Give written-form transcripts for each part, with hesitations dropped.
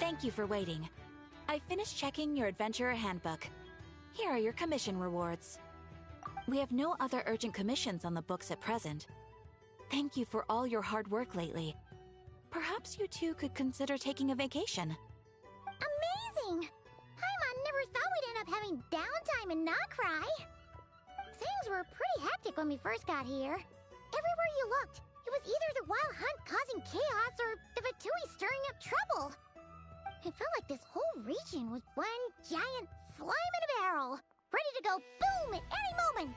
Thank you for waiting. I finished checking your adventurer handbook. Here are your commission rewards. We have no other urgent commissions on the books at present. Thank you for all your hard work lately. Perhaps you two could consider taking a vacation. Amazing! Paimon never thought we'd end up having downtime in Nocturne. Things were pretty hectic when we first got here. Everywhere you looked, it was either the wild hunt causing chaos or the Fatui stirring up trouble. It felt like this whole region was one giant slime in a barrel, ready to go boom at any moment.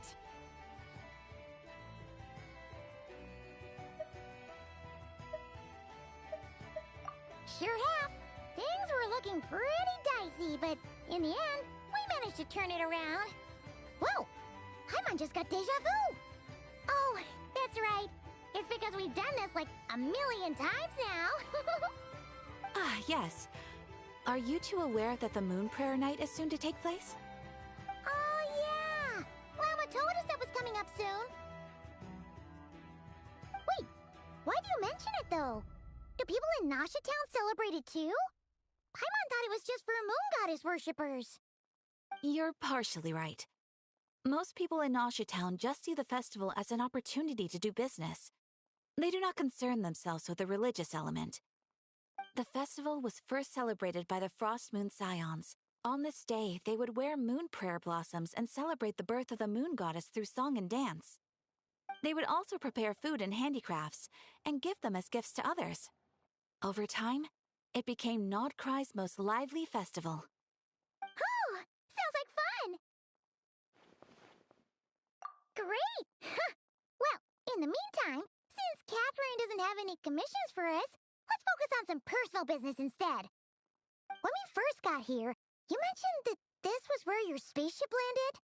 Sure have. Things were looking pretty dicey, but in the end, we managed to turn it around. Whoa! Paimon just got deja vu! Oh, that's right. It's because we've done this like a million times now. Ah, yes. Are you two aware that the Moon Prayer Night is soon to take place? Oh, yeah! Mama told us that was coming up soon. Wait, why do you mention it, though? Do people in Nasha Town celebrate it, too? Paimon thought it was just for Moon Goddess worshippers. You're partially right. Most people in Nasha Town just see the festival as an opportunity to do business. They do not concern themselves with the religious element. The festival was first celebrated by the Frost Moon Scions. On this day, they would wear moon prayer blossoms and celebrate the birth of the moon goddess through song and dance. They would also prepare food and handicrafts and give them as gifts to others. Over time, it became Nocturne's most lively festival. Oh, sounds like fun! Great! Well, in the meantime, since Catherine doesn't have any commissions for us, let's focus on some personal business instead. When we first got here, you mentioned that this was where your spaceship landed?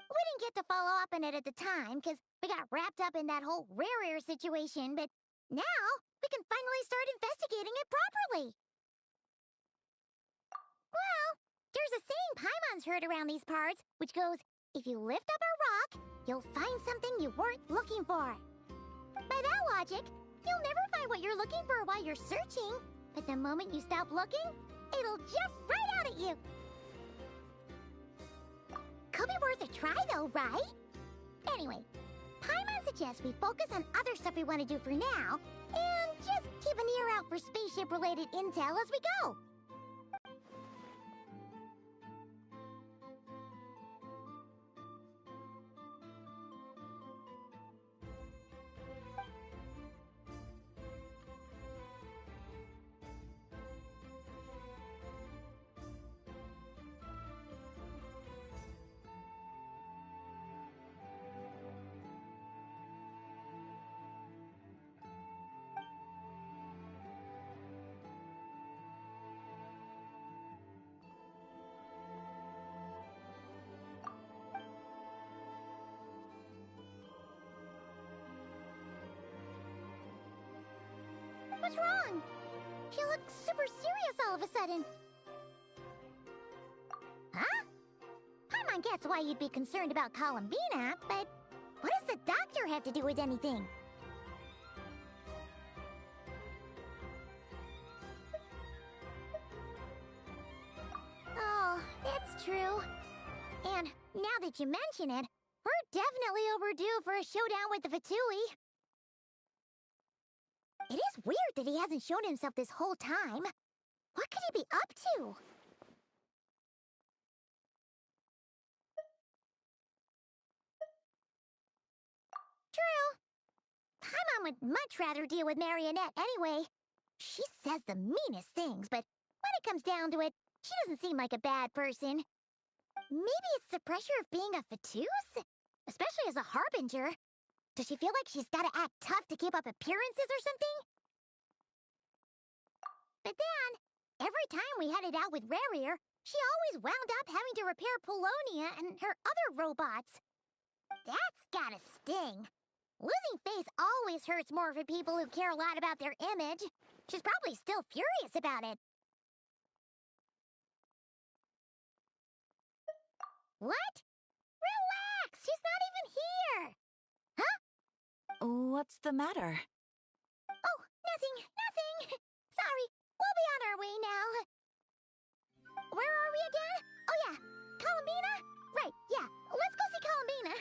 We didn't get to follow up on it at the time, because we got wrapped up in that whole rare situation, but now we can finally start investigating it properly. Well, there's a saying Paimon's heard around these parts, which goes, if you lift up a rock, you'll find something you weren't looking for. By that logic, you'll never find what you're looking for while you're searching, but the moment you stop looking, it'll jump right out at you. Could be worth a try though, right? Anyway, Paimon suggests we focus on other stuff we want to do for now, and just keep an ear out for spaceship-related intel as we go. What's wrong? You look super serious all of a sudden. Huh? Paimon gets why you'd be concerned about Columbina, but what does the doctor have to do with anything? Oh, that's true. And now that you mention it, we're definitely overdue for a showdown with the Fatui. It is weird that he hasn't shown himself this whole time. What could he be up to? True. Paimon would much rather deal with Marionette anyway. She says the meanest things, but when it comes down to it, she doesn't seem like a bad person. Maybe it's the pressure of being a Fatuse? Especially as a Harbinger. Does she feel like she's gotta act tough to keep up appearances or something? But then, every time we headed out with Rarier, she always wound up having to repair Polonia and her other robots. That's gotta sting. Losing face always hurts more for people who care a lot about their image. She's probably still furious about it. What? Relax! She's not even here! Huh? What's the matter? Oh, nothing. Sorry. We'll We'll be on our way now. Where are we again? Oh yeah, Columbina? Right, yeah. Let's go see Columbina.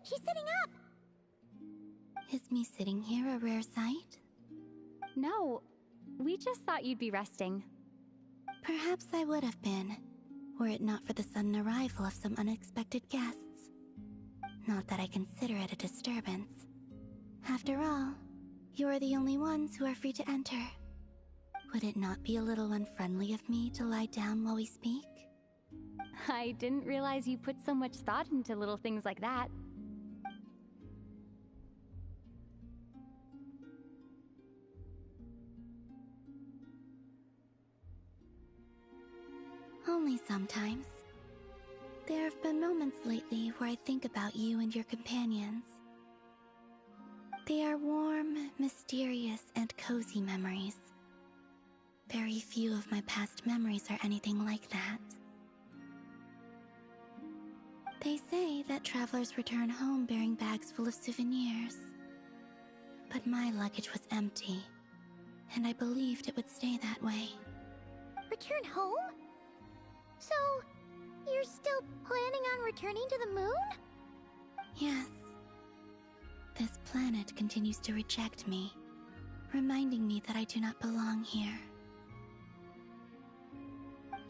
She's sitting up! Is me sitting here a rare sight? No, we just thought you'd be resting. Perhaps I would have been, were it not for the sudden arrival of some unexpected guests. Not that I consider it a disturbance. After all, you are the only ones who are free to enter. Would it not be a little unfriendly of me to lie down while we speak? I didn't realize you put so much thought into little things like that. Only sometimes. There have been moments lately where I think about you and your companions. They are warm, mysterious, and cozy memories. Very few of my past memories are anything like that. They say that travelers return home bearing bags full of souvenirs. But my luggage was empty, and I believed it would stay that way. Return home? So, you're still planning on returning to the moon? Yes. This planet continues to reject me, reminding me that I do not belong here.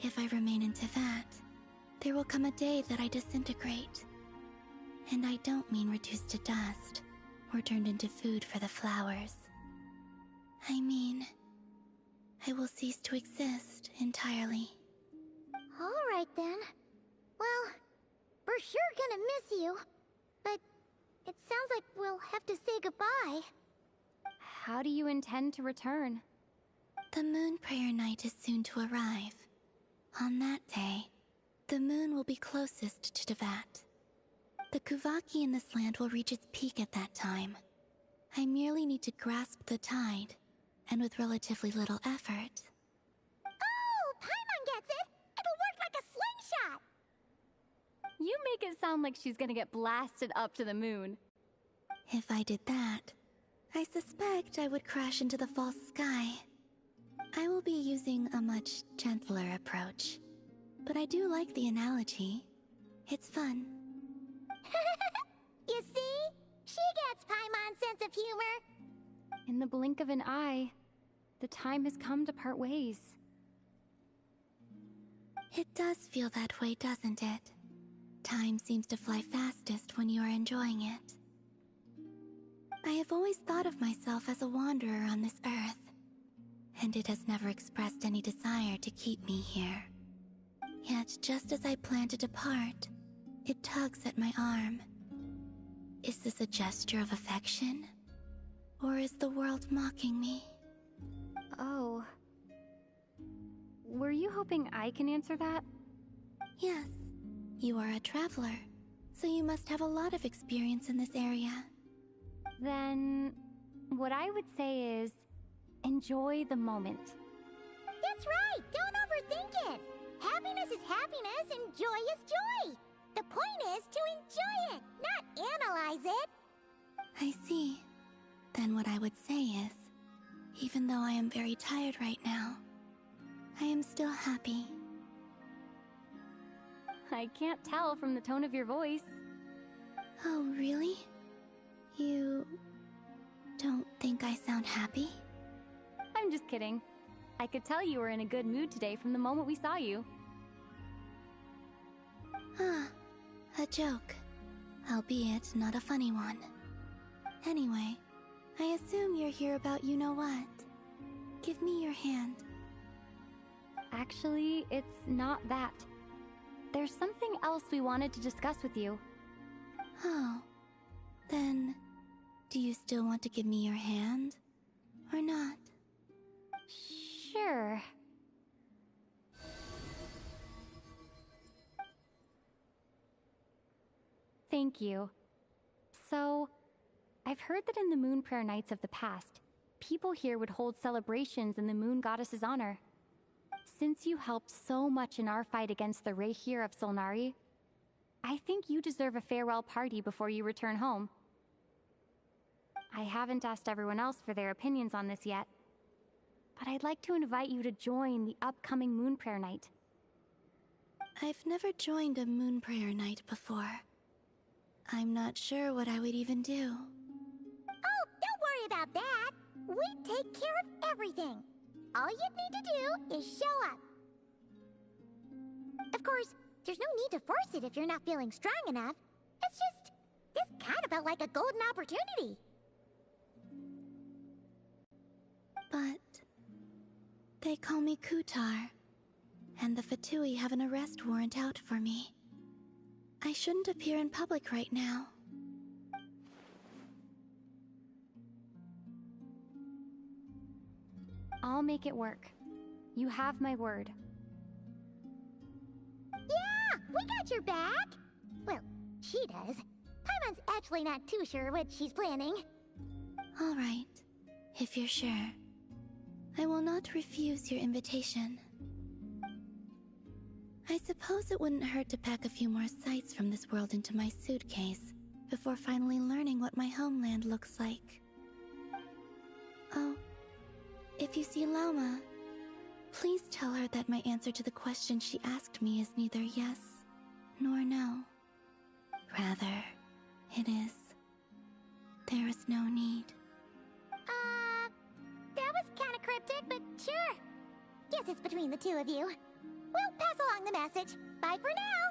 If I remain in Teyvat, there will come a day that I disintegrate. And I don't mean reduced to dust, or turned into food for the flowers. I mean, I will cease to exist entirely. Alright then. Well, we're sure gonna miss you. But it sounds like we'll have to say goodbye. How do you intend to return? The Moon Prayer Night is soon to arrive. On that day, the moon will be closest to Teyvat. The Kuvaki in this land will reach its peak at that time. I merely need to grasp the tide, and with relatively little effort. Oh, Paimon gets it! It'll work like a slingshot! You make it sound like she's gonna get blasted up to the moon. If I did that, I suspect I would crash into the false sky. I will be using a much gentler approach. But I do like the analogy. It's fun. You see? She gets Paimon's sense of humor. In the blink of an eye, the time has come to part ways. It does feel that way, doesn't it? Time seems to fly fastest when you are enjoying it. I have always thought of myself as a wanderer on this earth, and it has never expressed any desire to keep me here. Yet, just as I plan to depart, it tugs at my arm. Is this a gesture of affection? Or is the world mocking me? Oh. Were you hoping I can answer that? Yes. You are a traveler, so you must have a lot of experience in this area. Then, what I would say is, enjoy the moment. That's right! Don't overthink it! Happiness is happiness and joy is joy! The point is to enjoy it, not analyze it. I see. Then what I would say is, even though I am very tired right now, I am still happy. I can't tell from the tone of your voice. Oh, really? You don't think I sound happy? I'm just kidding. I could tell you were in a good mood today from the moment we saw you. Ah, a joke. Albeit not a funny one. Anyway, I assume you're here about you-know-what. Give me your hand. Actually, it's not that. There's something else we wanted to discuss with you. Oh, then do you still want to give me your hand? Or not? Sure. Thank you. So, I've heard that in the Moon Prayer Nights of the past, people here would hold celebrations in the Moon Goddess's honor. Since you helped so much in our fight against the Rehir of Solnari, I think you deserve a farewell party before you return home. I haven't asked everyone else for their opinions on this yet, but I'd like to invite you to join the upcoming Moon Prayer Night. I've never joined a Moon Prayer Night before. I'm not sure what I would even do. Oh, don't worry about that. We take care of everything. All you need to do is show up. Of course, there's no need to force it if you're not feeling strong enough. It's just, this kind of felt like a golden opportunity. But they call me Kutar, and the Fatui have an arrest warrant out for me. I shouldn't appear in public right now. I'll make it work. You have my word. Yeah, we got your back. Well, she does. Paimon's actually not too sure what she's planning. All right, if you're sure. I will not refuse your invitation. I suppose it wouldn't hurt to pack a few more sights from this world into my suitcase before finally learning what my homeland looks like. Oh, if you see Lauma, please tell her that my answer to the question she asked me is neither yes nor no. Rather, it is, there is no need. That was kinda cryptic, but sure. Guess it's between the two of you. We'll pass along the message. Bye for now.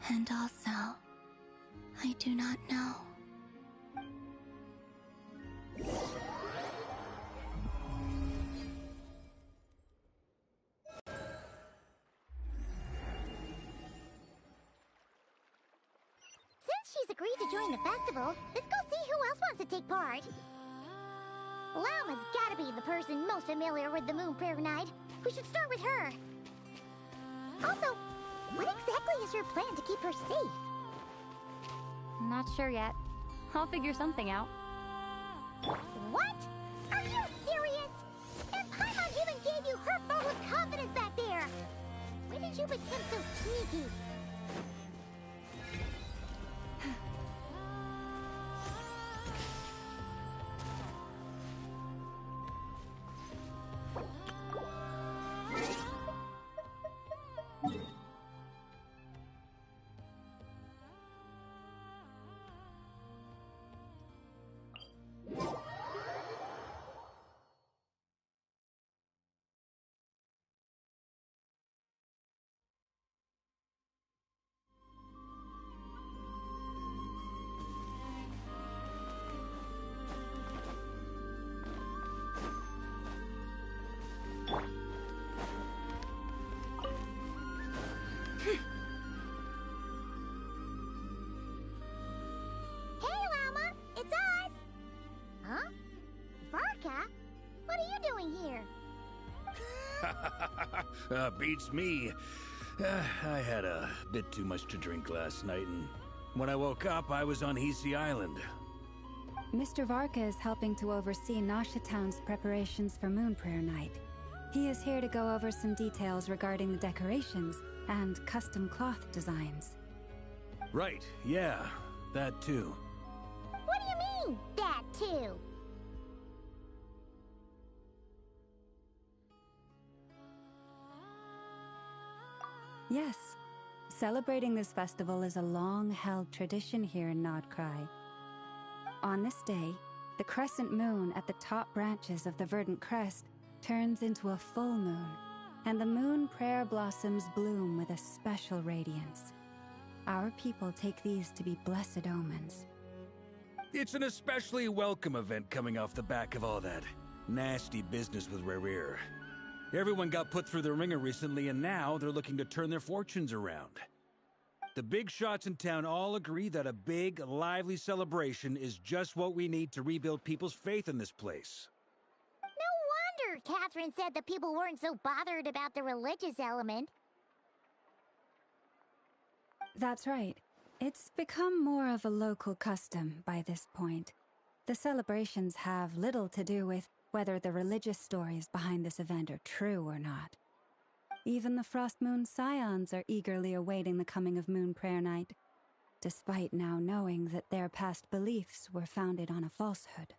And also, I do not know. Since she's agreed to join the festival, let's go see who else wants to take part. Lauma's gotta be the person most familiar with the Moon Prayer Night. We should start with her. Also, what exactly is your plan to keep her safe? Not sure yet. I'll figure something out. What? Are you serious? And Paimon even gave you her vote with confidence back there. When did you become so sneaky? Beats me. I had a bit too much to drink last night, and when I woke up, I was on Hisi Island. Mr. Varka is helping to oversee Nasha Town's preparations for Moon Prayer Night. He is here to go over some details regarding the decorations and custom cloth designs. Right, yeah, that too. What do you mean, that too? Yes. Celebrating this festival is a long-held tradition here in Nodcry. On this day, the crescent moon at the top branches of the verdant crest turns into a full moon, and the moon prayer blossoms bloom with a special radiance. Our people take these to be blessed omens. It's an especially welcome event coming off the back of all that nasty business with Rare. Everyone got put through the ringer recently, and now they're looking to turn their fortunes around. The big shots in town all agree that a big, lively celebration is just what we need to rebuild people's faith in this place. No wonder Catherine said the people weren't so bothered about the religious element. That's right. It's become more of a local custom by this point. The celebrations have little to do with whether the religious stories behind this event are true or not. Even the Frost Moon Scions are eagerly awaiting the coming of Moon Prayer Night, despite now knowing that their past beliefs were founded on a falsehood.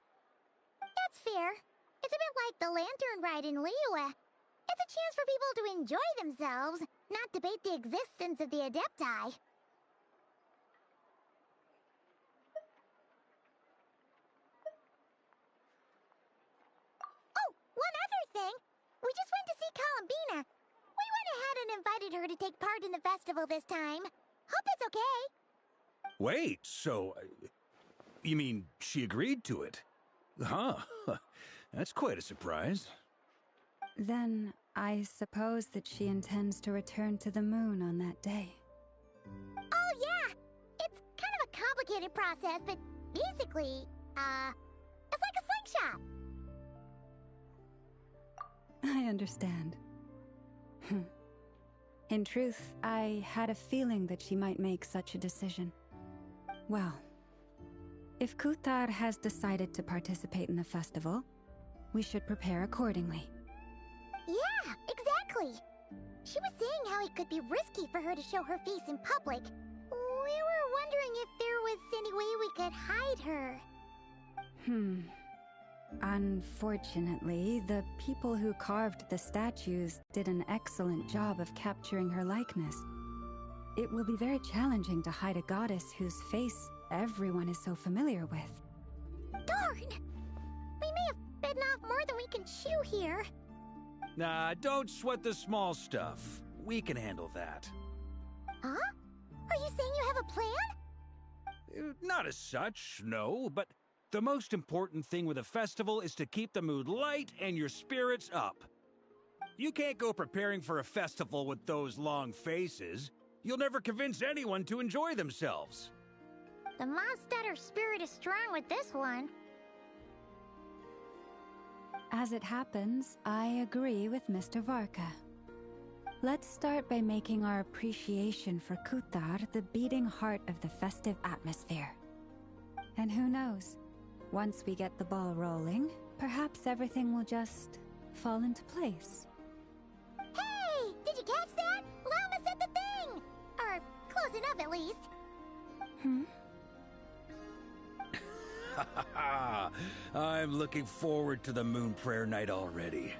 That's fair. It's a bit like the Lantern Ride in Liyue. It's a chance for people to enjoy themselves, not debate the existence of the Adepti. Oh, one other thing! We just went to see Columbina. We went ahead and invited her to take part in the festival this time. Hope it's okay. Wait, so... you mean she agreed to it? Huh. That's quite a surprise. Then, I suppose that she intends to return to the moon on that day. Oh, yeah! It's kind of a complicated process, but basically, it's like a slingshot. I understand. In truth, I had a feeling that she might make such a decision. Well, if Kutar has decided to participate in the festival, we should prepare accordingly. Yeah, exactly. She was saying how it could be risky for her to show her face in public. We were wondering if there was any way we could hide her. Unfortunately, the people who carved the statues did an excellent job of capturing her likeness. It will be very challenging to hide a goddess whose face everyone is so familiar with. Darn! We may have bitten off more than we can chew here. Nah, don't sweat the small stuff. We can handle that. Huh? Are you saying you have a plan? Not as such, no, but the most important thing with a festival is to keep the mood light and your spirits up. You can't go preparing for a festival with those long faces. You'll never convince anyone to enjoy themselves. The Mondstatter spirit is strong with this one. As it happens, I agree with Mr. Varka. Let's start by making our appreciation for Kutar the beating heart of the festive atmosphere. And who knows? Once we get the ball rolling, perhaps everything will just fall into place. Hey! Did you catch that? Lama said the thing! Or close enough, at least. I'm looking forward to the Moon Prayer Night already.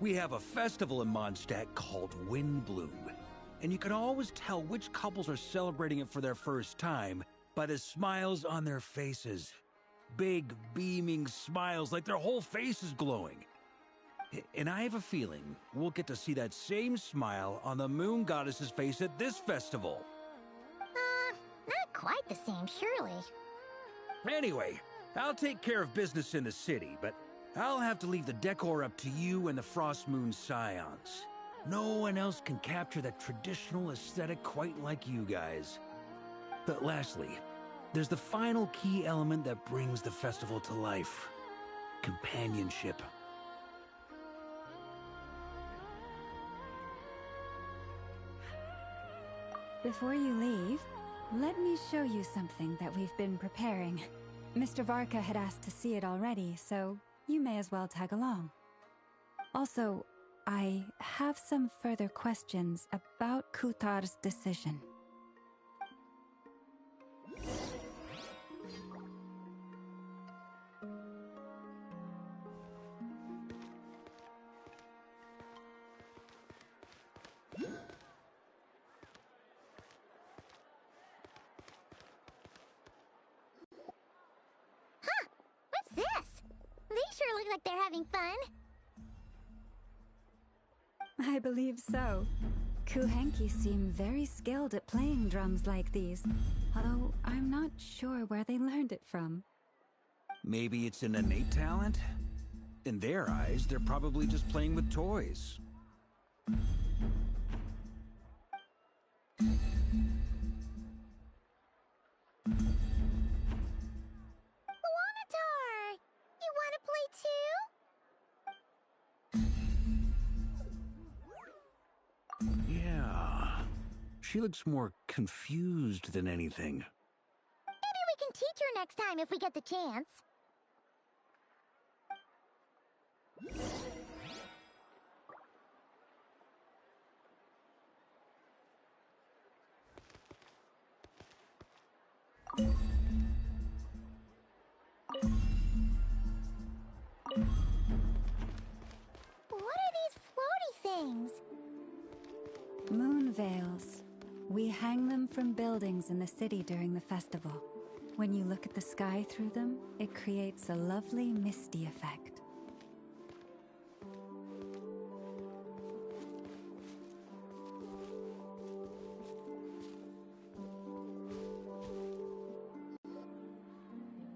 We have a festival in Mondstadt called Windbloom, and you can always tell which couples are celebrating it for their first time by the smiles on their faces. Big, beaming smiles like their whole face is glowing. And I have a feeling we'll get to see that same smile on the Moon Goddess's face at this festival. Not quite the same, surely. Anyway, I'll take care of business in the city, but I'll have to leave the decor up to you and the Frost Moon Scions. No one else can capture that traditional aesthetic quite like you guys. But lastly, there's the final key element that brings the festival to life. Companionship. Before you leave, let me show you something that we've been preparing. Mr. Varka had asked to see it already, so you may as well tag along. Also, I have some further questions about Kutar's decision. What's this? They sure look like they're having fun. I believe so. Kuhenki seem very skilled at playing drums like these, although I'm not sure where they learned it from. Maybe it's an innate talent? In their eyes, they're probably just playing with toys. Wanatar! You want to play too? Yeah. She looks more confused than anything. Maybe we can teach her next time if we get the chance. What are these floaty things? Moon veils. We hang them from buildings in the city during the festival. When you look at the sky through them, it creates a lovely misty effect.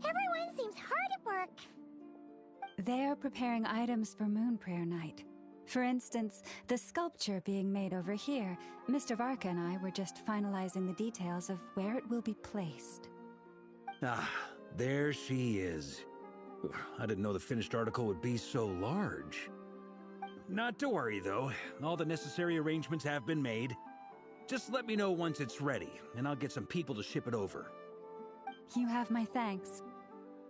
Everyone seems hard at work. They are preparing items for Moon Prayer Night. For instance, the sculpture being made over here, Mr. Varka and I were just finalizing the details of where it will be placed. Ah, there she is. I didn't know the finished article would be so large. Not to worry, though. All the necessary arrangements have been made. Just let me know once it's ready, and I'll get some people to ship it over. You have my thanks.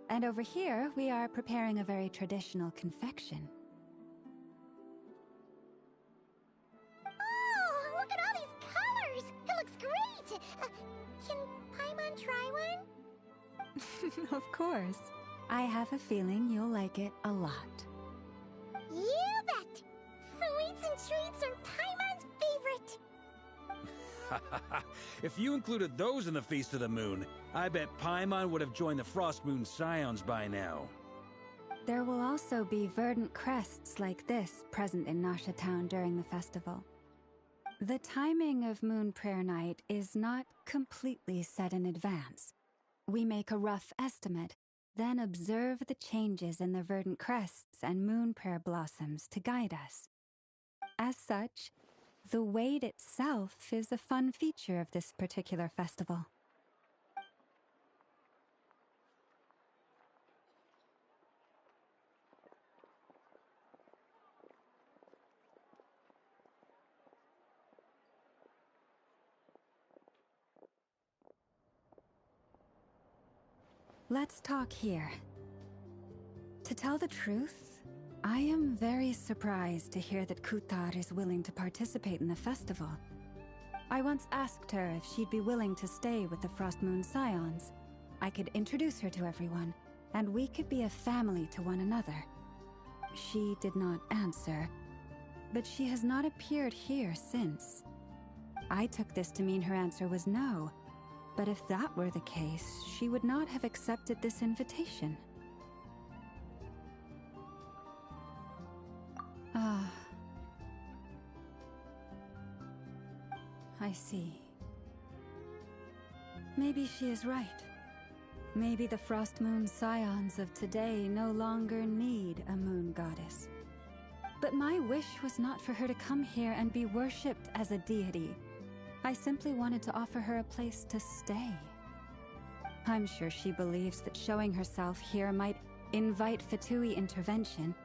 And over here, we are preparing a very traditional confection. Oh, look at all these colors! It looks great! Can Paimon try one? Of course. I have a feeling you'll like it a lot. You bet! Sweets and treats are Paimon's favorite. If you included those in the Feast of the Moon, I bet Paimon would have joined the Frost Moon Scions by now. There will also be verdant crests like this present in Nasha Town during the festival. The timing of Moon Prayer Night is not completely set in advance. We make a rough estimate, then observe the changes in the verdant crests and moon prayer blossoms to guide us. As such, the wait itself is a fun feature of this particular festival. Let's talk here. To tell the truth, I am very surprised to hear that Kutar is willing to participate in the festival. I once asked her if she'd be willing to stay with the Frost Moon Scions. I could introduce her to everyone, and we could be a family to one another. She did not answer, but she has not appeared here since. I took this to mean her answer was no, but if that were the case, she would not have accepted this invitation. Ah. I see. Maybe she is right. Maybe the Frost Moon Scions of today no longer need a moon goddess. But my wish was not for her to come here and be worshipped as a deity. I simply wanted to offer her a place to stay. I'm sure she believes that showing herself here might invite Fatui intervention,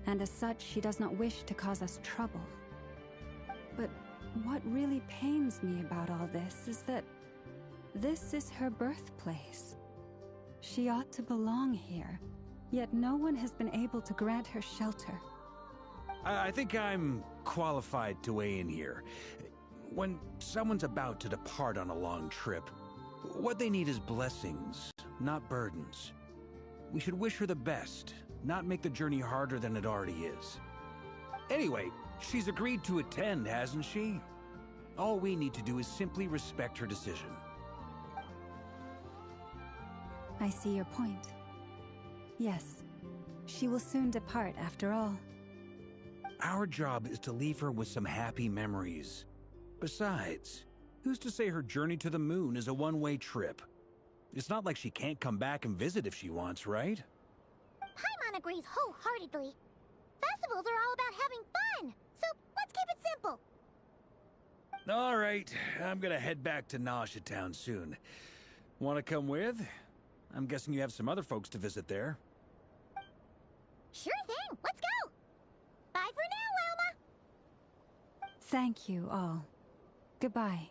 and as such, she does not wish to cause us trouble. But what really pains me about all this is that this is her birthplace. She ought to belong here, yet no one has been able to grant her shelter. I think I'm qualified to weigh in here. When someone's about to depart on a long trip, what they need is blessings, not burdens. We should wish her the best, not make the journey harder than it already is. Anyway, she's agreed to attend, hasn't she? All we need to do is simply respect her decision. I see your point. Yes, she will soon depart after all. Our job is to leave her with some happy memories. Besides, who's to say her journey to the moon is a one-way trip? It's not like she can't come back and visit if she wants, right? Paimon agrees wholeheartedly. Festivals are all about having fun, so let's keep it simple. All right, I'm gonna head back to Nausea Town soon. Want to come with? I'm guessing you have some other folks to visit there. Sure thing, let's go! Bye for now, Wilma! Thank you all. Goodbye.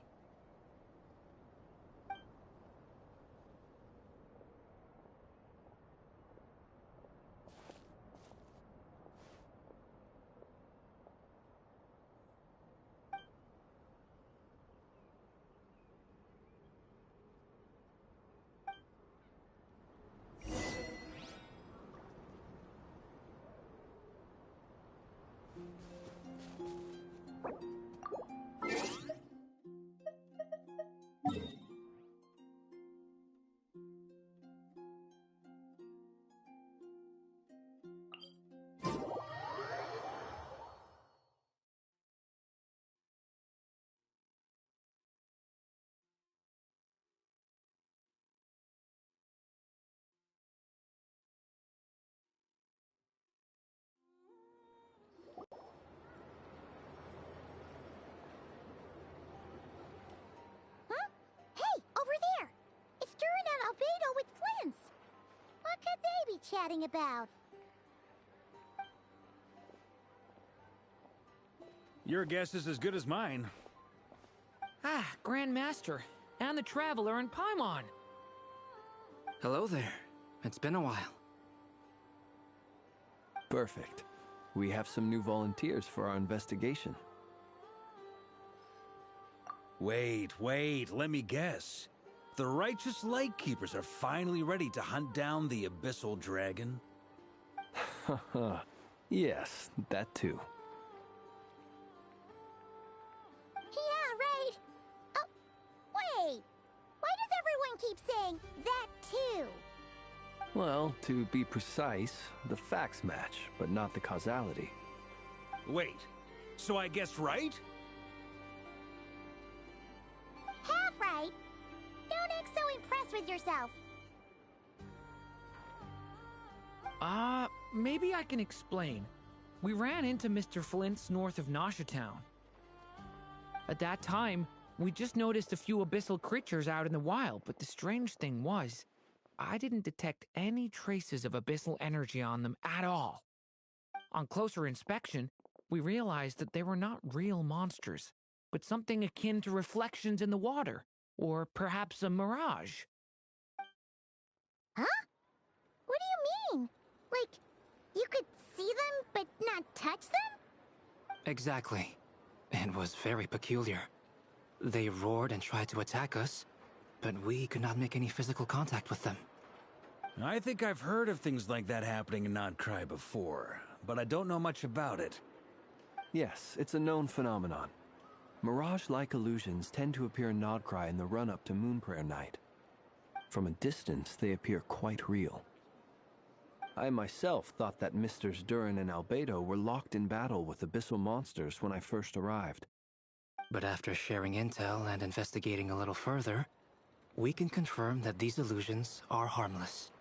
Huh? Hey, over there! It's Durin and Albedo with Flints! What could they be chatting about? Your guess is as good as mine. Ah, Grand Master, and the Traveler and Paimon. Hello there. It's been a while. Perfect. We have some new volunteers for our investigation. Wait, let me guess. The righteous Lightkeepers are finally ready to hunt down the Abyssal Dragon? Haha. Yes, that too. Yeah, right! Oh, wait! Why does everyone keep saying that too? Well, to be precise, the facts match, but not the causality. Wait, so I guessed right? Half right! Don't act so impressed with yourself. Maybe I can explain. We ran into Mr. Flint's north of Nausea Town. At that time, we just noticed a few abyssal creatures out in the wild, but the strange thing was, I didn't detect any traces of abyssal energy on them at all. On closer inspection, we realized that they were not real monsters, but something akin to reflections in the water, or perhaps a mirage. Huh? What do you mean? Like, you could see them but not touch them? Exactly. It was very peculiar. They roared and tried to attack us, but we could not make any physical contact with them. I think I've heard of things like that happening in Nocturne before, but I don't know much about it. Yes, it's a known phenomenon. Mirage-like illusions tend to appear in Nocturne in the run-up to Moonprayer Night. From a distance, they appear quite real. I myself thought that Misters Durin and Albedo were locked in battle with abyssal monsters when I first arrived. But after sharing intel and investigating a little further, we can confirm that these illusions are harmless.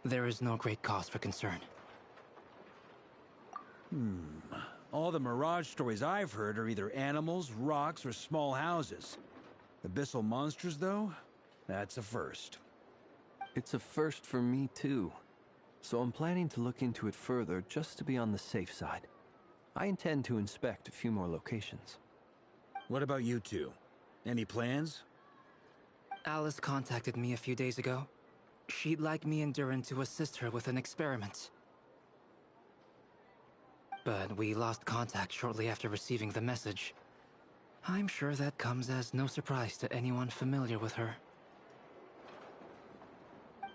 There is no great cause for concern. All the Mirage stories I've heard are either animals, rocks, or small houses. Abyssal monsters, though? That's a first. It's a first for me, too. So I'm planning to look into it further just to be on the safe side. I intend to inspect a few more locations. What about you two? Any plans? Alice contacted me a few days ago. She'd like me and Durin to assist her with an experiment. But we lost contact shortly after receiving the message. I'm sure that comes as no surprise to anyone familiar with her.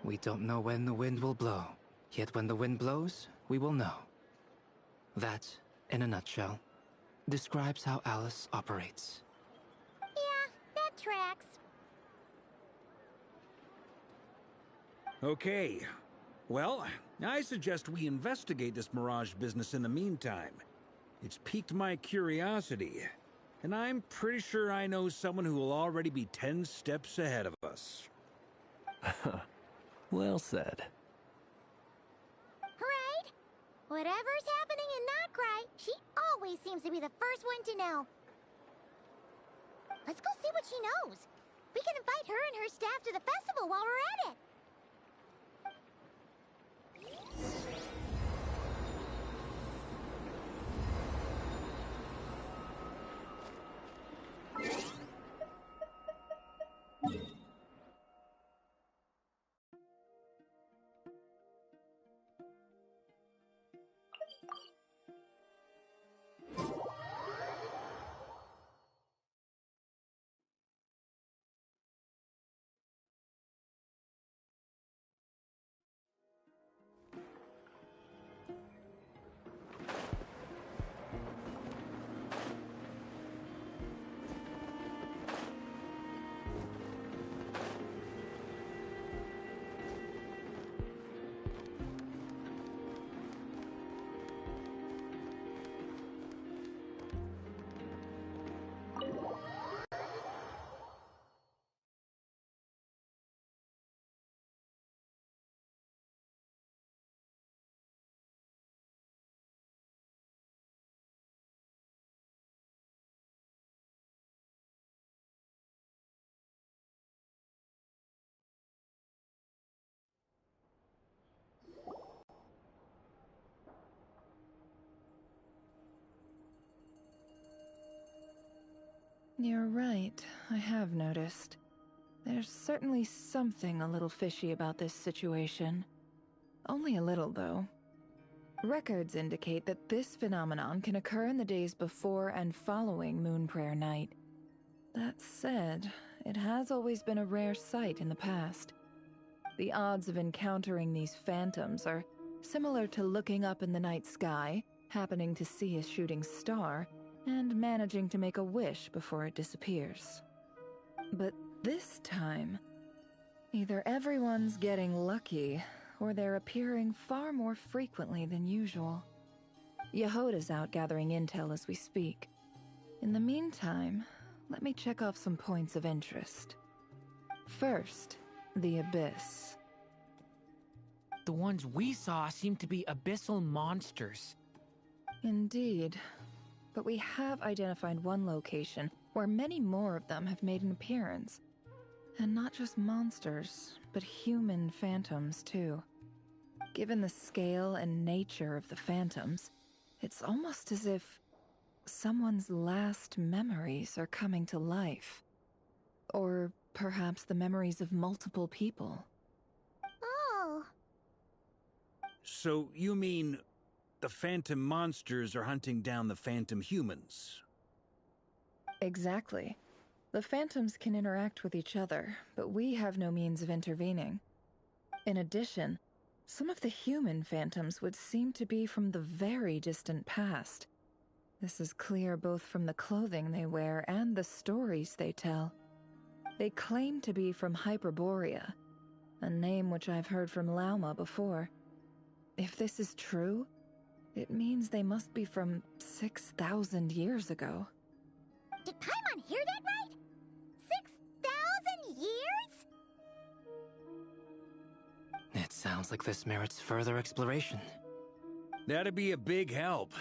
We don't know when the wind will blow, yet when the wind blows, we will know. That, in a nutshell, describes how Alice operates. Yeah, that tracks. Okay. Well, I suggest we investigate this Mirage business in the meantime. It's piqued my curiosity, and I'm pretty sure I know someone who will already be 10 steps ahead of us. Well said. Right? Whatever's happening in Nocturne, she always seems to be the first one to know. Let's go see what she knows. We can invite her and her staff to the festival while we're at it. You're right, I have noticed. There's certainly something a little fishy about this situation. Only a little, though. Records indicate that this phenomenon can occur in the days before and following Moon Prayer Night. That said, it has always been a rare sight in the past. The odds of encountering these phantoms are similar to looking up in the night sky, happening to see a shooting star, and managing to make a wish before it disappears. But this time, either everyone's getting lucky, or they're appearing far more frequently than usual. Yehoda's out gathering intel as we speak. In the meantime, let me check off some points of interest. First, the Abyss. The ones we saw seem to be abyssal monsters. Indeed. But we have identified one location where many more of them have made an appearance. And not just monsters, but human phantoms too. Given the scale and nature of the phantoms, it's almost as if someone's last memories are coming to life. Or perhaps the memories of multiple people. Oh. So you mean the phantom monsters are hunting down the phantom humans? Exactly. The phantoms can interact with each other, but we have no means of intervening. In addition, some of the human phantoms would seem to be from the very distant past. This is clear both from the clothing they wear and the stories they tell. They claim to be from Hyperborea, a name which I've heard from Lauma before. If this is true, it means they must be from 6,000 years ago. Did Paimon hear that right? 6,000 years? It sounds like this merits further exploration. That'd be a big help.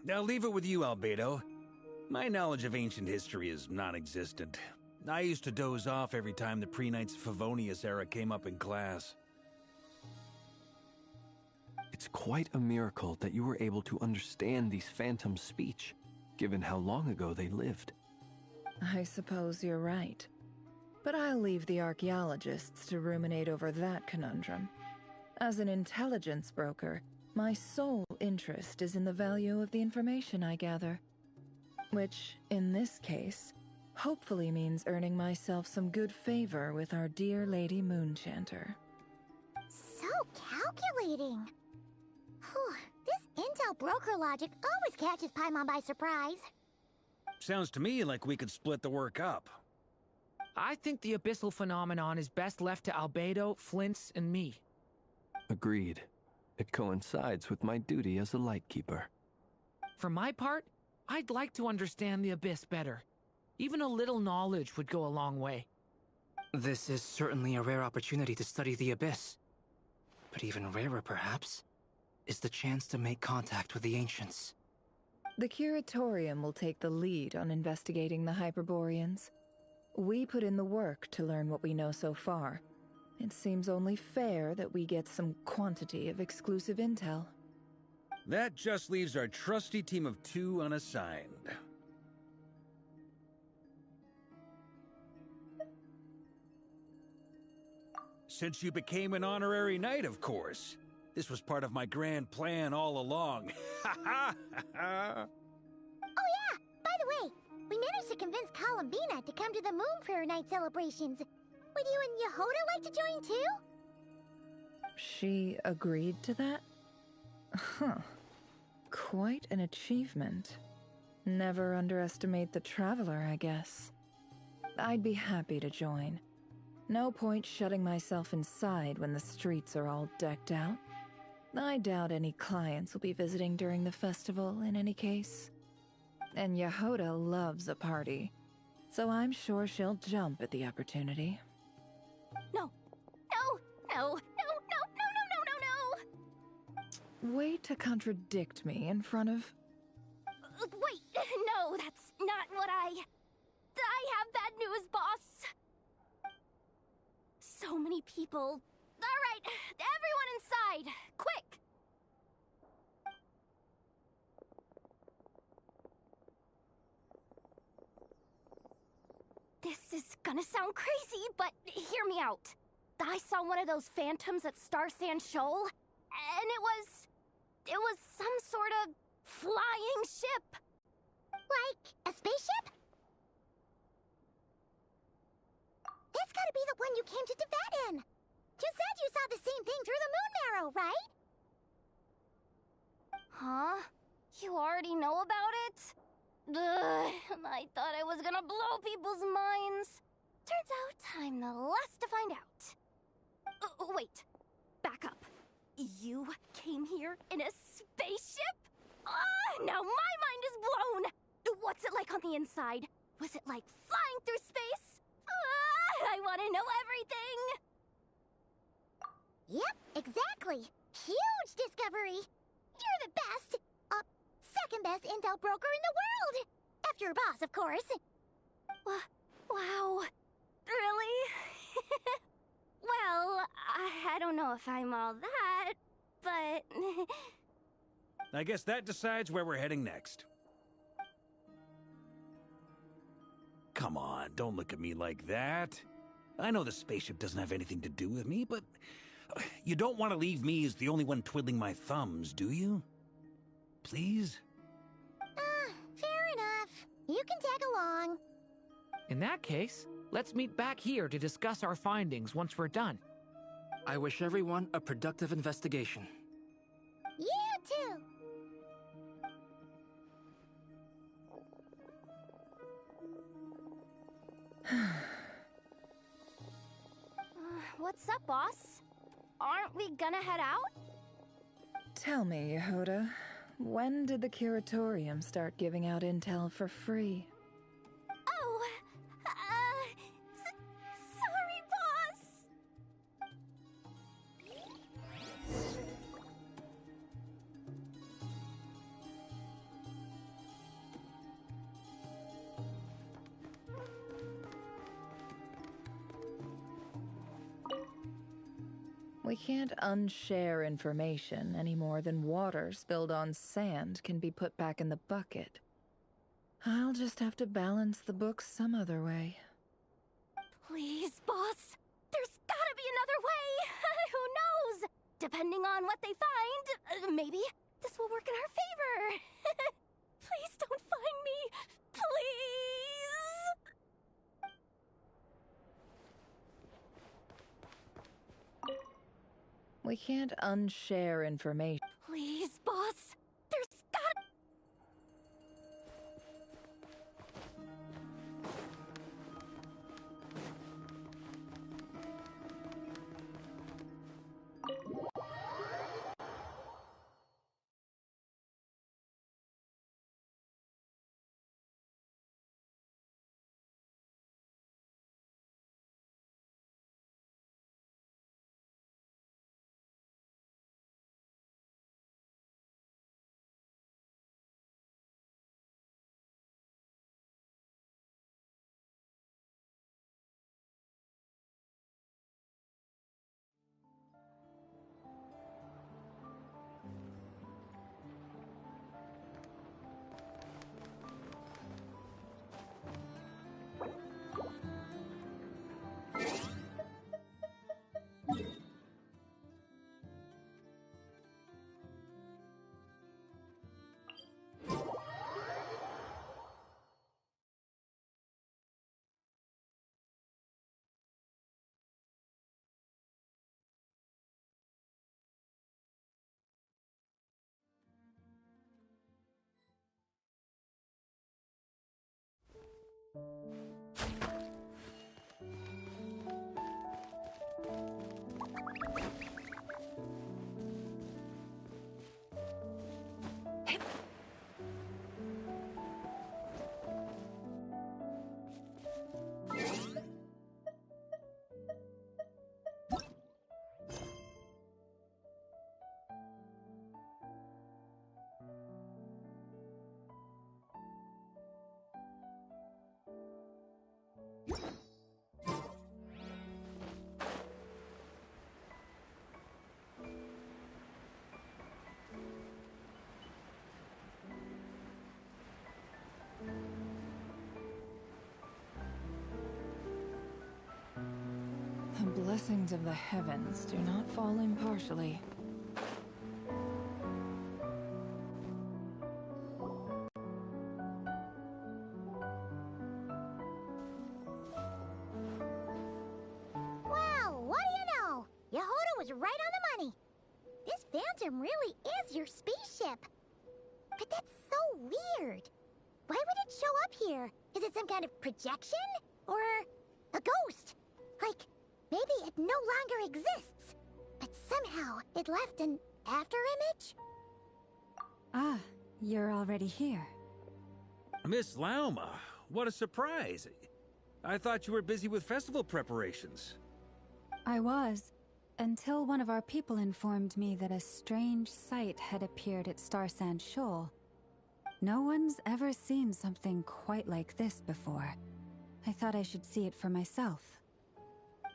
I'll leave it with you, Albedo. My knowledge of ancient history is non-existent. I used to doze off every time the pre-Knights Favonius era came up in class. It's quite a miracle that you were able to understand these phantoms' speech, given how long ago they lived. I suppose you're right. But I'll leave the archaeologists to ruminate over that conundrum. As an intelligence broker, my sole interest is in the value of the information I gather. Which, in this case, hopefully means earning myself some good favor with our dear Lady Moonchanter. So calculating. Whew, this intel broker logic always catches Paimon by surprise. Sounds to me like we could split the work up. I think the abyssal phenomenon is best left to Albedo, Flints, and me. Agreed. It coincides with my duty as a lightkeeper. For my part, I'd like to understand the abyss better. Even a little knowledge would go a long way. This is certainly a rare opportunity to study the abyss. But even rarer, perhaps, is the chance to make contact with the ancients. The Curatorium will take the lead on investigating the Hyperboreans. We put in the work to learn what we know so far. It seems only fair that we get some quantity of exclusive intel. That just leaves our trusty team of 2 unassigned. Since you became an honorary knight, of course. This was part of my grand plan all along. Ha ha ha! Oh yeah, by the way, we managed to convince Columbina to come to the Moon Prayer Night celebrations. Would you and Yehoda like to join too? She agreed to that? Huh. Quite an achievement. Never underestimate the traveler, I guess. I'd be happy to join. No point shutting myself inside when the streets are all decked out. I doubt any clients will be visiting during the festival in any case. And Yehoda loves a party, so I'm sure she'll jump at the opportunity. No. No. No. No. No. No. No. No. No. No. Way to contradict me in front of... Wait. No, that's not what I have bad news, boss. So many people. All right, everyone inside, quick! This is gonna sound crazy, but hear me out. I saw one of those phantoms at Star Sand Shoal, and it was some sort of flying ship. Like a spaceship? That's gotta be the one you came to Tibet in. You said you saw the same thing through the moon marrow, right? Huh? You already know about it? Ugh, I thought I was gonna blow people's minds. Turns out I'm the last to find out. Wait. Back up. You came here in a spaceship? Now my mind is blown! What's it like on the inside? Was it like flying through space? I want to know everything! Yep, exactly. Huge discovery. You're the best, second best intel broker in the world. After your boss, of course. Wow. Really? Well, I don't know if I'm all that, but... I guess that decides where we're heading next. Come on, don't look at me like that. I know the spaceship doesn't have anything to do with me, but you don't want to leave me as the only one twiddling my thumbs, do you? Please? Fair enough. You can tag along. In that case, let's meet back here to discuss our findings once we're done. I wish everyone a productive investigation. You too. What's up, boss? Aren't we gonna head out? Tell me, Yehoda, when did the Curatorium start giving out intel for free? Oh, sorry, boss. We can't unshare information any more than water spilled on sand can be put back in the bucket. I'll just have to balance the books some other way. Please, boss. There's gotta be another way. Who knows? Depending on what they find, maybe this will work in our favor. Please don't find me. Please. We can't unshare information. Please, boss. There's gotta... The blessings of the heavens do not fall impartially. Wow, what do you know? Yehoda was right on the money. This Phantom really is your spaceship. But that's so weird. Why would it show up here? Is it some kind of projection? Or a ghost? Like, maybe it no longer exists, but somehow it left an afterimage? Ah, you're already here. Miss Lauma, what a surprise. I thought you were busy with festival preparations. I was, until one of our people informed me that a strange sight had appeared at Starsand Shoal. No one's ever seen something quite like this before. I thought I should see it for myself.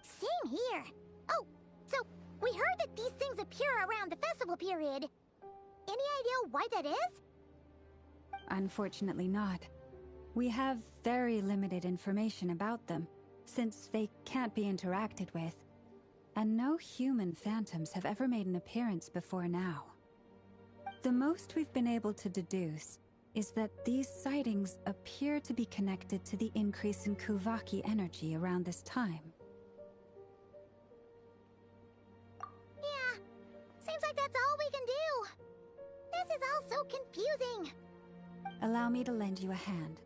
Same here. Oh, so we heard that these things appear around the festival period. Any idea why that is? Unfortunately not. We have very limited information about them, since they can't be interacted with. And no human phantoms have ever made an appearance before now. The most we've been able to deduce is that these sightings appear to be connected to the increase in Kuvaki energy around this time. Yeah, seems like that's all we can do. This is all so confusing. Allow me to lend you a hand.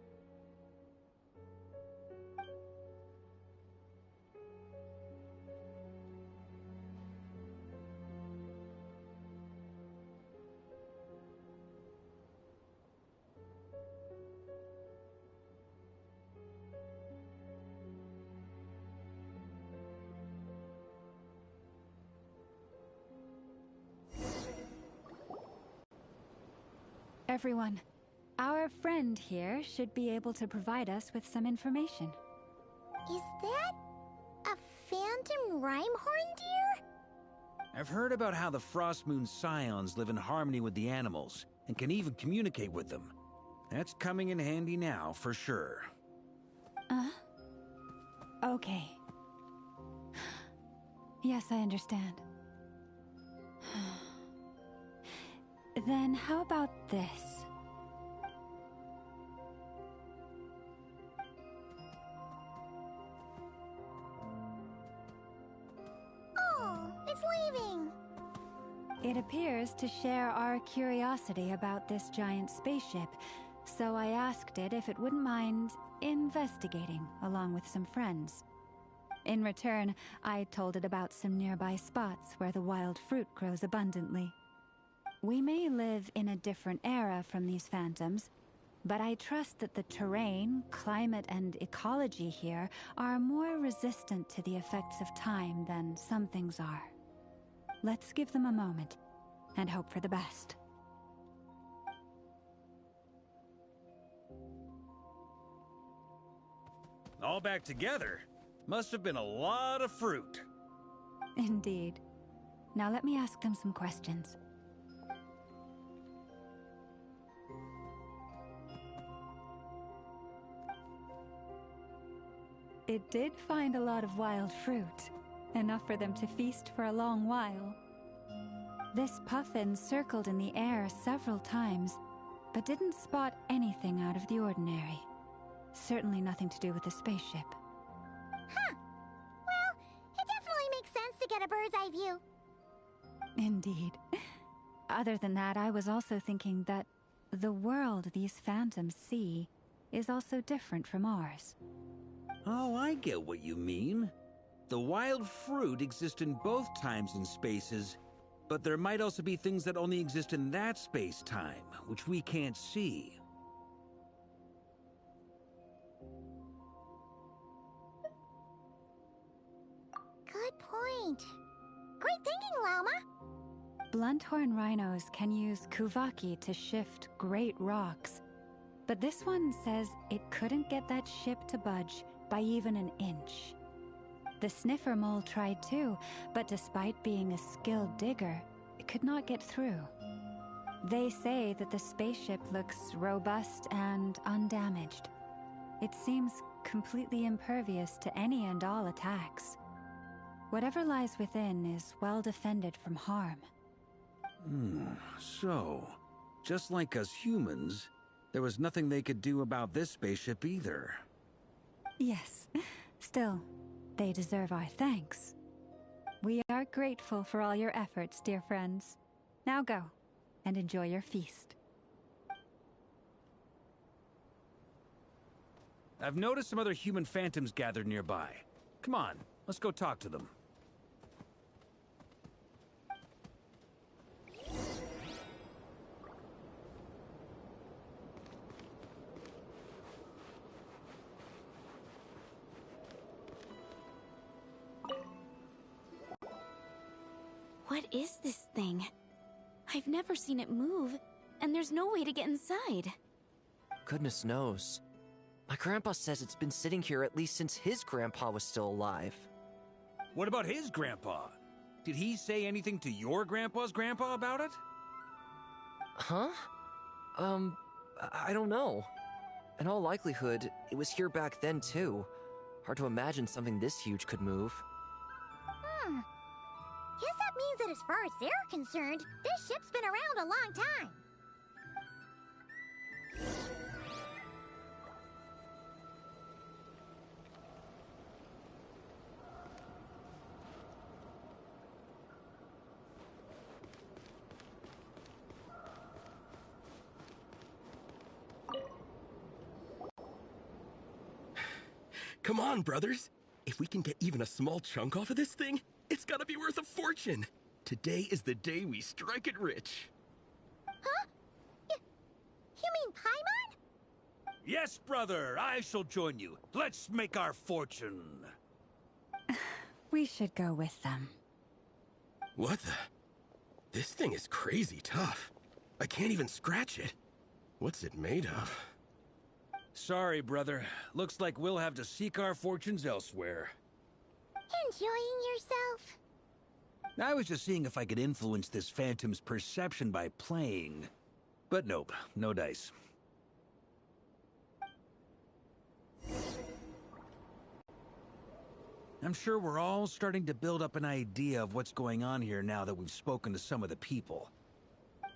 Everyone, our friend here should be able to provide us with some information. Is that a phantom Rhyme-horn deer? I've heard about how the Frost Moon Scions live in harmony with the animals, and can even communicate with them. That's coming in handy now, for sure. Okay. Yes, I understand. Then how about this? Oh, it's leaving. It appears to share our curiosity about this giant spaceship, so I asked it if it wouldn't mind investigating along with some friends. In return, I told it about some nearby spots where the wild fruit grows abundantly. We may live in a different era from these phantoms, but I trust that the terrain, climate, and ecology here are more resistant to the effects of time than some things are. Let's give them a moment and hope for the best. All back together? Must have been a lot of fruit. Indeed. Now let me ask them some questions. It did find a lot of wild fruit, enough for them to feast for a long while. This puffin circled in the air several times, but didn't spot anything out of the ordinary. Certainly nothing to do with the spaceship. Huh. Well, it definitely makes sense to get a bird's eye view. Indeed. Other than that, I was also thinking that the world these phantoms see is also different from ours. Oh, I get what you mean. The wild fruit exist in both times and spaces, but there might also be things that only exist in that space-time, which we can't see. Good point. Great thinking, Llama. Blunthorn rhinos can use kuvaki to shift great rocks, but this one says it couldn't get that ship to budge by even an inch. The sniffer mole tried too, but despite being a skilled digger, it could not get through. They say that the spaceship looks robust and undamaged. It seems completely impervious to any and all attacks. Whatever lies within is well defended from harm. So, just like us humans, there was nothing they could do about this spaceship either. Yes. Still, they deserve our thanks. We are grateful for all your efforts, dear friends. Now go, and enjoy your feast. I've noticed some other human phantoms gathered nearby. Come on, let's go talk to them. What is this thing? I've never seen it move, and there's no way to get inside. Goodness knows. My grandpa says it's been sitting here at least since his grandpa was still alive. What about his grandpa? Did he say anything to your grandpa's grandpa about it? Huh? I don't know. In all likelihood, it was here back then too. Hard to imagine something this huge could move. Guess that means that as far as they're concerned, this ship's been around a long time. Come on, brothers. If we can get even a small chunk off of this thing, it's gotta be worth a fortune. Today is the day we strike it rich. Huh? You mean Paimon? Yes, brother, I shall join you. Let's make our fortune. We should go with them. What the? This thing is crazy tough. I can't even scratch it. What's it made of? Sorry, brother. Looks like we'll have to seek our fortunes elsewhere. Enjoying yourself? I was just seeing if I could influence this phantom's perception by playing. But nope, no dice. I'm sure we're all starting to build up an idea of what's going on here now that we've spoken to some of the people.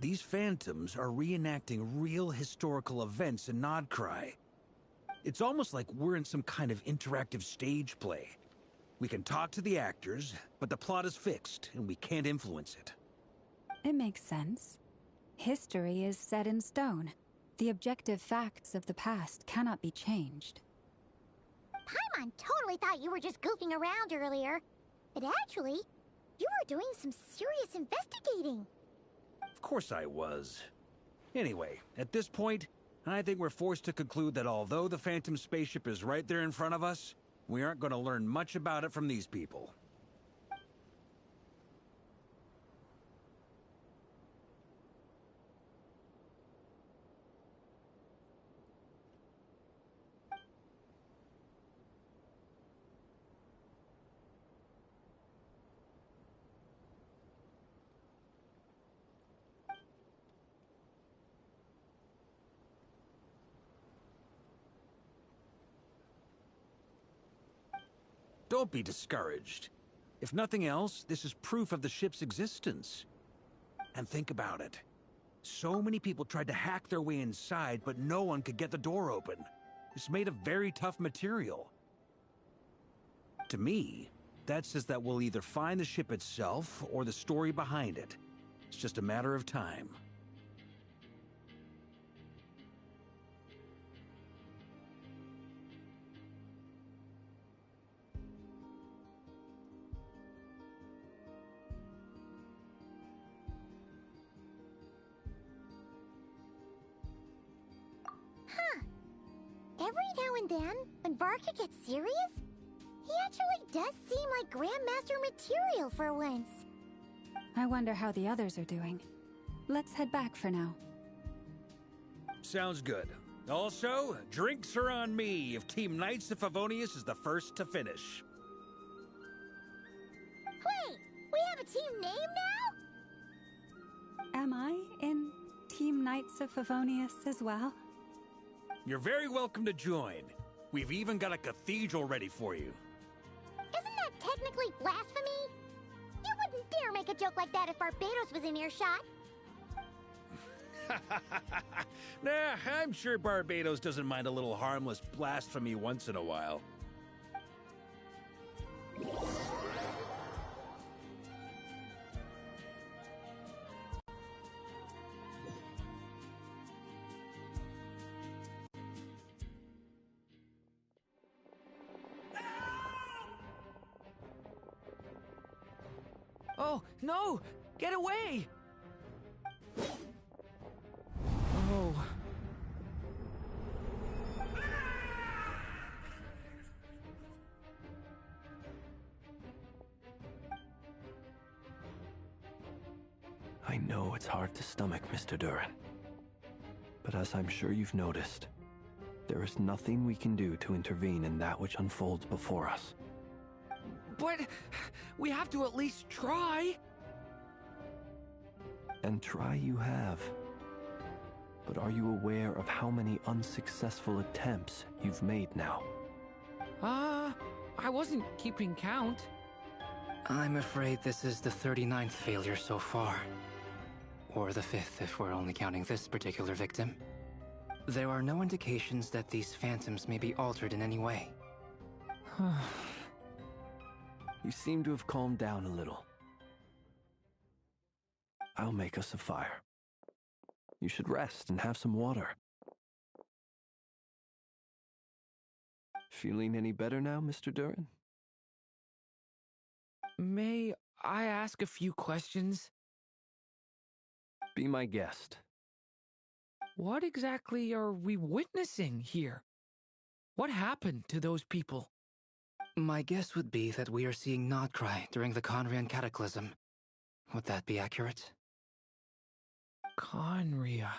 These phantoms are reenacting real historical events in Nodcry. It's almost like we're in some kind of interactive stage play. We can talk to the actors, but the plot is fixed, and we can't influence it. It makes sense. History is set in stone. The objective facts of the past cannot be changed. Paimon totally thought you were just goofing around earlier. But actually, you were doing some serious investigating. Of course I was. Anyway, at this point, I think we're forced to conclude that although the Phantom spaceship is right there in front of us, we aren't going to learn much about it from these people. Don't be discouraged. If nothing else, this is proof of the ship's existence. And think about it. So many people tried to hack their way inside, but no one could get the door open. It's made of very tough material. To me, that says that we'll either find the ship itself or the story behind it. It's just a matter of time. Every now and then, when Varka gets serious, he actually does seem like Grandmaster material for once. I wonder how the others are doing. Let's head back for now. Sounds good. Also, drinks are on me if Team Knights of Favonius is the first to finish. Wait, we have a team name now? Am I in Team Knights of Favonius as well? You're very welcome to join. We've even got a cathedral ready for you. Isn't that technically blasphemy? You wouldn't dare make a joke like that if Barbados was in earshot. Nah, I'm sure Barbados doesn't mind a little harmless blasphemy once in a while. Oh, no! Get away! Oh. I know it's hard to stomach, Mr. Duran. But as I'm sure you've noticed, there is nothing we can do to intervene in that which unfolds before us. But we have to at least try. And try you have. But are you aware of how many unsuccessful attempts you've made now? I wasn't keeping count. I'm afraid this is the 39th failure so far. Or the 5th if we're only counting this particular victim. There are no indications that these phantoms may be altered in any way. You seem to have calmed down a little. I'll make us a fire. You should rest and have some water. Feeling any better now, Mr. Duran? May I ask a few questions? Be my guest. What exactly are we witnessing here? What happened to those people? My guess would be that we are seeing Nodcry during the Conrian Cataclysm. Would that be accurate? Conria.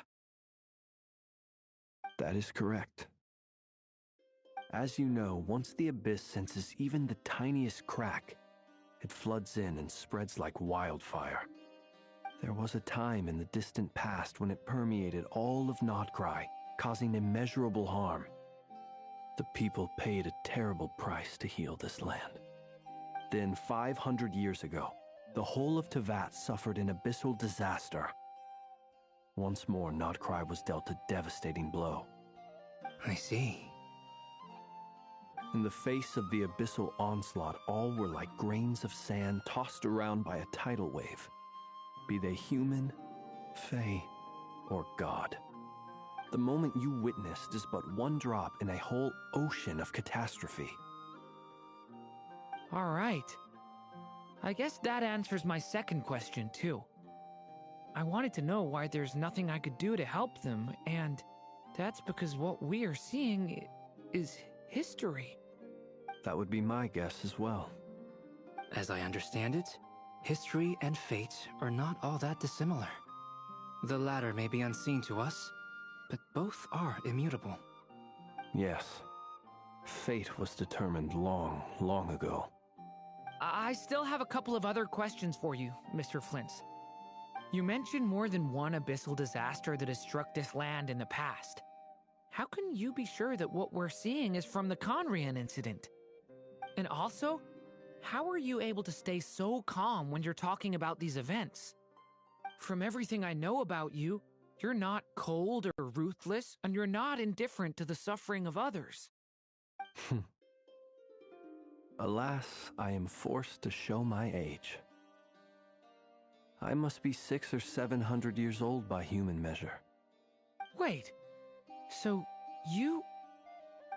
That is correct. As you know, once the Abyss senses even the tiniest crack, it floods in and spreads like wildfire. There was a time in the distant past when it permeated all of Nodcry, causing immeasurable harm. The people paid a terrible price to heal this land. Then 500 years ago, the whole of Tevat suffered an abyssal disaster. Once more, Nocturne was dealt a devastating blow. I see. In the face of the abyssal onslaught, all were like grains of sand tossed around by a tidal wave, be they human, fae, or god. The moment you witnessed is but one drop in a whole ocean of catastrophe. All right. I guess that answers my second question, too. I wanted to know why there's nothing I could do to help them, and that's because what we are seeing is history. That would be my guess as well. As I understand it, history and fate are not all that dissimilar. The latter may be unseen to us, but both are immutable. Yes. Fate was determined long, long ago. I still have a couple of other questions for you, Mr. Flint's. You mentioned more than one abyssal disaster that has struck this land in the past. How can you be sure that what we're seeing is from the Conrian incident? And also, how are you able to stay so calm when you're talking about these events? From everything I know about you, you're not cold or ruthless, and you're not indifferent to the suffering of others. Alas, I am forced to show my age. I must be 600 or 700 years old by human measure. Wait, so you...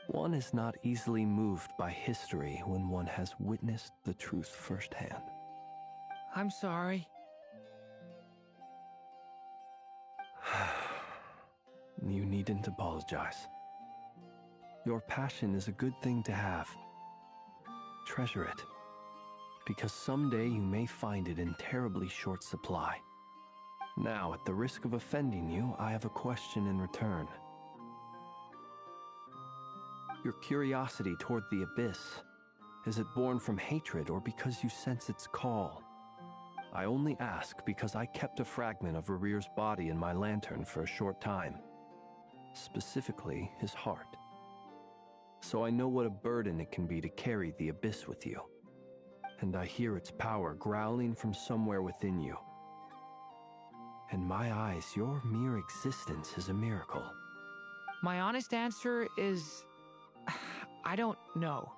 One is not easily moved by history when one has witnessed the truth firsthand. I'm sorry. You needn't apologize. Your passion is a good thing to have. Treasure it, because someday you may find it in terribly short supply. Now, at the risk of offending you, I have a question in return. Your curiosity toward the abyss, is it born from hatred or because you sense its call? I only ask because I kept a fragment of Rarir's body in my lantern for a short time. Specifically, his heart. So I know what a burden it can be to carry the abyss with you. And I hear its power growling from somewhere within you. In my eyes, your mere existence is a miracle. My honest answer is... I don't know.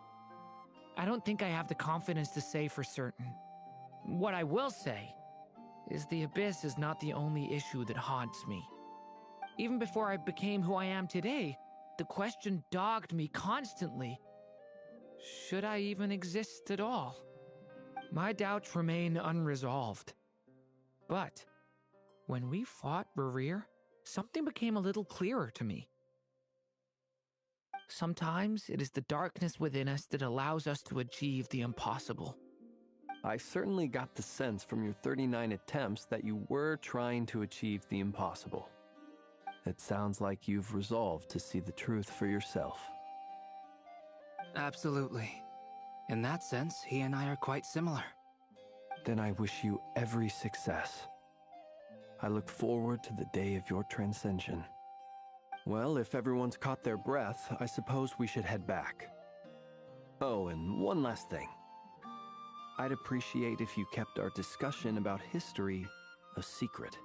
I don't think I have the confidence to say for certain. What I will say is the abyss is not the only issue that haunts me. Even before I became who I am today, the question dogged me constantly. Should I even exist at all? My doubts remain unresolved. But when we fought Rarir, something became a little clearer to me. Sometimes it is the darkness within us that allows us to achieve the impossible. I certainly got the sense from your 39 attempts that you were trying to achieve the impossible. It sounds like you've resolved to see the truth for yourself. Absolutely. In that sense, he and I are quite similar. Then I wish you every success. I look forward to the day of your transcension. Well, if everyone's caught their breath, I suppose we should head back. Oh, and one last thing. I'd appreciate if you kept our discussion about history a secret.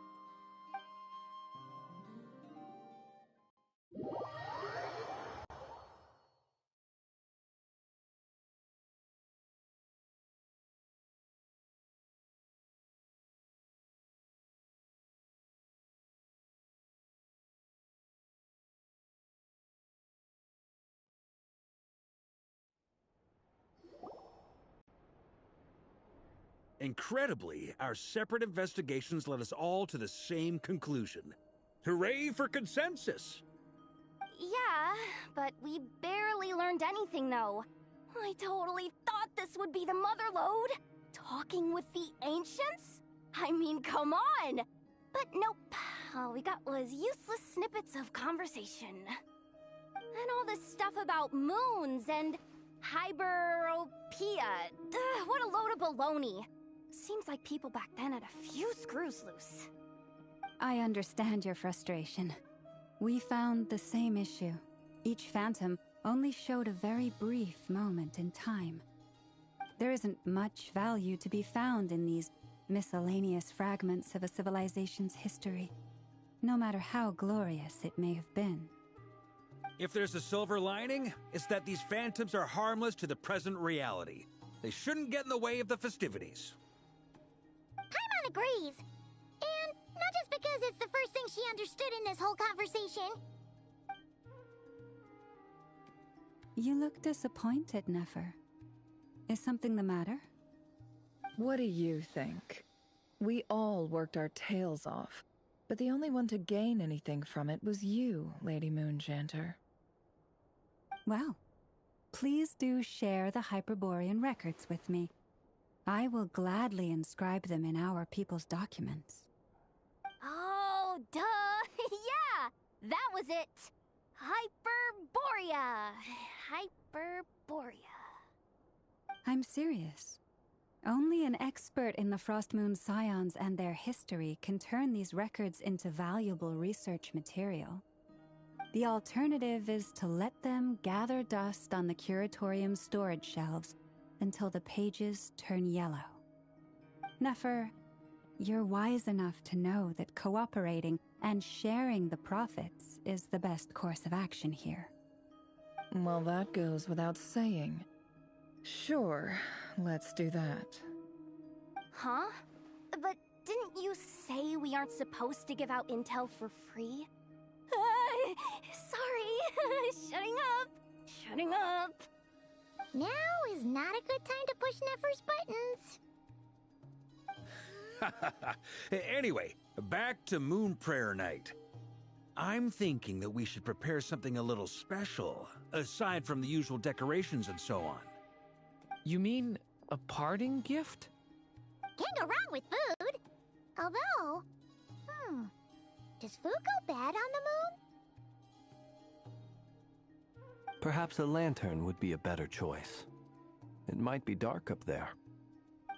Incredibly, our separate investigations led us all to the same conclusion. Hooray for consensus! Yeah, but we barely learned anything, though. I totally thought this would be the mother lode. Talking with the ancients? I mean, come on! But nope. All we got was useless snippets of conversation. And all this stuff about moons and hyperopia. What a load of baloney. Seems like people back then had a few screws loose. I understand your frustration. We found the same issue. Each phantom only showed a very brief moment in time. There isn't much value to be found in these miscellaneous fragments of a civilization's history, no matter how glorious it may have been. If there's a silver lining, it's that these phantoms are harmless to the present reality. They shouldn't get in the way of the festivities. Paimon agrees. And not just because it's the first thing she understood in this whole conversation. You look disappointed, Nefer. Is something the matter? What do you think? We all worked our tails off, but the only one to gain anything from it was you, Lady Moonjanter. Well, please do share the Hyperborean records with me. I will gladly inscribe them in our people's documents. Oh, duh! Yeah! That was it! Hyperborea! Hyperborea. I'm serious. Only an expert in the Frostmoon Scions and their history can turn these records into valuable research material. The alternative is to let them gather dust on the Curatorium's storage shelves until the pages turn yellow. Nefer, you're wise enough to know that cooperating and sharing the profits is the best course of action here. Well, that goes without saying. Sure, let's do that. Huh? But didn't you say we aren't supposed to give out intel for free? Sorry. Shutting up. Now is not a good time to push Nefer's buttons. Anyway, back to Moon Prayer Night. I'm thinking that we should prepare something a little special, aside from the usual decorations and so on. You mean a parting gift? Can't go wrong with food. Although, does food go bad on the moon? Perhaps a lantern would be a better choice. It might be dark up there.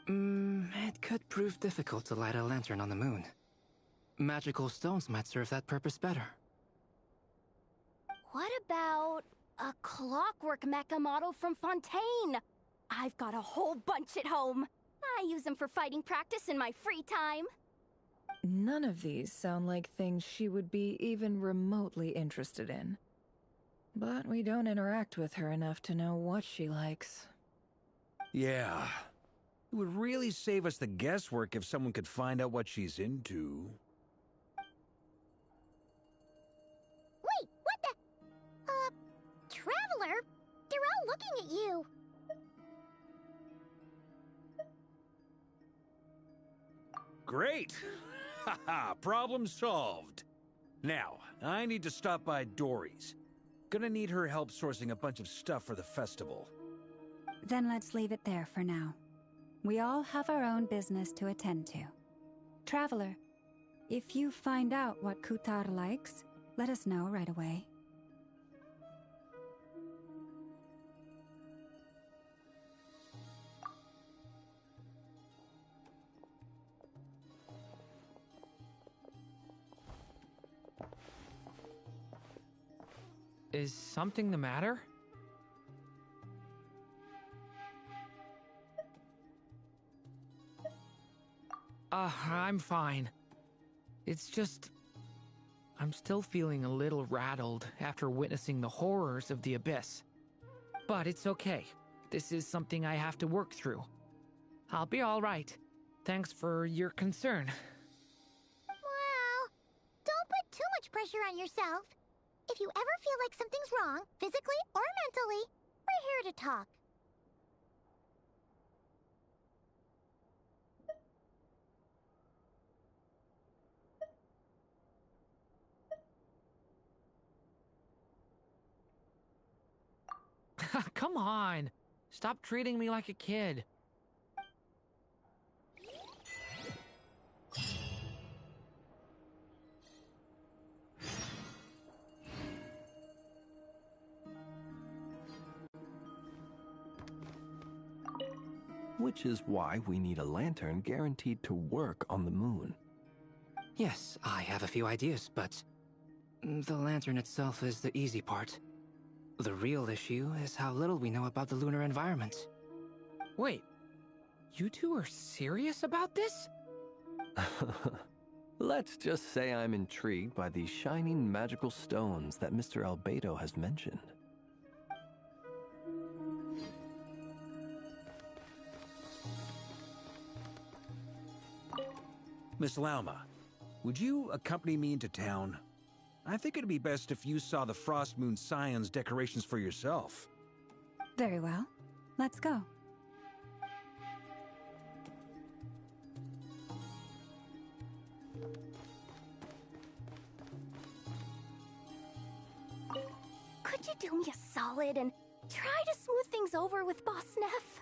It could prove difficult to light a lantern on the moon. Magical stones might serve that purpose better. What about a clockwork mecha model from Fontaine? I've got a whole bunch at home. I use them for fighting practice in my free time. None of these sound like things she would be even remotely interested in. But we don't interact with her enough to know what she likes. Yeah. It would really save us the guesswork if someone could find out what she's into. Wait, what the? Traveler? They're all looking at you. Great! Haha, problem solved. Now, I need to stop by Dory's. Gonna need her help sourcing a bunch of stuff for the festival. Then let's leave it there for now. We all have our own business to attend to. Traveler, if you find out what Kutar likes, let us know right away. Is something the matter? I'm fine. It's just... I'm still feeling a little rattled after witnessing the horrors of the Abyss. But it's okay. This is something I have to work through. I'll be all right. Thanks for your concern. Well, don't put too much pressure on yourself. If you ever feel like something's wrong, physically or mentally, we're here to talk. Come on. Stop treating me like a kid. Which is why we need a lantern guaranteed to work on the moon. Yes, I have a few ideas, but the lantern itself is the easy part. The real issue is how little we know about the lunar environment. Wait, You two are serious about this? Let's just say I'm intrigued by the shining magical stones that Mr. Albedo has mentioned. Miss Lauma, would you accompany me into town? I think it'd be best if you saw the Frost Moon Scion's decorations for yourself. Very well. Let's go. Could you do me a solid and try to smooth things over with Boss Neff?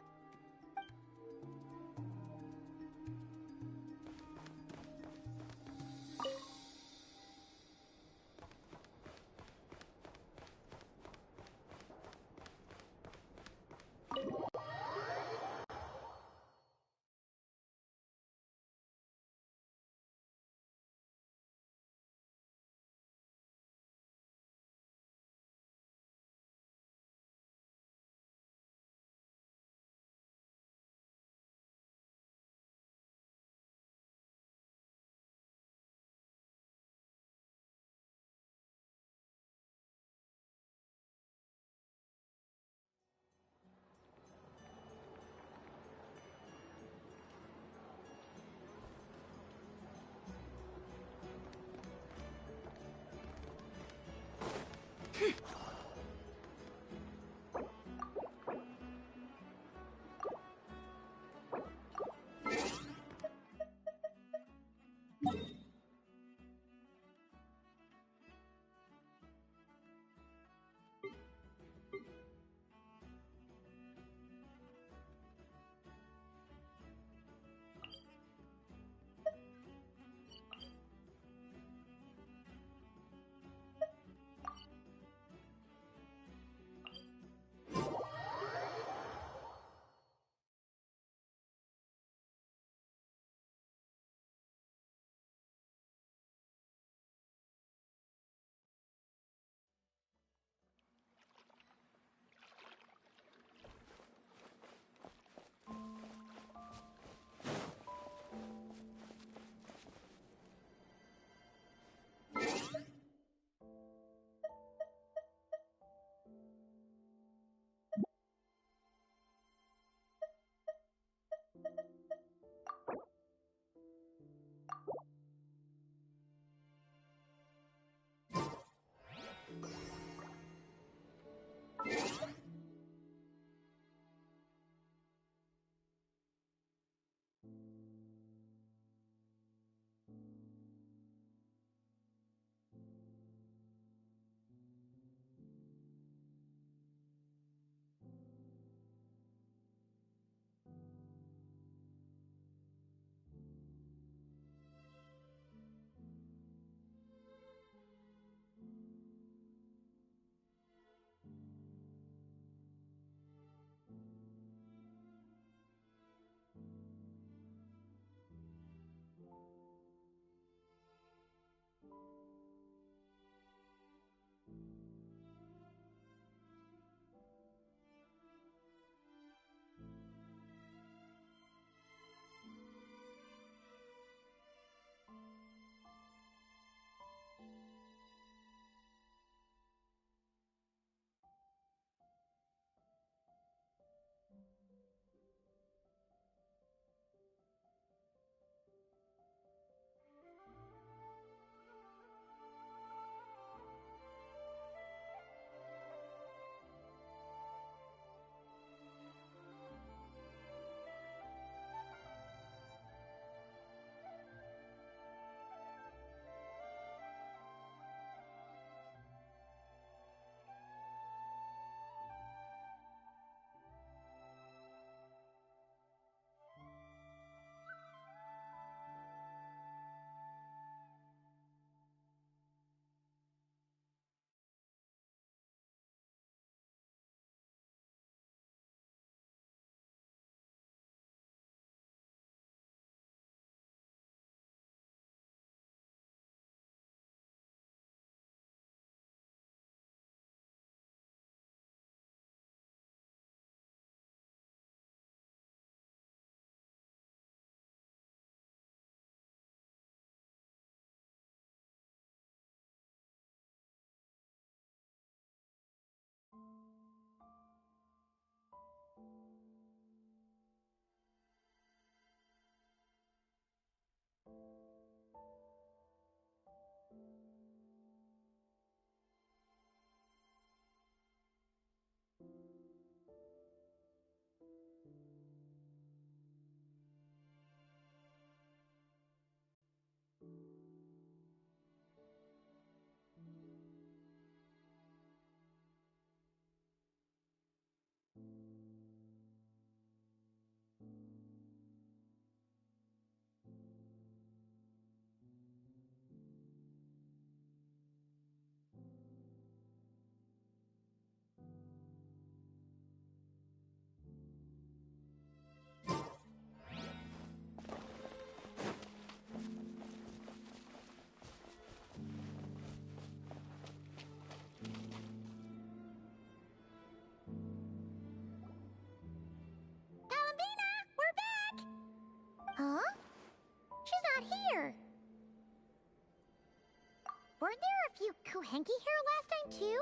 weren't there a few Kuhenki here last time too?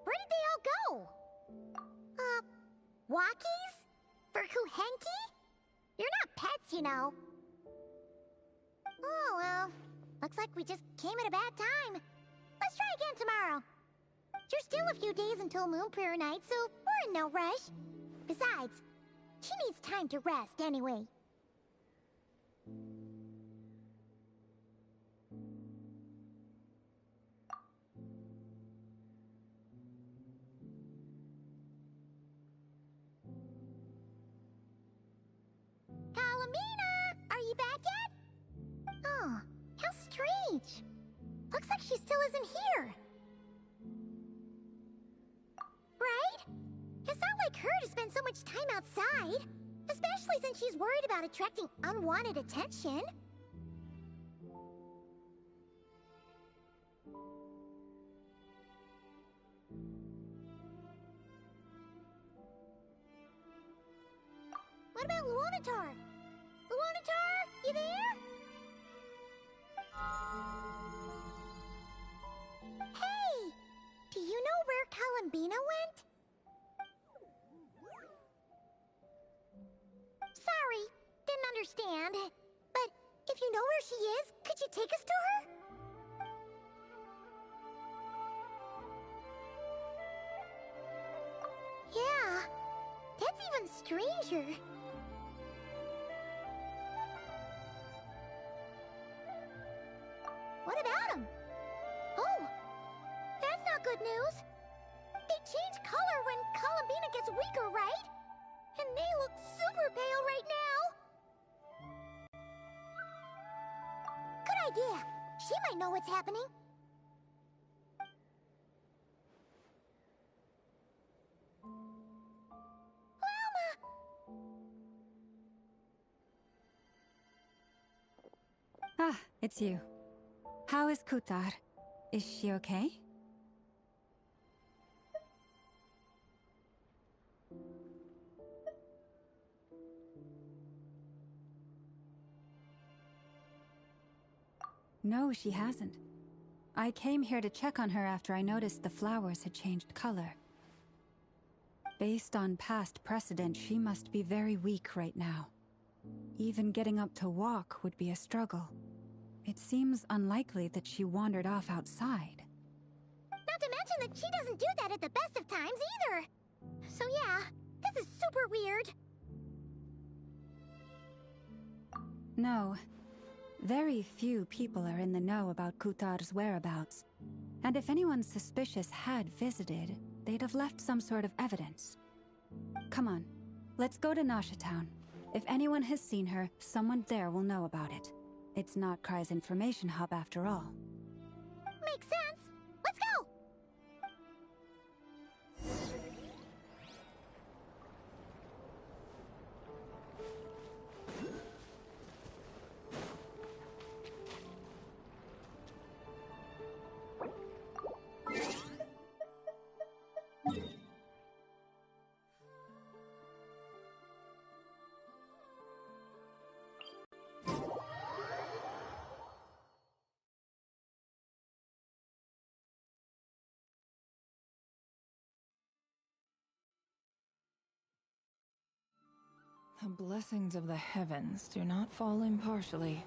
Where did they all go? Walkies? For Kuhenki? You're not pets, you know. Oh, well. Looks like we just came at a bad time. Let's try again tomorrow. There's still a few days until Moon Prayer Night, so we're in no rush. Besides, she needs time to rest anyway. Kalamina! Are you back yet? Oh, how strange. Looks like she still isn't here. Right? It's not like her to spend so much time outside. Especially since she's worried about attracting unwanted attention. What about Luonatar? Luonatar, you there? Hey! Do you know where Kalambina went? Sorry, didn't understand. But if you know where she is, could you take us to her? Yeah, that's even stranger. What about him? Oh, that's not good news. They change color when Kalambina gets weaker, right? And they look super pale right now. Good idea. She might know what's happening. Ah, it's you. How is Kutar? Is she okay? No, she hasn't. I came here to check on her after I noticed the flowers had changed color. Based on past precedent, she must be very weak right now. Even getting up to walk would be a struggle. It seems unlikely that she wandered off outside. Not to mention that she doesn't do that at the best of times either. So yeah, this is super weird. No. Very few people are in the know about Kutar's whereabouts. And if anyone suspicious had visited, they'd have left some sort of evidence. Come on, let's go to Nasha Town. If anyone has seen her, someone there will know about it. It's not Kry's information hub after all. Makes sense. Let's go! The blessings of the heavens do not fall impartially.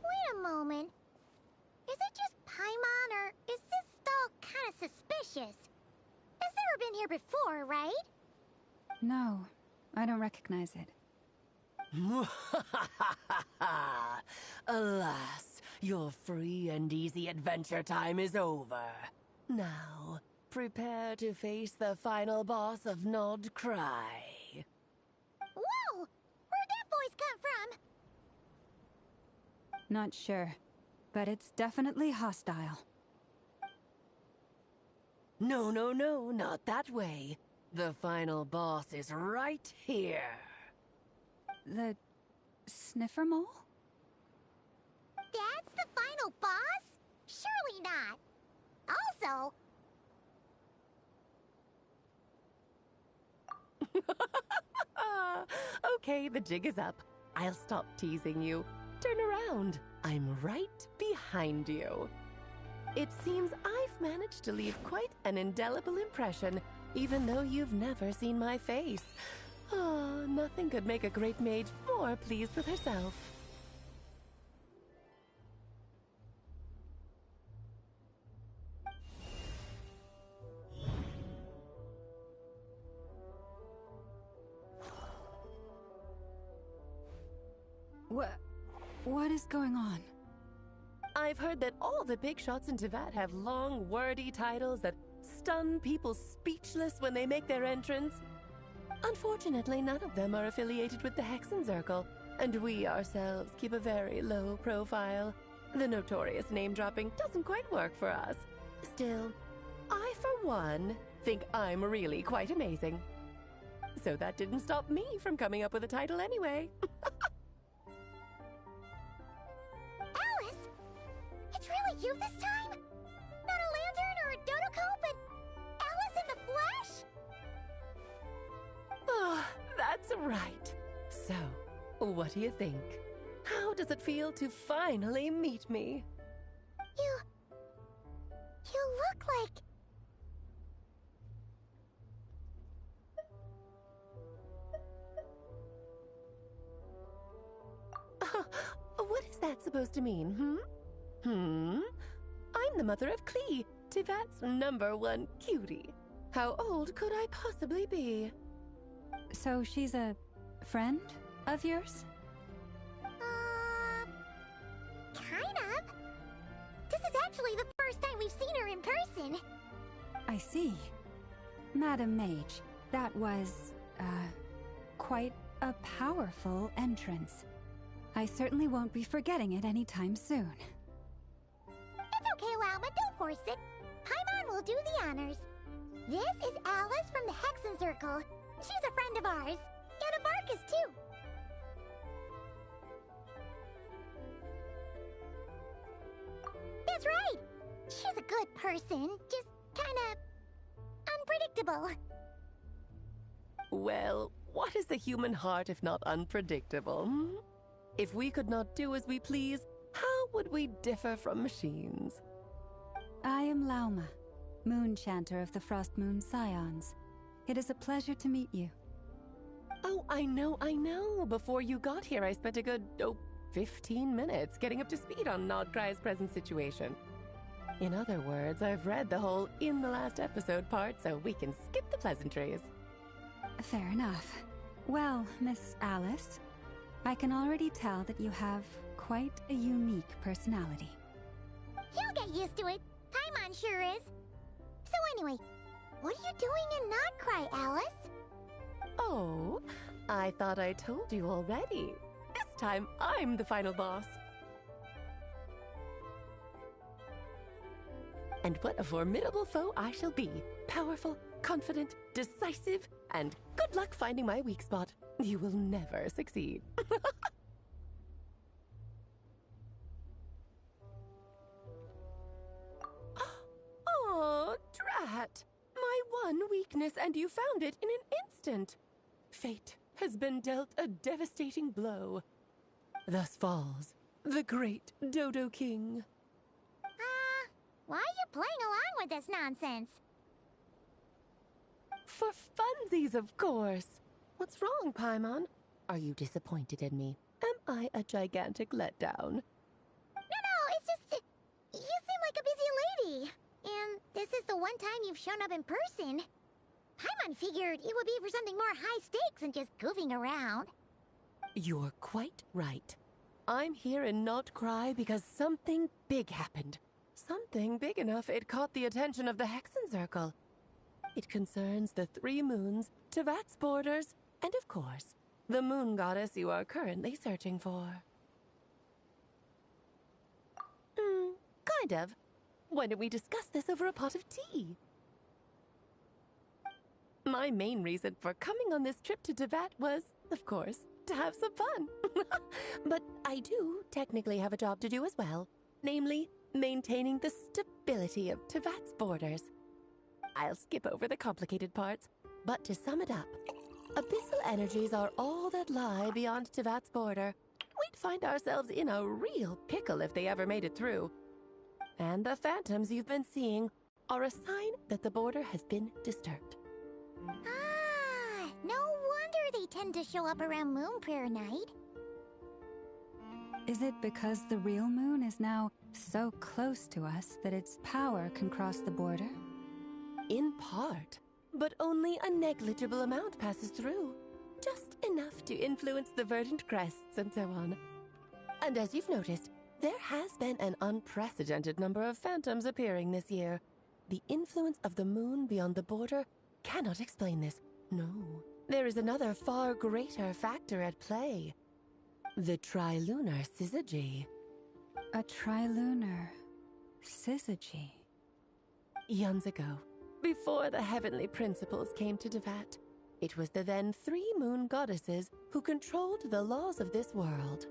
Wait a moment. Is it just Paimon, or is this stall kind of suspicious? It's never been here before, right? No, I don't recognize it. Alas, your free and easy adventure time is over. Now, prepare to face the final boss of Nocturne. Whoa! Where'd that voice come from? Not sure, but it's definitely hostile. No, not that way. The final boss is right here. The sniffer mole? That's the final boss? Surely not. Also... Okay, the jig is up. I'll stop teasing you. Turn around. I'm right behind you. It seems I've managed to leave quite an indelible impression, even though you've never seen my face. Oh, nothing could make a great mage more pleased with herself. What is going on? I've heard that all the big shots in Teyvat have long, wordy titles that stun people speechless when they make their entrance. Unfortunately, none of them are affiliated with the Hexenzirkel, and we ourselves keep a very low profile. The notorious name-dropping doesn't quite work for us. Still, I, for one, think I'm really quite amazing. So that didn't stop me from coming up with a title anyway. Alice? It's really you this time? Not a lantern or a Dodoko, but Alice in the flesh? Oh, that's right. So, what do you think? How does it feel to finally meet me? You look like... What is that supposed to mean, I'm the mother of Klee, Teyvat's #1 cutie. How old could I possibly be? So she's a friend of yours? Kind of. This is actually the first time we've seen her in person. I see. Madam Mage, that was, quite a powerful entrance. I certainly won't be forgetting it anytime soon. It's okay, Lauma, don't force it. Paimon will do the honors. This is Alice from the Hexenzirkel. She's a friend of ours. And of Arcus, too. That's right. She's a good person, just kinda... unpredictable. Well, what is the human heart if not unpredictable? If we could not do as we please, how would we differ from machines? I am Lauma, Moon Chanter of the Frost Moon Scions. It is a pleasure to meet you. Oh, I know. Before you got here, I spent a good, 15 minutes getting up to speed on Nodcry's present situation. In other words, I've read the whole in the last episode part, so we can skip the pleasantries. Fair enough. Well, Miss Alice, I can already tell that you have quite a unique personality. He'll get used to it. Paimon sure is. So anyway, what are you doing in Nodcry, Alice? Oh, I thought I told you already. This time, I'm the final boss. And what a formidable foe I shall be. Powerful, confident, decisive, and good luck finding my weak spot. You will never succeed. Oh, drat! My one weakness, and you found it in an instant. Fate has been dealt a devastating blow. Thus falls the great Dodo King. Why are you playing along with this nonsense? For funsies, of course. What's wrong, Paimon? Are you disappointed in me? Am I a gigantic letdown? No, it's just... you seem like a busy lady. And this is the one time you've shown up in person. Paimon figured it would be for something more high stakes than just goofing around. You're quite right. I'm here in Nocturne because something big happened. Something big enough it caught the attention of the Hexenzirkel. It concerns the 3 moons, Teyvat's borders, and of course, the moon goddess you are currently searching for. Kind of. Why don't we discuss this over a pot of tea? My main reason for coming on this trip to Teyvat was, of course, to have some fun. But I do technically have a job to do as well, namely, maintaining the stability of Teyvat's borders. I'll skip over the complicated parts, but to sum it up, abyssal energies are all that lie beyond Teyvat's border. We'd find ourselves in a real pickle if they ever made it through. And the phantoms you've been seeing are a sign that the border has been disturbed. Ah, no wonder they tend to show up around Moon Prayer Night. Is it because the real moon is now so close to us that its power can cross the border? In part, but only a negligible amount passes through. Just enough to influence the verdant crests and so on. And as you've noticed, there has been an unprecedented number of phantoms appearing this year. The influence of the moon beyond the border cannot explain this. No, there is another far greater factor at play. The trilunar syzygy. A trilunar syzygy? Eons ago, before the heavenly principles came to Teyvat, it was the then 3 moon goddesses who controlled the laws of this world.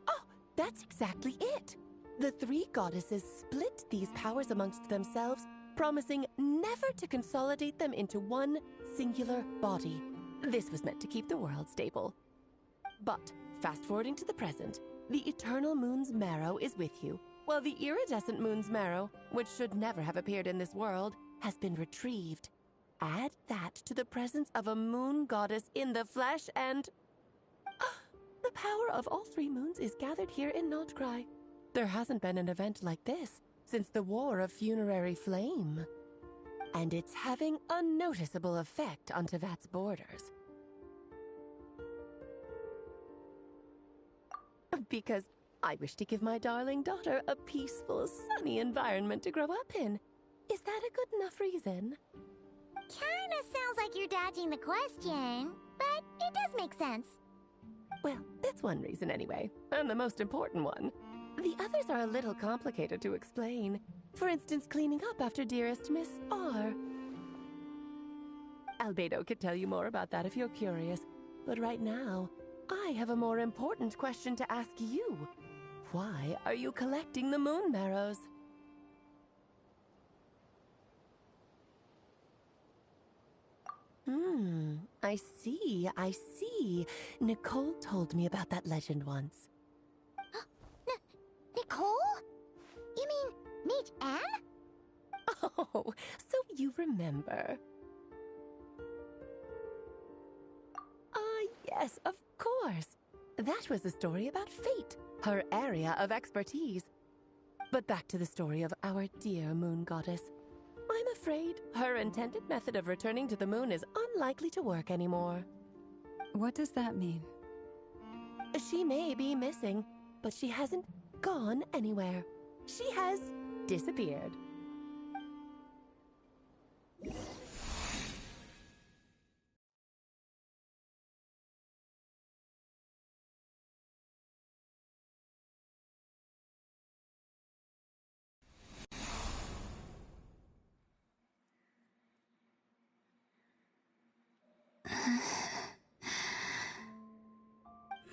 Oh, that's exactly it! The 3 goddesses split these powers amongst themselves, promising never to consolidate them into one singular body. This was meant to keep the world stable. But, fast-forwarding to the present, the eternal moon's marrow is with you, while the iridescent moon's marrow, which should never have appeared in this world, has been retrieved. Add that to the presence of a moon goddess in the flesh and... the power of all 3 moons is gathered here in Nocturne. There hasn't been an event like this since the War of Funerary Flame. And it's having a noticeable effect on Teyvat's borders. Because I wish to give my darling daughter a peaceful, sunny environment to grow up in. Is that a good enough reason? Kinda sounds like you're dodging the question, but it does make sense. Well, that's one reason anyway, and the most important one. The others are a little complicated to explain. For instance, cleaning up after dearest Miss R. Albedo could tell you more about that if you're curious, but right now, I have a more important question to ask you. Why are you collecting the moon marrows? I see. Nicole told me about that legend once. Nicole? You mean Mage Anne? Oh, so you remember. Yes, of course. That was a story about fate, her area of expertise. But back to the story of our dear moon goddess. I'm afraid her intended method of returning to the moon is unlikely to work anymore. What does that mean? She may be missing, but she hasn't gone anywhere. She has disappeared.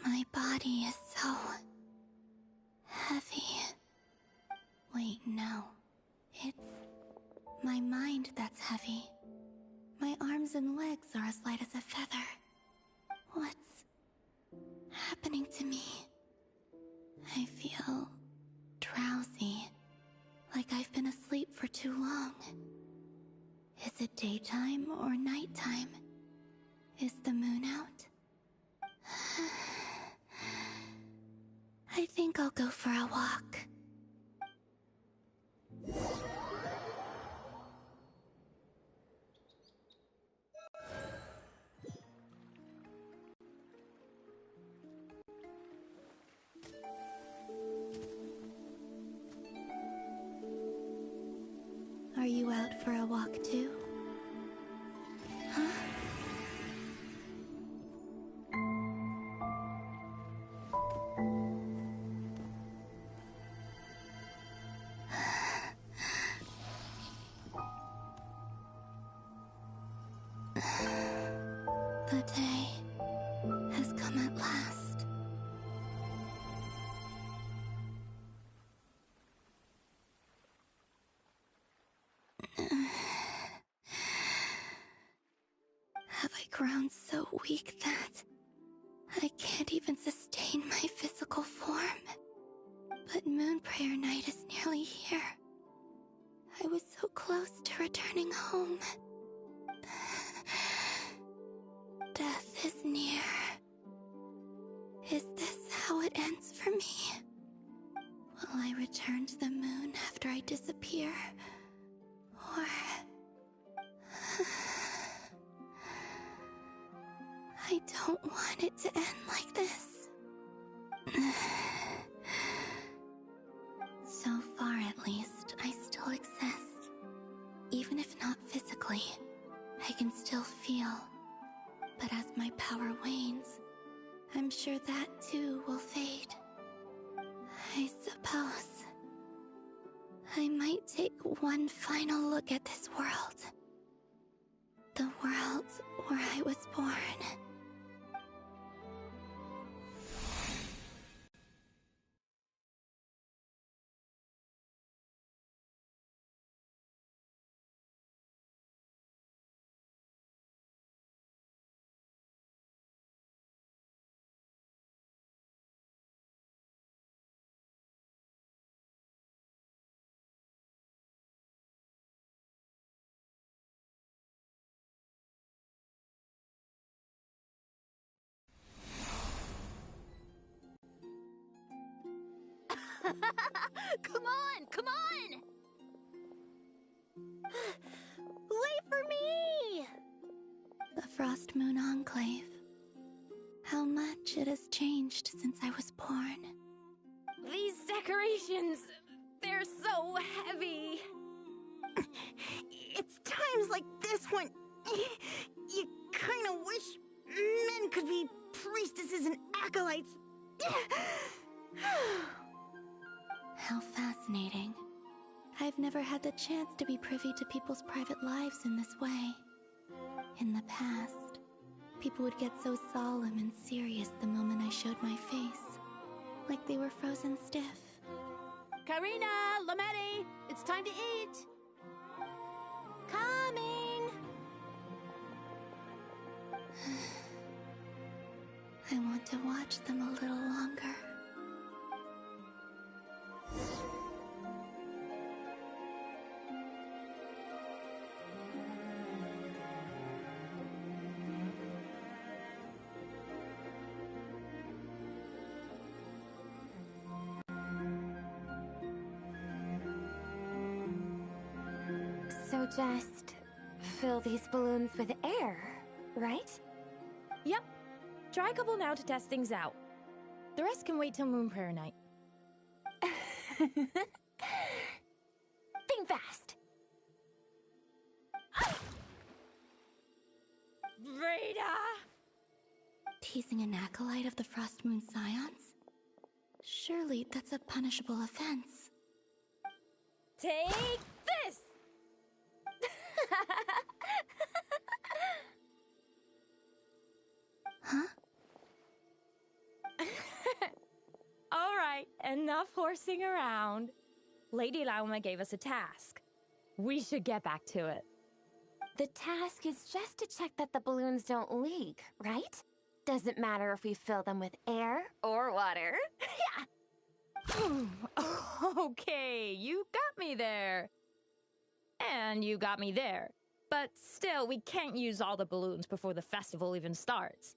My body is so heavy. Wait, no. It's my mind that's heavy. My arms and legs are as light as a feather. What's happening to me? I feel drowsy, like I've been asleep for too long. Is it daytime or nighttime? Is the moon out? I think I'll go for a walk. Are you out for a walk too? Huh? grown so weak that I can't even sustain my physical form. But Moon Prayer Night is nearly here. I was so close to returning home. Death is near. Is this how it ends for me? Will I return to the moon after I disappear? Or... I don't want it to end like this. So far, at least, I still exist. Even if not physically, I can still feel. But as my power wanes, I'm sure that too will fade. I suppose I might take one final look at this world. The world where I was born. Come on, come on! Wait for me! The Frost Moon Enclave. How much it has changed since I was born. These decorations, they're so heavy. It's times like this when you kind of wish men could be priestesses and acolytes. How fascinating. I've never had the chance to be privy to people's private lives in this way. In the past, people would get so solemn and serious the moment I showed my face. Like they were frozen stiff. Karina, Lametti, it's time to eat. Coming! I want to watch them a little longer. So just fill these balloons with air, right? Yep. Try a couple now to test things out. The rest can wait till Moon Prayer Night. Think fast! Rita! Teasing an acolyte of the Frost Moon Scions? Surely that's a punishable offense. Take this! Huh? All right, enough horsing around. Lady Lauma gave us a task. We should get back to it. The task is just to check that the balloons don't leak, right? Doesn't matter if we fill them with air or water. Okay, you got me there. And you got me there. But still, we can't use all the balloons before the festival even starts.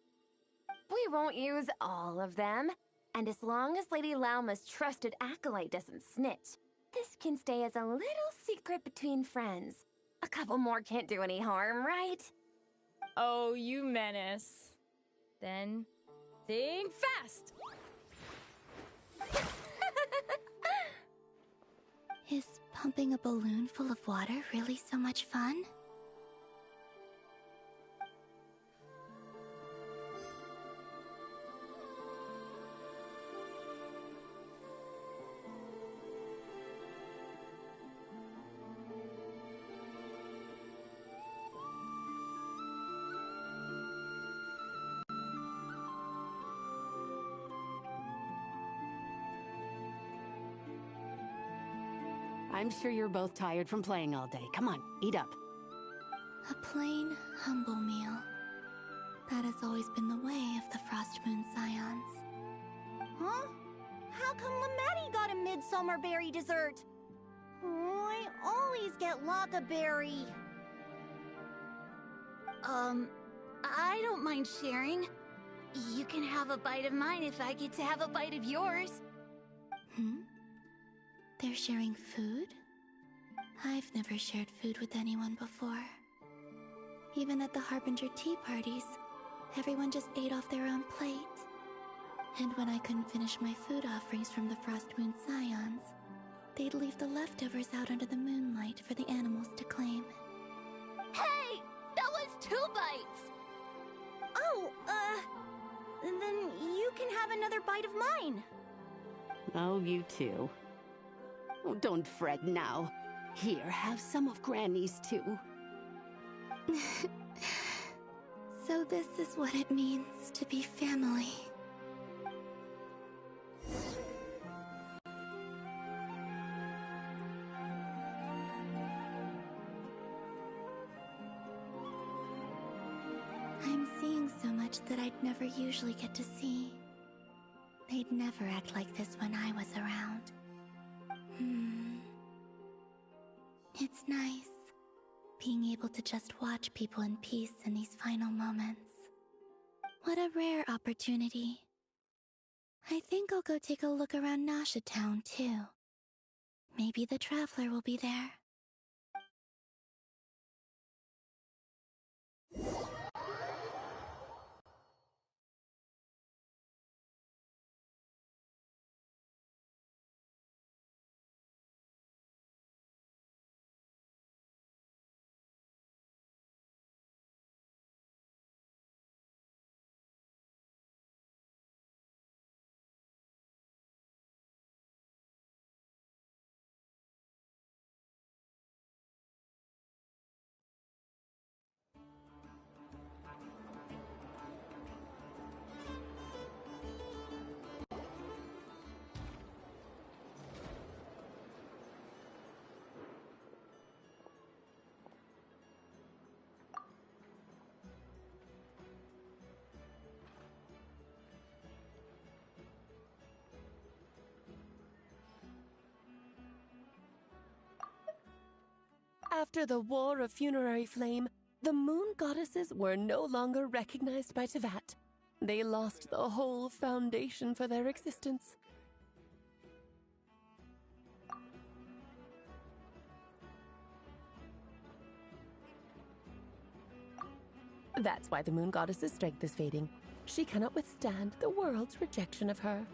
We won't use all of them. And as long as Lady Lauma's trusted acolyte doesn't snitch, this can stay as a little secret between friends. A couple more can't do any harm, right? Oh, you menace. Then, think fast! Is pumping a balloon full of water really so much fun? I'm sure you're both tired from playing all day. Come on, eat up. A plain, humble meal. That has always been the way of the Frost Moon Scions. Huh? How come Lameti got a midsummer berry dessert? Oh, I always get Lockaberry. I don't mind sharing. You can have a bite of mine if I get to have a bite of yours. They're sharing food? I've never shared food with anyone before. Even at the Harbinger tea parties, everyone just ate off their own plate. And when I couldn't finish my food offerings from the Frost Moon Scions, they'd leave the leftovers out under the moonlight for the animals to claim. Hey! That was 2 bites! Oh, then you can have another bite of mine. Oh, you too. Oh, don't fret now. Here, have some of Granny's too. So this is what it means to be family. I'm seeing so much that I'd never usually get to see. They'd never act like this when I was around. It's nice, being able to just watch people in peace in these final moments. What a rare opportunity. I think I'll go take a look around Nasha Town, too. Maybe the Traveler will be there. After the War of Funerary Flame, the Moon Goddesses were no longer recognized by Teyvat. They lost the whole foundation for their existence. That's why the Moon Goddess's strength is fading. She cannot withstand the world's rejection of her.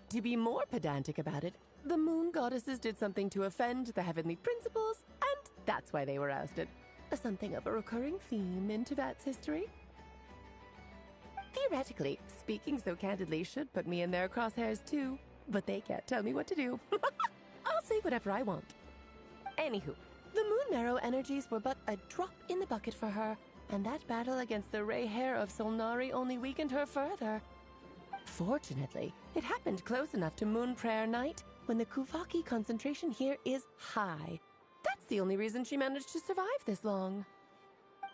To be more pedantic about it, the Moon Goddesses did something to offend the heavenly principles, and that's why they were ousted. Something of a recurring theme in Teyvat's history. Theoretically, speaking so candidly should put me in their crosshairs too, but they can't tell me what to do. I'll say whatever I want. Anywho, the Moon Marrow energies were but a drop in the bucket for her, and that battle against the Ray Hair of Solnari only weakened her further. Fortunately, it happened close enough to Moon Prayer Night when the Kuvaki concentration here is high. That's the only reason she managed to survive this long.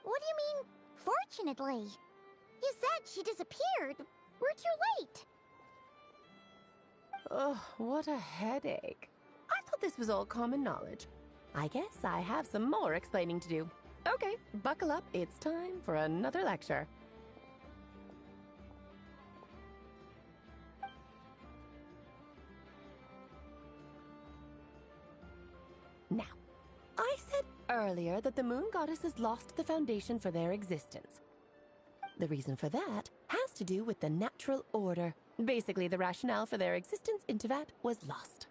What do you mean, fortunately? You said she disappeared. We're too late. Ugh, what a headache. I thought this was all common knowledge. I guess I have some more explaining to do. Okay, buckle up. It's time for another lecture. Now, I said earlier that the Moon Goddesses lost the foundation for their existence. The reason for that has to do with the natural order. Basically, the rationale for their existence in Teyvat was lost.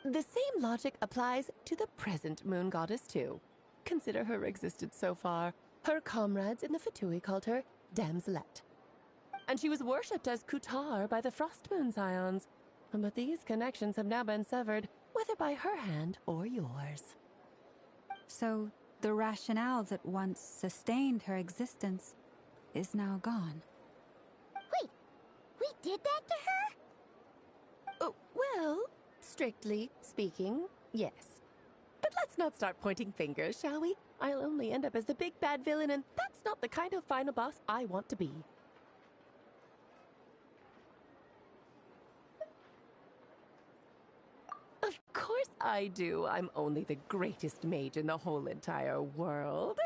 The same logic applies to the present Moon Goddess, too. Consider her existence so far. Her comrades in the Fatui called her Damselette. And she was worshipped as Kutar by the Frost Moon Scions. But these connections have now been severed, whether by her hand or yours. So, the rationale that once sustained her existence is now gone. Wait, we did that to her? Oh, well, Strictly speaking, yes. But let's not start pointing fingers, shall we? I'll only end up as the big bad villain, and that's not the kind of final boss I want to be. Of course I do. I'm only the greatest mage in the whole entire world.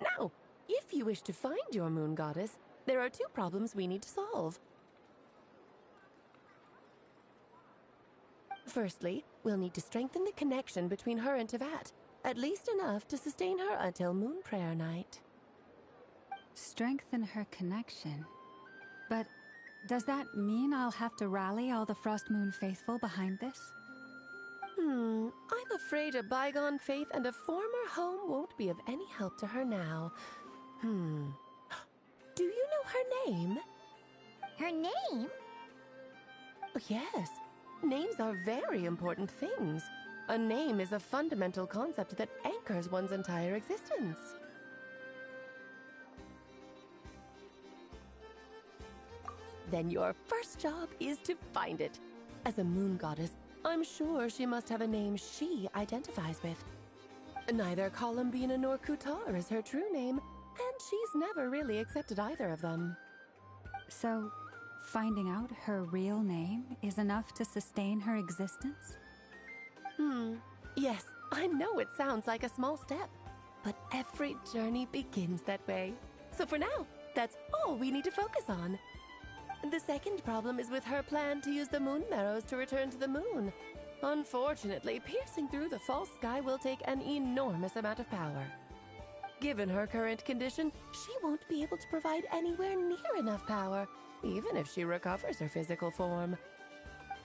Now, if you wish to find your moon goddess, there are two problems we need to solve. Firstly, we'll need to strengthen the connection between her and Tevat, at least enough to sustain her until Moon Prayer Night. Strengthen her connection. But does that mean I'll have to rally all the Frost Moon faithful behind this? I'm afraid a bygone faith and a former home won't be of any help to her now. Do you know her name? Her name? Yes. Names are very important things. A name is a fundamental concept that anchors one's entire existence. Then your first job is to find it. As a moon goddess, I'm sure she must have a name she identifies with. Neither Columbina nor Kutar is her true name, and she's never really accepted either of them. So, finding out her real name is enough to sustain her existence? Yes, I know it sounds like a small step, but every journey begins that way. So for now, that's all we need to focus on. The second problem is with her plan to use the moon marrows to return to the moon. Unfortunately, piercing through the false sky will take an enormous amount of power. Given her current condition, she won't be able to provide anywhere near enough power, even if she recovers her physical form.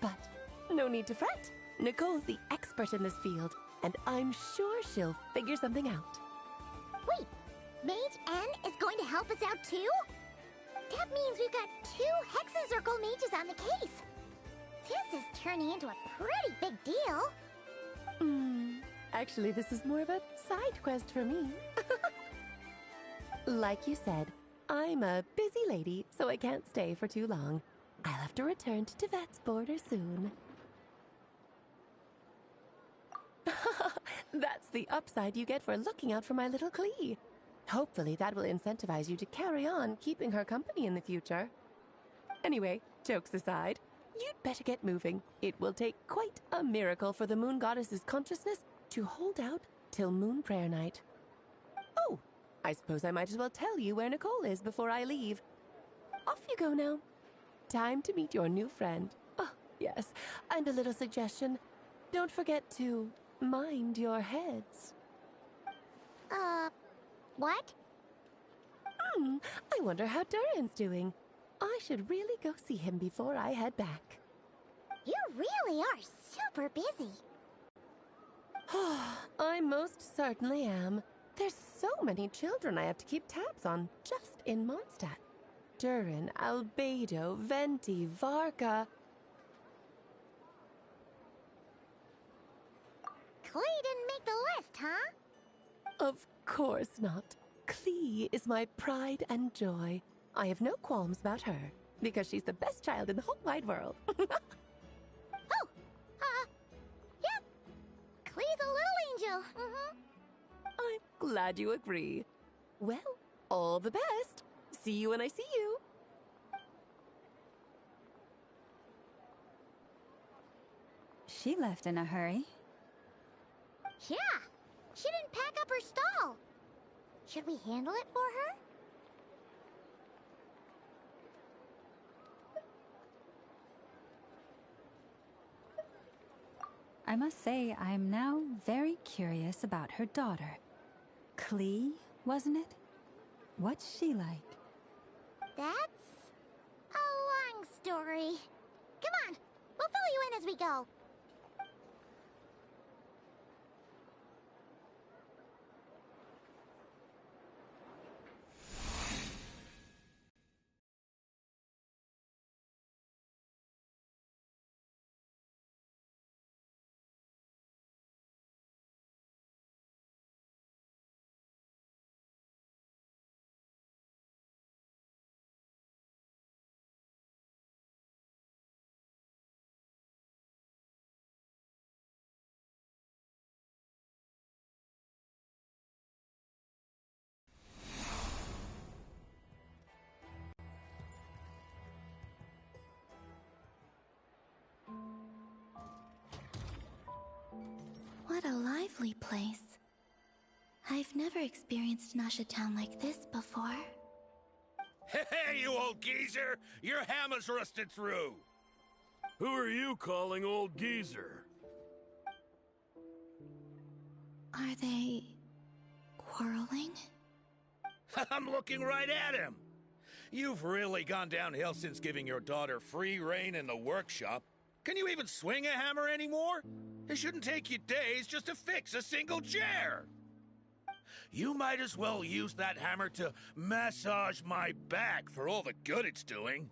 But no need to fret. Nicole's the expert in this field, and I'm sure she'll figure something out. Wait, Mage N is going to help us out too? That means we've got 2 Hexencircle mages on the case. This is turning into a pretty big deal. Actually, this is more of a side quest for me. Like you said, I'm a busy lady, so I can't stay for too long. I'll have to return to Tevat's border soon. That's the upside you get for looking out for my little Klee. Hopefully that will incentivize you to carry on keeping her company in the future. Anyway, jokes aside, you'd better get moving. It will take quite a miracle for the moon goddess's consciousness to hold out till Moon Prayer Night. Oh, I suppose I might as well tell you where Nicole is before I leave. Off you go now. Time to meet your new friend. Oh, yes, and a little suggestion. Don't forget to mind your heads. What? I wonder how Durin's doing. I should really go see him before I head back. You really are super busy. I most certainly am. There's so many children I have to keep tabs on just in Mondstadt. Durin, Albedo, Venti, Varka. Klee didn't make the list, huh? Of course not. Klee is my pride and joy. I have no qualms about her, because she's the best child in the whole wide world. Yep. Klee's a little angel. I'm glad you agree. Well, all the best. See you when I see you. She left in a hurry. Yeah, she didn't pack up her stall. Should we handle it for her? I must say, I'm now very curious about her daughter. Klee, wasn't it? What's she like? That's a long story. Come on, we'll fill you in as we go. lively place. I've never experienced Nasha Town like this before. Hey, you old geezer! Your hammer's rusted through! Who are you calling old geezer? Are they quarreling? I'm looking right at him! You've really gone downhill since giving your daughter free rein in the workshop. Can you even swing a hammer anymore? It shouldn't take you days just to fix a single chair! You might as well use that hammer to massage my back for all the good it's doing.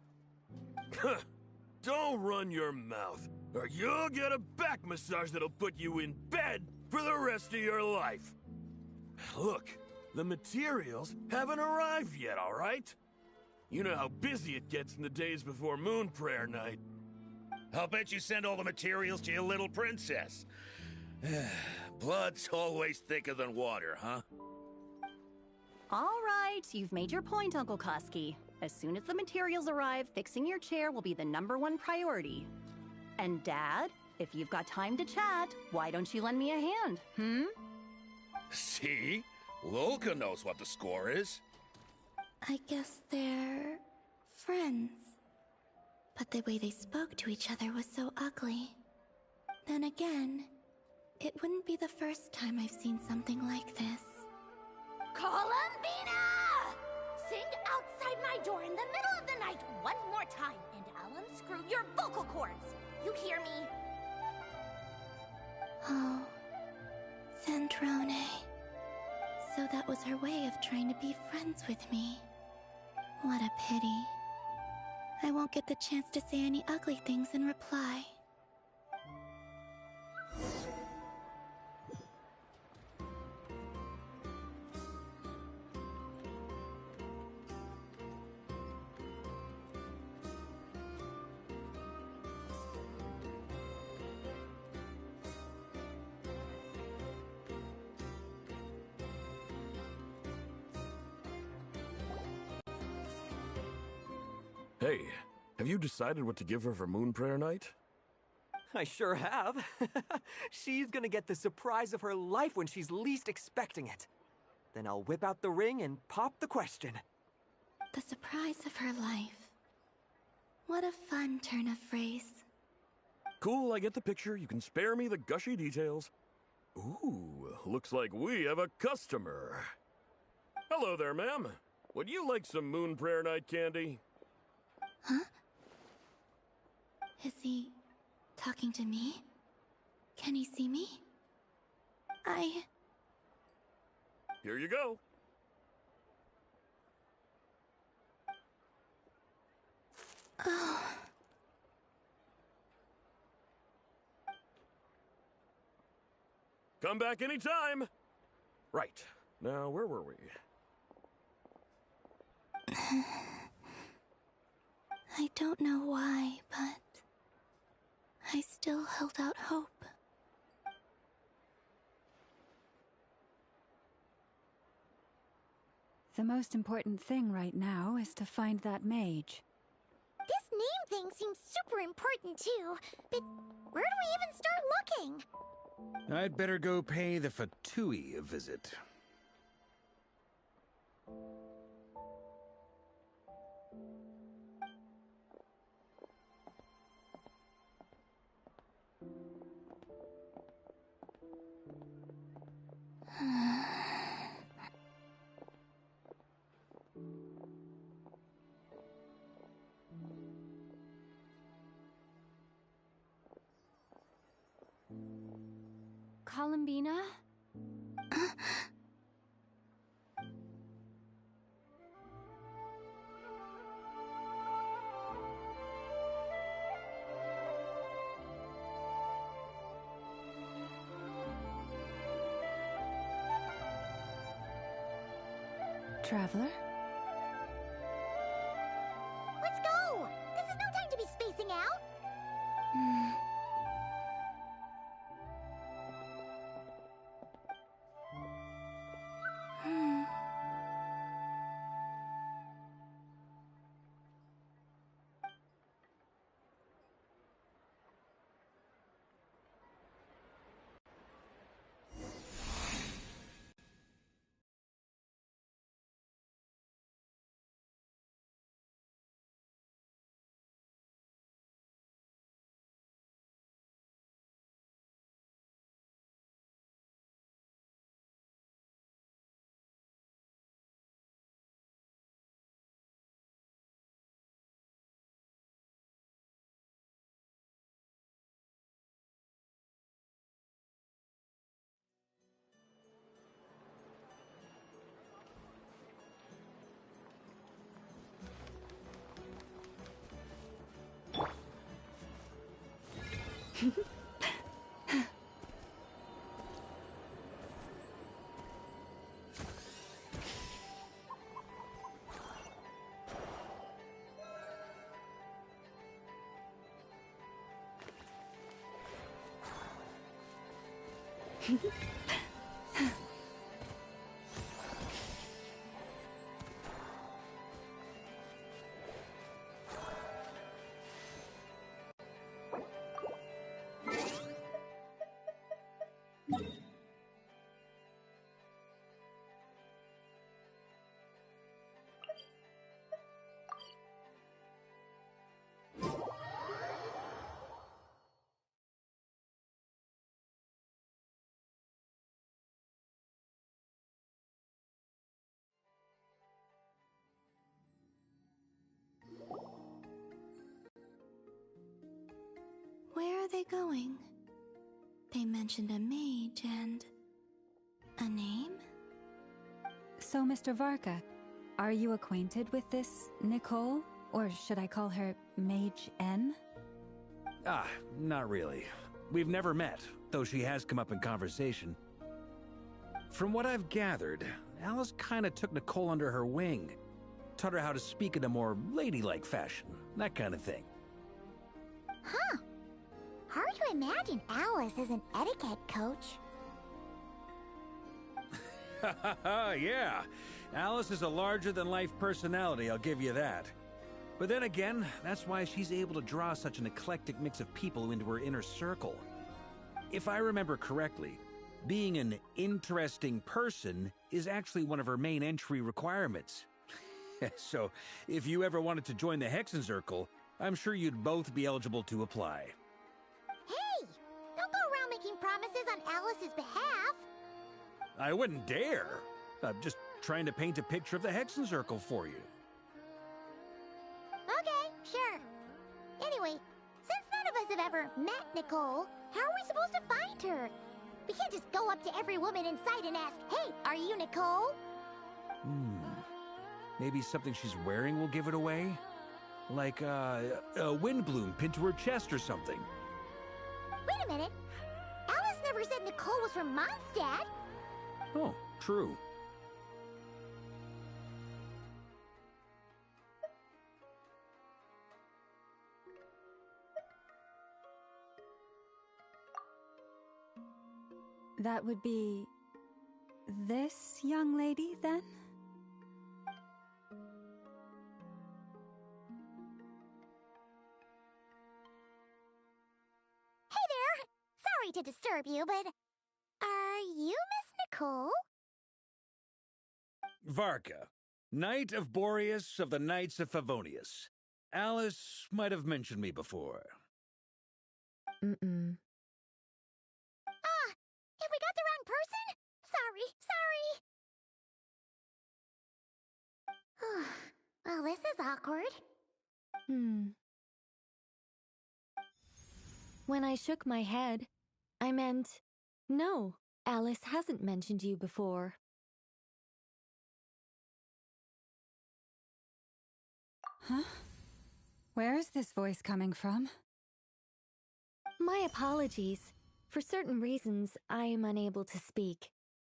Don't run your mouth, or you'll get a back massage that'll put you in bed for the rest of your life. Look, the materials haven't arrived yet, all right? You know how busy it gets in the days before Moon Prayer Night. I'll bet you send all the materials to your little princess. Blood's always thicker than water, huh? All right, you've made your point, Uncle Koski. As soon as the materials arrive, fixing your chair will be the #1 priority. And Dad, if you've got time to chat, why don't you lend me a hand, See? Lolka knows what the score is. I guess they're friends. But the way they spoke to each other was so ugly. Then again, it wouldn't be the first time I've seen something like this. Columbina! Sing outside my door in the middle of the night one more time, and I'll unscrew your vocal cords. You hear me? Oh, Zandrone. So that was her way of trying to be friends with me. What a pity. I won't get the chance to say any ugly things in reply. Hey, have you decided what to give her for Moon Prayer Night? I sure have. She's gonna get the surprise of her life when she's least expecting it. Then I'll whip out the ring and pop the question. The surprise of her life. What a fun turn of phrase. Cool, I get the picture. You can spare me the gushy details. Ooh, looks like we have a customer. Hello there, ma'am. Would you like some Moon Prayer Night candy? Huh? Is he talking to me? Can he see me? Here you go. Oh. Come back anytime. Right. Now, where were we? I don't know why, but I still held out hope. The most important thing right now is to find that mage. This name thing seems super important too, but where do we even start looking? I'd better go pay the Fatui a visit. Columbina? Traveler? Let's go! This is no time to be spacing out! Where are they going? They mentioned a mage and... a name? So, Mr. Varka, are you acquainted with this Nicole? Or should I call her Mage N? Not really. We've never met, though she has come up in conversation. From what I've gathered, Alice kinda took Nicole under her wing. Taught her how to speak in a more ladylike fashion, that kind of thing. Huh. Hard to imagine Alice as an etiquette coach. Yeah, Alice is a larger-than-life personality, I'll give you that. But then again, that's why she's able to draw such an eclectic mix of people into her inner circle. If I remember correctly, being an interesting person is actually one of her main entry requirements. So, if you ever wanted to join the Hexenzirkel, I'm sure you'd both be eligible to apply. Hey! Don't go around making promises on Alice's behalf! I wouldn't dare. I'm just trying to paint a picture of the Hexenzirkel for you. Okay, sure. Anyway, since none of us have ever met Nicole, how are we supposed to find her? We can't just go up to every woman in sight and ask, "Hey, are you Nicole?" Maybe something she's wearing will give it away? Like, a windbloom pinned to her chest or something. Wait a minute. Alice never said Nicole was from Mondstadt. Oh, true. That would be... this young lady, then? Hey there! Sorry to disturb you, but... are you Miss Nicole? Varka, Knight of Boreas of the Knights of Favonius. Alice might have mentioned me before. Mm-mm. Have we got the wrong person? Sorry. Well, this is awkward. When I shook my head, I meant, no, Alice hasn't mentioned you before. Huh? Where is this voice coming from? My apologies. For certain reasons, I am unable to speak.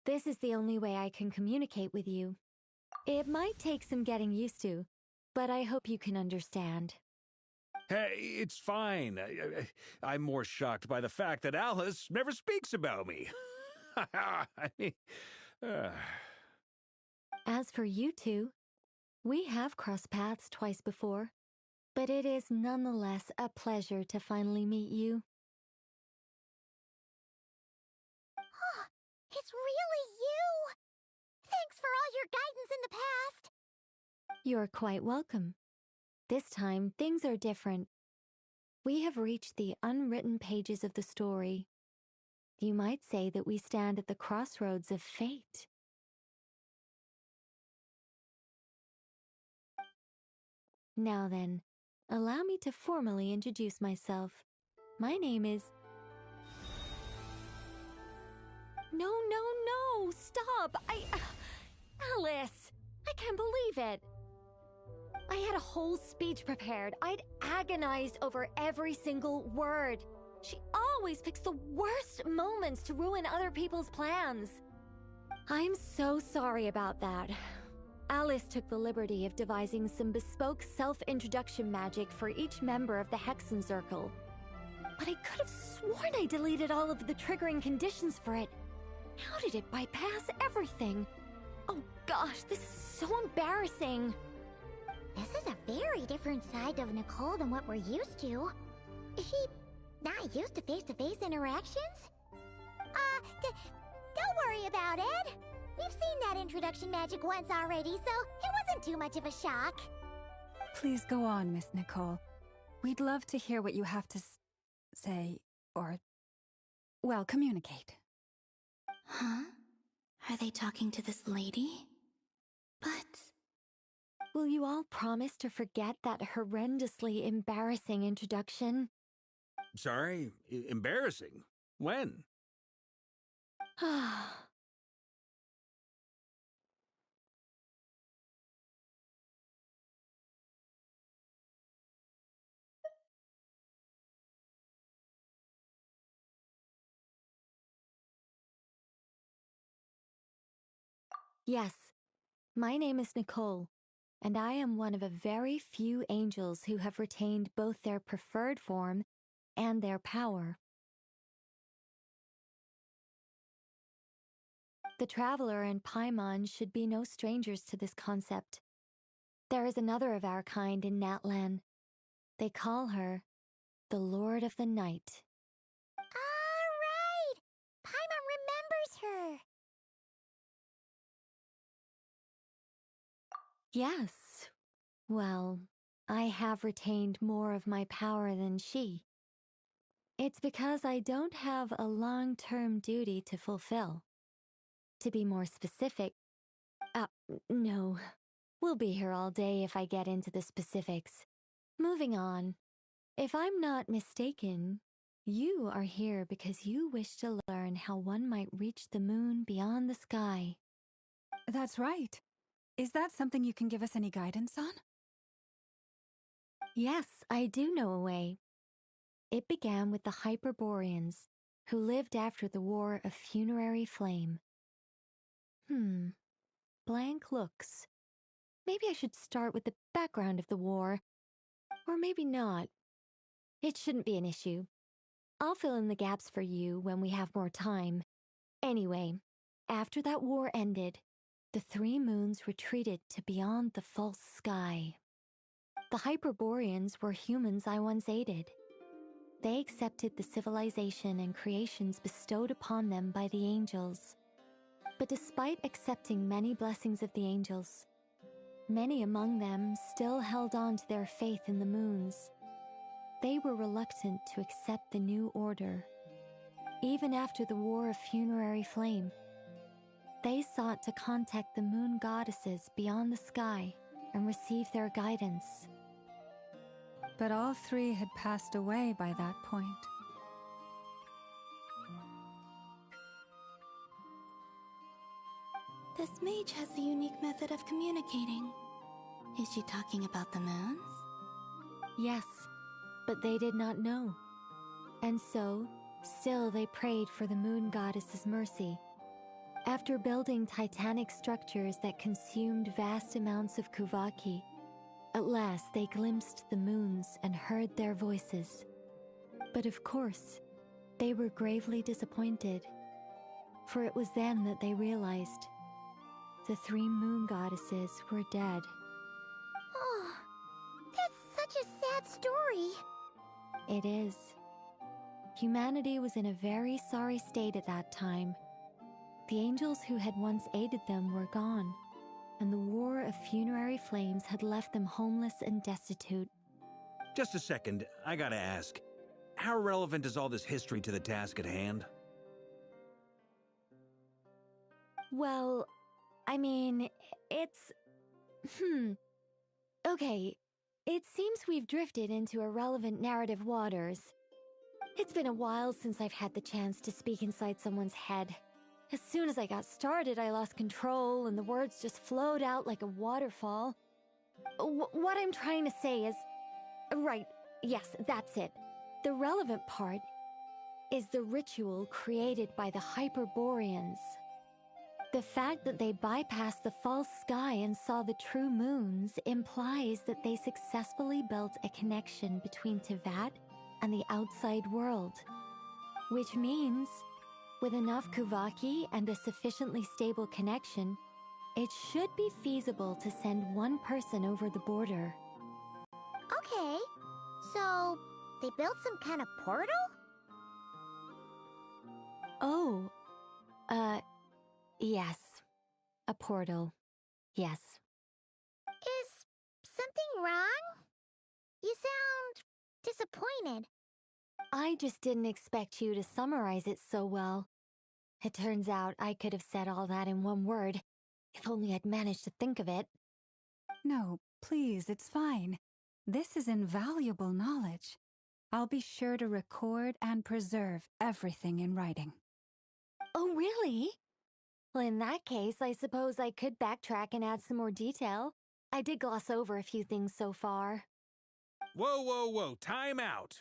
This is the only way I can communicate with you. It might take some getting used to, but I hope you can understand. Hey, it's fine. I'm more shocked by the fact that Alice never speaks about me. I mean, As for you two, we have crossed paths twice before, but it is nonetheless a pleasure to finally meet you. It's really you! Thanks for all your guidance in the past! You're quite welcome. This time, things are different. We have reached the unwritten pages of the story. You might say that we stand at the crossroads of fate. Now then, allow me to formally introduce myself. My name is... No, stop! Alice! I can't believe it! I had a whole speech prepared. I'd agonized over every single word. She always picks the worst moments to ruin other people's plans. I'm so sorry about that. Alice took the liberty of devising some bespoke self-introduction magic for each member of the Hexen Circle. But I could have sworn I deleted all of the triggering conditions for it. How did it bypass everything? Oh gosh, this is so embarrassing. This is a very different side of Nicole than what we're used to. Is she not used to face-to-face interactions? Don't worry about it. We've seen that introduction magic once already, so it wasn't too much of a shock. Please go on, Miss Nicole. We'd love to hear what you have to say, or, well, communicate. Huh? Are they talking to this lady? But... Will you all promise to forget that horrendously embarrassing introduction? Sorry? Embarrassing? When? Yes, my name is Nicole, and I am one of a very few angels who have retained both their preferred form and their power. The Traveler and Paimon should be no strangers to this concept. There is another of our kind in Natlan. They call her the Lord of the Night. Alright! Paimon remembers her! Yes. Well, I have retained more of my power than she. It's because I don't have a long-term duty to fulfill. To be more specific... no. We'll be here all day if I get into the specifics. Moving on. If I'm not mistaken, you are here because you wish to learn how one might reach the moon beyond the sky. That's right. Is that something you can give us any guidance on? Yes, I do know a way. It began with the Hyperboreans, who lived after the War of Funerary Flame. Blank looks. Maybe I should start with the background of the war. Or maybe not. It shouldn't be an issue. I'll fill in the gaps for you when we have more time. Anyway, after that war ended, the three moons retreated to beyond the false sky. The Hyperboreans were humans I once aided. They accepted the civilization and creations bestowed upon them by the angels. But despite accepting many blessings of the angels, many among them still held on to their faith in the moons. They were reluctant to accept the new order. Even after the War of Funerary Flame, they sought to contact the moon goddesses beyond the sky and receive their guidance. But all three had passed away by that point. This mage has a unique method of communicating. Is she talking about the moons? Yes, but they did not know. And so, still they prayed for the moon goddess's mercy. After building titanic structures that consumed vast amounts of Kuvaki, at last they glimpsed the moons and heard their voices. But of course, they were gravely disappointed, for it was then that they realized the three moon goddesses were dead. Oh, that's such a sad story. It is. Humanity was in a very sorry state at that time. The angels who had once aided them were gone, and the War of Funerary Flames had left them homeless and destitute. Just a second, I gotta ask. How relevant is all this history to the task at hand? Well, I mean, it's... Okay, it seems we've drifted into irrelevant narrative waters. It's been a while since I've had the chance to speak inside someone's head. As soon as I got started, I lost control and the words just flowed out like a waterfall. What I'm trying to say is... Right, yes, that's it. The relevant part is the ritual created by the Hyperboreans. The fact that they bypassed the false sky and saw the true moons implies that they successfully built a connection between Tevat and the outside world. Which means, with enough Kuvaki and a sufficiently stable connection, it should be feasible to send one person over the border. Okay, so they built some kind of portal? Oh, yes. A portal. Yes. Is something wrong? You sound disappointed. I just didn't expect you to summarize it so well. It turns out I could have said all that in one word, if only I'd managed to think of it. No, please, it's fine. This is invaluable knowledge. I'll be sure to record and preserve everything in writing. Oh, really? Well, in that case, I suppose I could backtrack and add some more detail. I did gloss over a few things so far. Whoa, whoa, whoa, time out.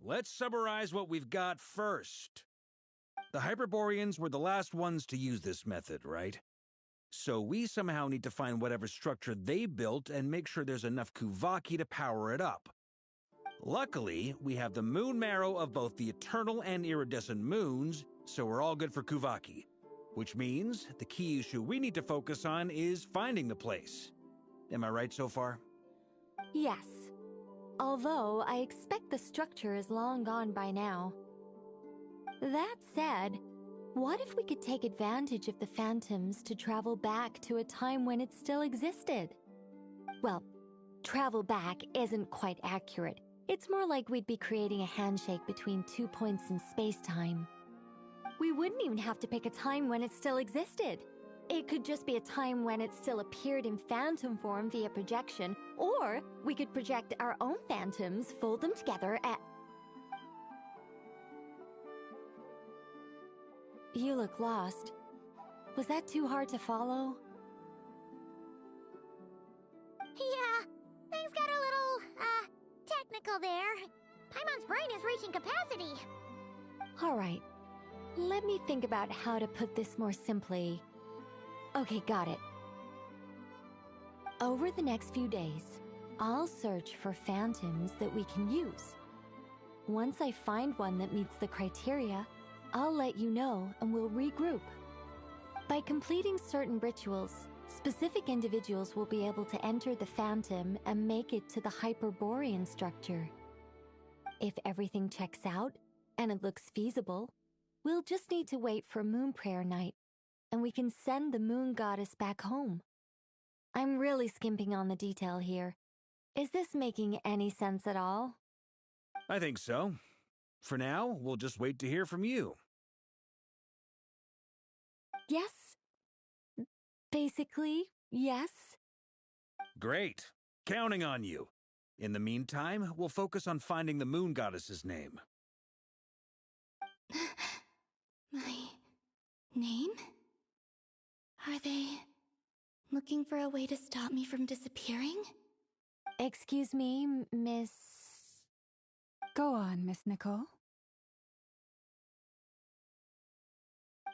Let's summarize what we've got first. The Hyperboreans were the last ones to use this method, right? So we somehow need to find whatever structure they built and make sure there's enough Kuvaki to power it up. Luckily, we have the moon marrow of both the eternal and iridescent moons, so we're all good for Kuvaki. Which means the key issue we need to focus on is finding the place. Am I right so far? Yes. Although I expect the structure is long gone by now. That said, what if we could take advantage of the phantoms to travel back to a time when it still existed? Well, travel back isn't quite accurate. It's more like we'd be creating a handshake between 2 points in space-time. We wouldn't even have to pick a time when it still existed. It could just be a time when it still appeared in phantom form via projection, or we could project our own phantoms, fold them together, and... You look lost. Was that too hard to follow? Yeah, things got a little, technical there. Paimon's brain is reaching capacity. All right. Let me think about how to put this more simply. Okay, got it. Over the next few days, I'll search for phantoms that we can use. Once I find one that meets the criteria, I'll let you know and we'll regroup. By completing certain rituals, specific individuals will be able to enter the phantom and make it to the Hyperborean structure. If everything checks out and it looks feasible, we'll just need to wait for Moon Prayer Night, and we can send the moon goddess back home. I'm really skimping on the detail here. Is this making any sense at all? I think so. For now, we'll just wait to hear from you. Yes. Basically, yes. Great. Counting on you. In the meantime, we'll focus on finding the moon goddess's name. My name? Are they looking for a way to stop me from disappearing? Excuse me, Miss... Go on, Miss Nicole.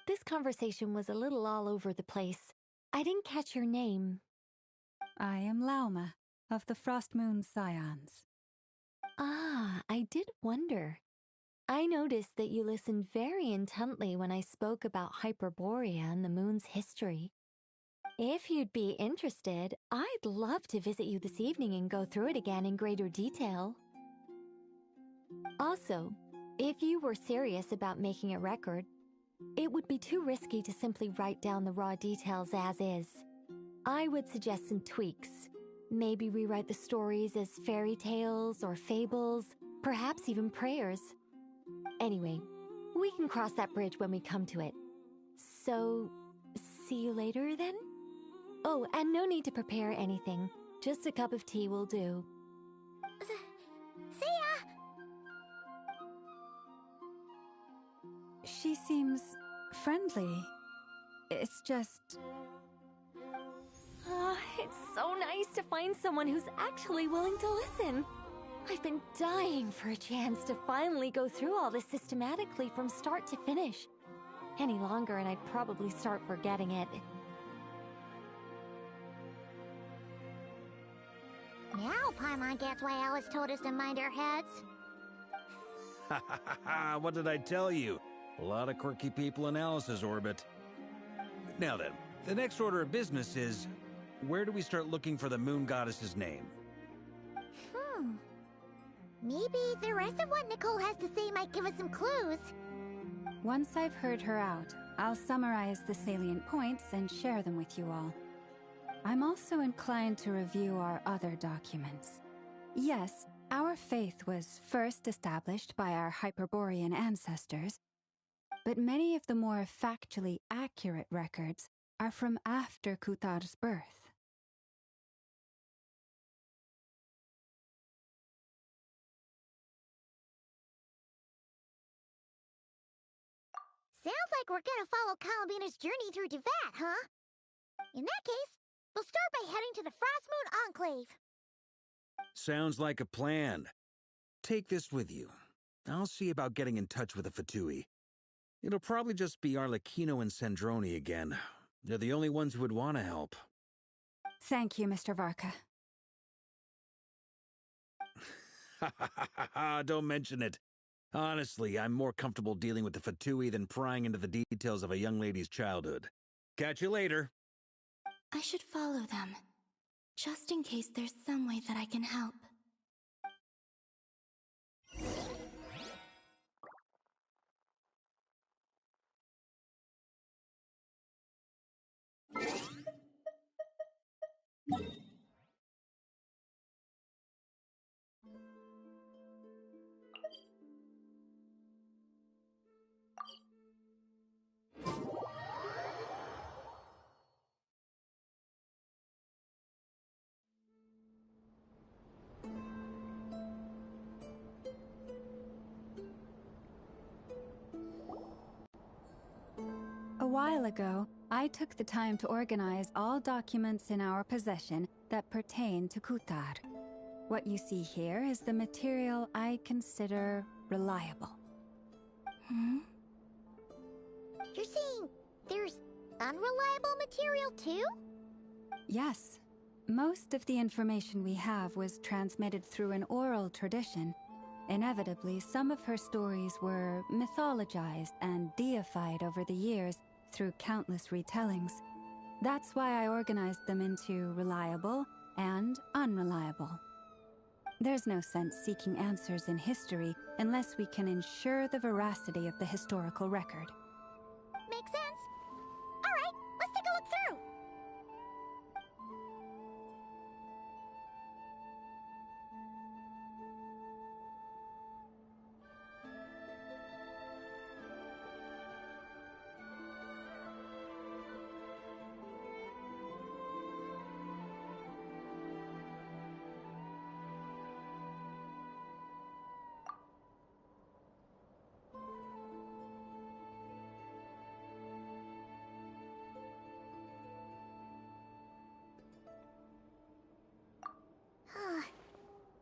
This conversation was a little all over the place. I didn't catch your name. I am Lauma, of the Frost Moon Scions. Ah, I did wonder. I noticed that you listened very intently when I spoke about Hyperborea and the moon's history. If you'd be interested, I'd love to visit you this evening and go through it again in greater detail. Also, if you were serious about making a record, it would be too risky to simply write down the raw details as is. I would suggest some tweaks. Maybe rewrite the stories as fairy tales or fables, perhaps even prayers. Anyway, we can cross that bridge when we come to it. So, see you later then? Oh, and no need to prepare anything. Just a cup of tea will do. See ya! She seems friendly. It's just... It's so nice to find someone who's actually willing to listen. I've been dying for a chance to finally go through all this systematically from start to finish. Any longer and I'd probably start forgetting it. Now Paimon gets why Alice told us to mind our heads. Ha ha ha ha! What did I tell you? A lot of quirky people in Alice's orbit. Now then, the next order of business is, where do we start looking for the moon goddess's name? Maybe the rest of what Nicole has to say might give us some clues. Once I've heard her out, I'll summarize the salient points and share them with you all. I'm also inclined to review our other documents. Yes, our faith was first established by our Hyperborean ancestors, but many of the more factually accurate records are from after Kutar's birth. Sounds like we're gonna follow Columbina's journey through Devat, huh? In that case, we'll start by heading to the Frost Moon Enclave. Sounds like a plan. Take this with you. I'll see about getting in touch with the Fatui. It'll probably just be Arlecchino and Sandroni again. They're the only ones who would want to help. Thank you, Mr. Varka. Ha ha ha ha ha! Don't mention it. Honestly, I'm more comfortable dealing with the Fatui than prying into the details of a young lady's childhood. Catch you later. I should follow them, just in case there's some way that I can help. A while ago, I took the time to organize all documents in our possession that pertain to Kutar. What you see here is the material I consider reliable. You're saying there's unreliable material too? Yes. Most of the information we have was transmitted through an oral tradition. Inevitably, some of her stories were mythologized and deified over the years through countless retellings. That's why I organized them into reliable and unreliable. There's no sense seeking answers in history unless we can ensure the veracity of the historical record. Makes sense. All right, let's take a look through.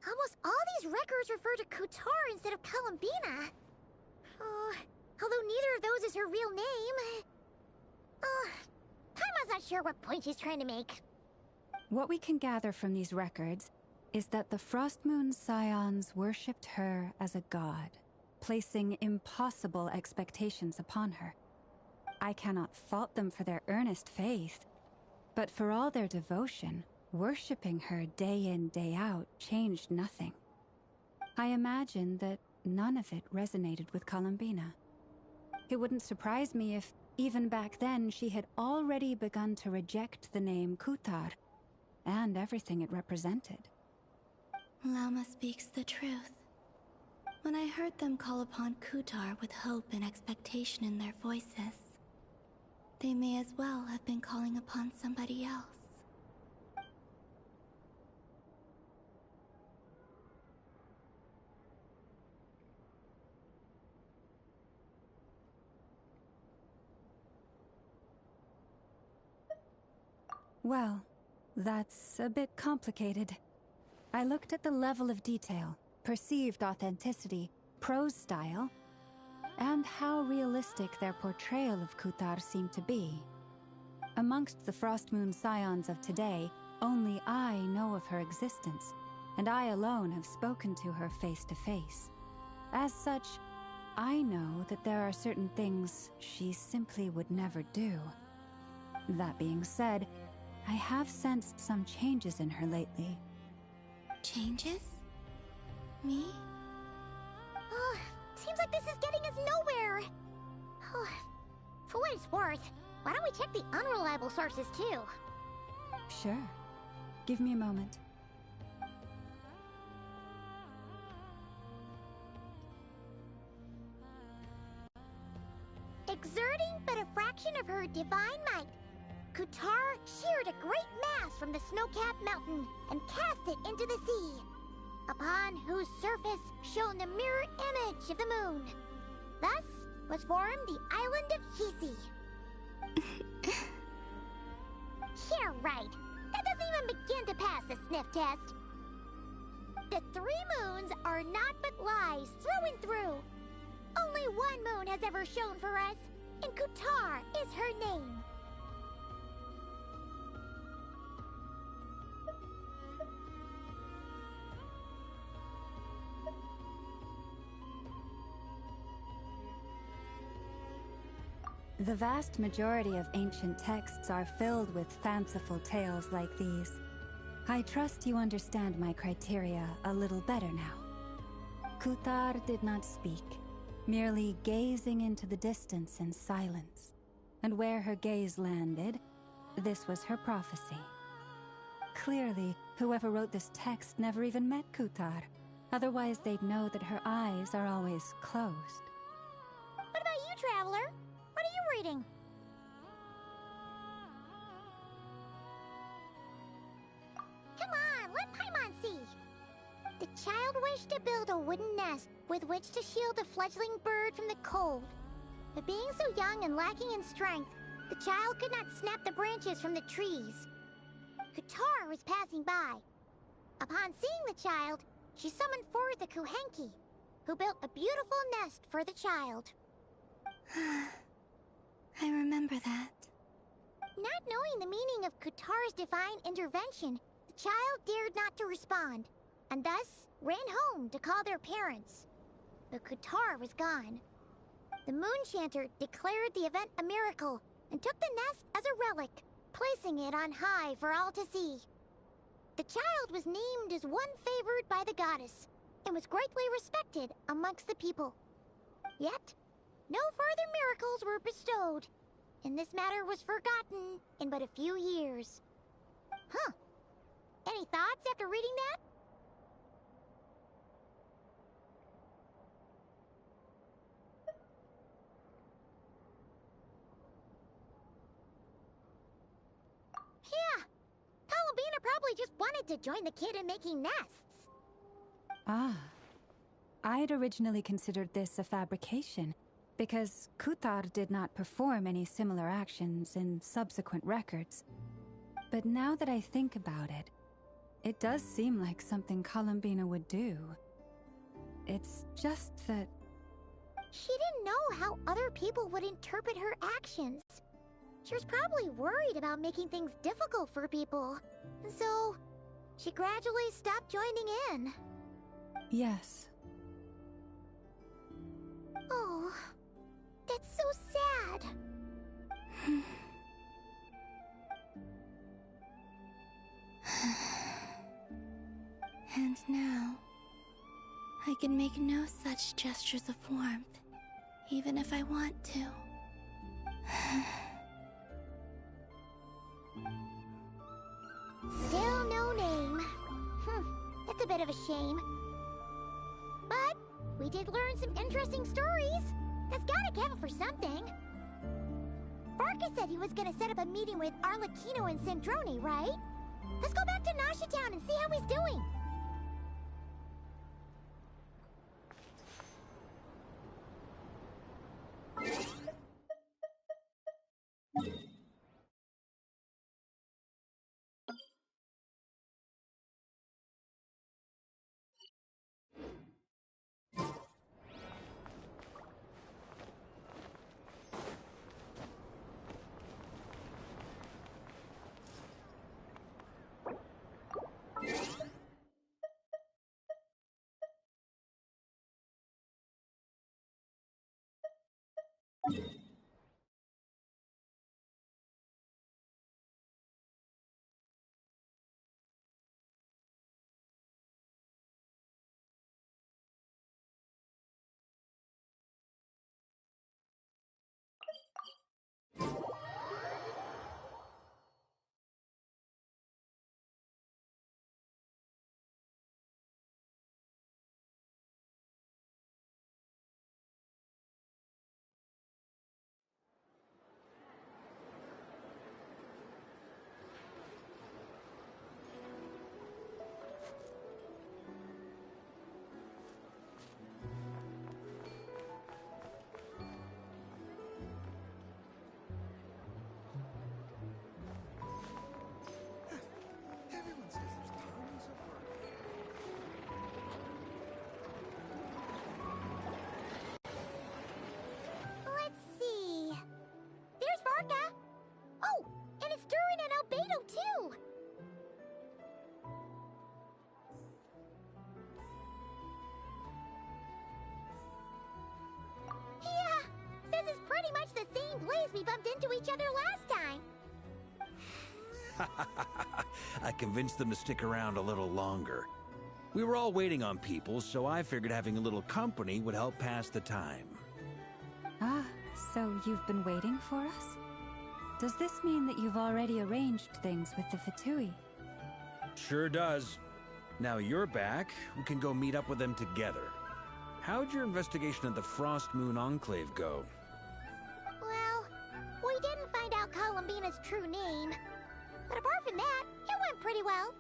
Almost all these records refer to Kutar instead of Columbina. Although neither of those is her real name. Paimon's not sure what point she's trying to make. What we can gather from these records is that the Frost Moon Scions worshipped her as a god, placing impossible expectations upon her. I cannot fault them for their earnest faith, but for all their devotion, worshipping her day in, day out changed nothing. I imagine that none of it resonated with Columbina. It wouldn't surprise me if, even back then, she had already begun to reject the name Kutar and everything it represented. Lauma speaks the truth. When I heard them call upon Kutar with hope and expectation in their voices, they may as well have been calling upon somebody else. Well, that's a bit complicated. I looked at the level of detail, perceived authenticity, prose style, and how realistic their portrayal of Kutar seemed to be. Amongst the Frostmoon scions of today, only I know of her existence, and I alone have spoken to her face to face. As such, I know that there are certain things she simply would never do. That being said, I have sensed some changes in her lately. Changes? Me? Oh, seems like this is getting us nowhere. Oh, for what it's worth, why don't we check the unreliable sources too? Sure. Give me a moment. Exerting but a fraction of her divine might, Kutar sheared a great mass from the snow-capped mountain and cast it into the sea, upon whose surface shone the mirror image of the moon. Thus was formed the island of Hisi. Yeah, right. That doesn't even begin to pass the sniff test. The 3 moons are not but lies through and through. Only one moon has ever shone for us, and Kutar is her name. The vast majority of ancient texts are filled with fanciful tales like these. I trust you understand my criteria a little better now. Kutar did not speak, merely gazing into the distance in silence. And where her gaze landed, this was her prophecy. Clearly, whoever wrote this text never even met Kutar. Otherwise, they'd know that her eyes are always closed. What about you, Traveler? What are you reading? Come on, let Paimon see. The child wished to build a wooden nest with which to shield a fledgling bird from the cold. But being so young and lacking in strength, the child could not snap the branches from the trees. Kutar was passing by. Upon seeing the child, she summoned forth the Kuhenki, who built a beautiful nest for the child. I remember that. Not knowing the meaning of Kutar's divine intervention, the child dared not to respond, and thus ran home to call their parents. But Kutar was gone. The Moonchanter declared the event a miracle and took the nest as a relic, placing it on high for all to see. The child was named as one favored by the goddess, and was greatly respected amongst the people. Yet, no further miracles were bestowed, and this matter was forgotten in but a few years. Huh. Any thoughts after reading that? Yeah. Columbina probably just wanted to join the kid in making nests. Ah. I'd originally considered this a fabrication, because Kutar did not perform any similar actions in subsequent records. But now that I think about it, it does seem like something Columbina would do. It's just that... She didn't know how other people would interpret her actions. She was probably worried about making things difficult for people. And so, she gradually stopped joining in. Yes. Oh, that's so sad. And now, I can make no such gestures of warmth, even if I want to. Still no name. That's a bit of a shame. But we did learn some interesting stories. That's gotta count for something. Barca said he was gonna set up a meeting with Arlecchino and Sandrone, right? Let's go back to Nasha Town and see how he's doing. pretty much the same place we bumped into each other last time. I convinced them to stick around a little longer. We were all waiting on people, so I figured having a little company would help pass the time. Ah, so you've been waiting for us? Does this mean that you've already arranged things with the Fatui? Sure does. Now you're back, we can go meet up with them together. How'd your investigation of the Frost Moon Enclave go? Well, we didn't find out Columbina's true name. But apart from that, it went pretty well.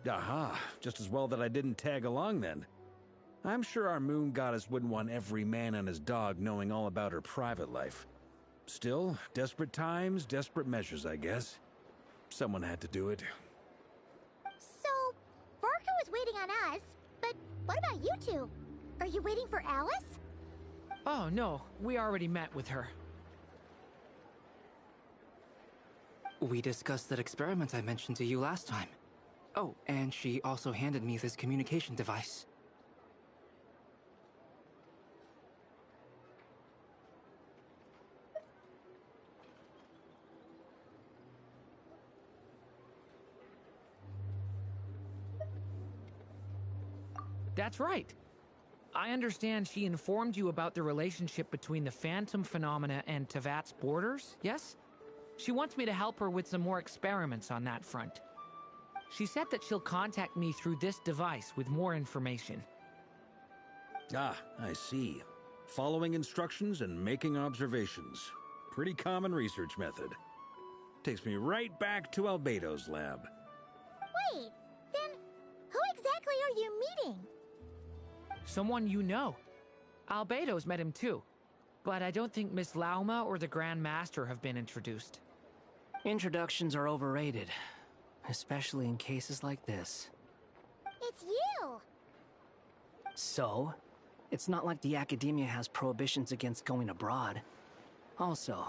Aha, just as well that I didn't tag along then. I'm sure our moon goddess wouldn't want every man and his dog knowing all about her private life. Still, desperate times, desperate measures, I guess. Someone had to do it. So, Varka was waiting on us, but what about you two? Are you waiting for Alice? Oh, no. We already met with her. We discussed that experiment I mentioned to you last time. Oh, and she also handed me this communication device. That's right. I understand she informed you about the relationship between the phantom phenomena and Tevat's borders, yes? She wants me to help her with some more experiments on that front. She said that she'll contact me through this device with more information. Ah, I see. Following instructions and making observations. Pretty common research method. Takes me right back to Albedo's lab. Wait, then who exactly are you meeting? Someone you know. Albedo's met him too. But I don't think Miss Lauma or the Grand Master have been introduced. Introductions are overrated. Especially in cases like this. It's you! So? It's not like the Academia has prohibitions against going abroad. Also,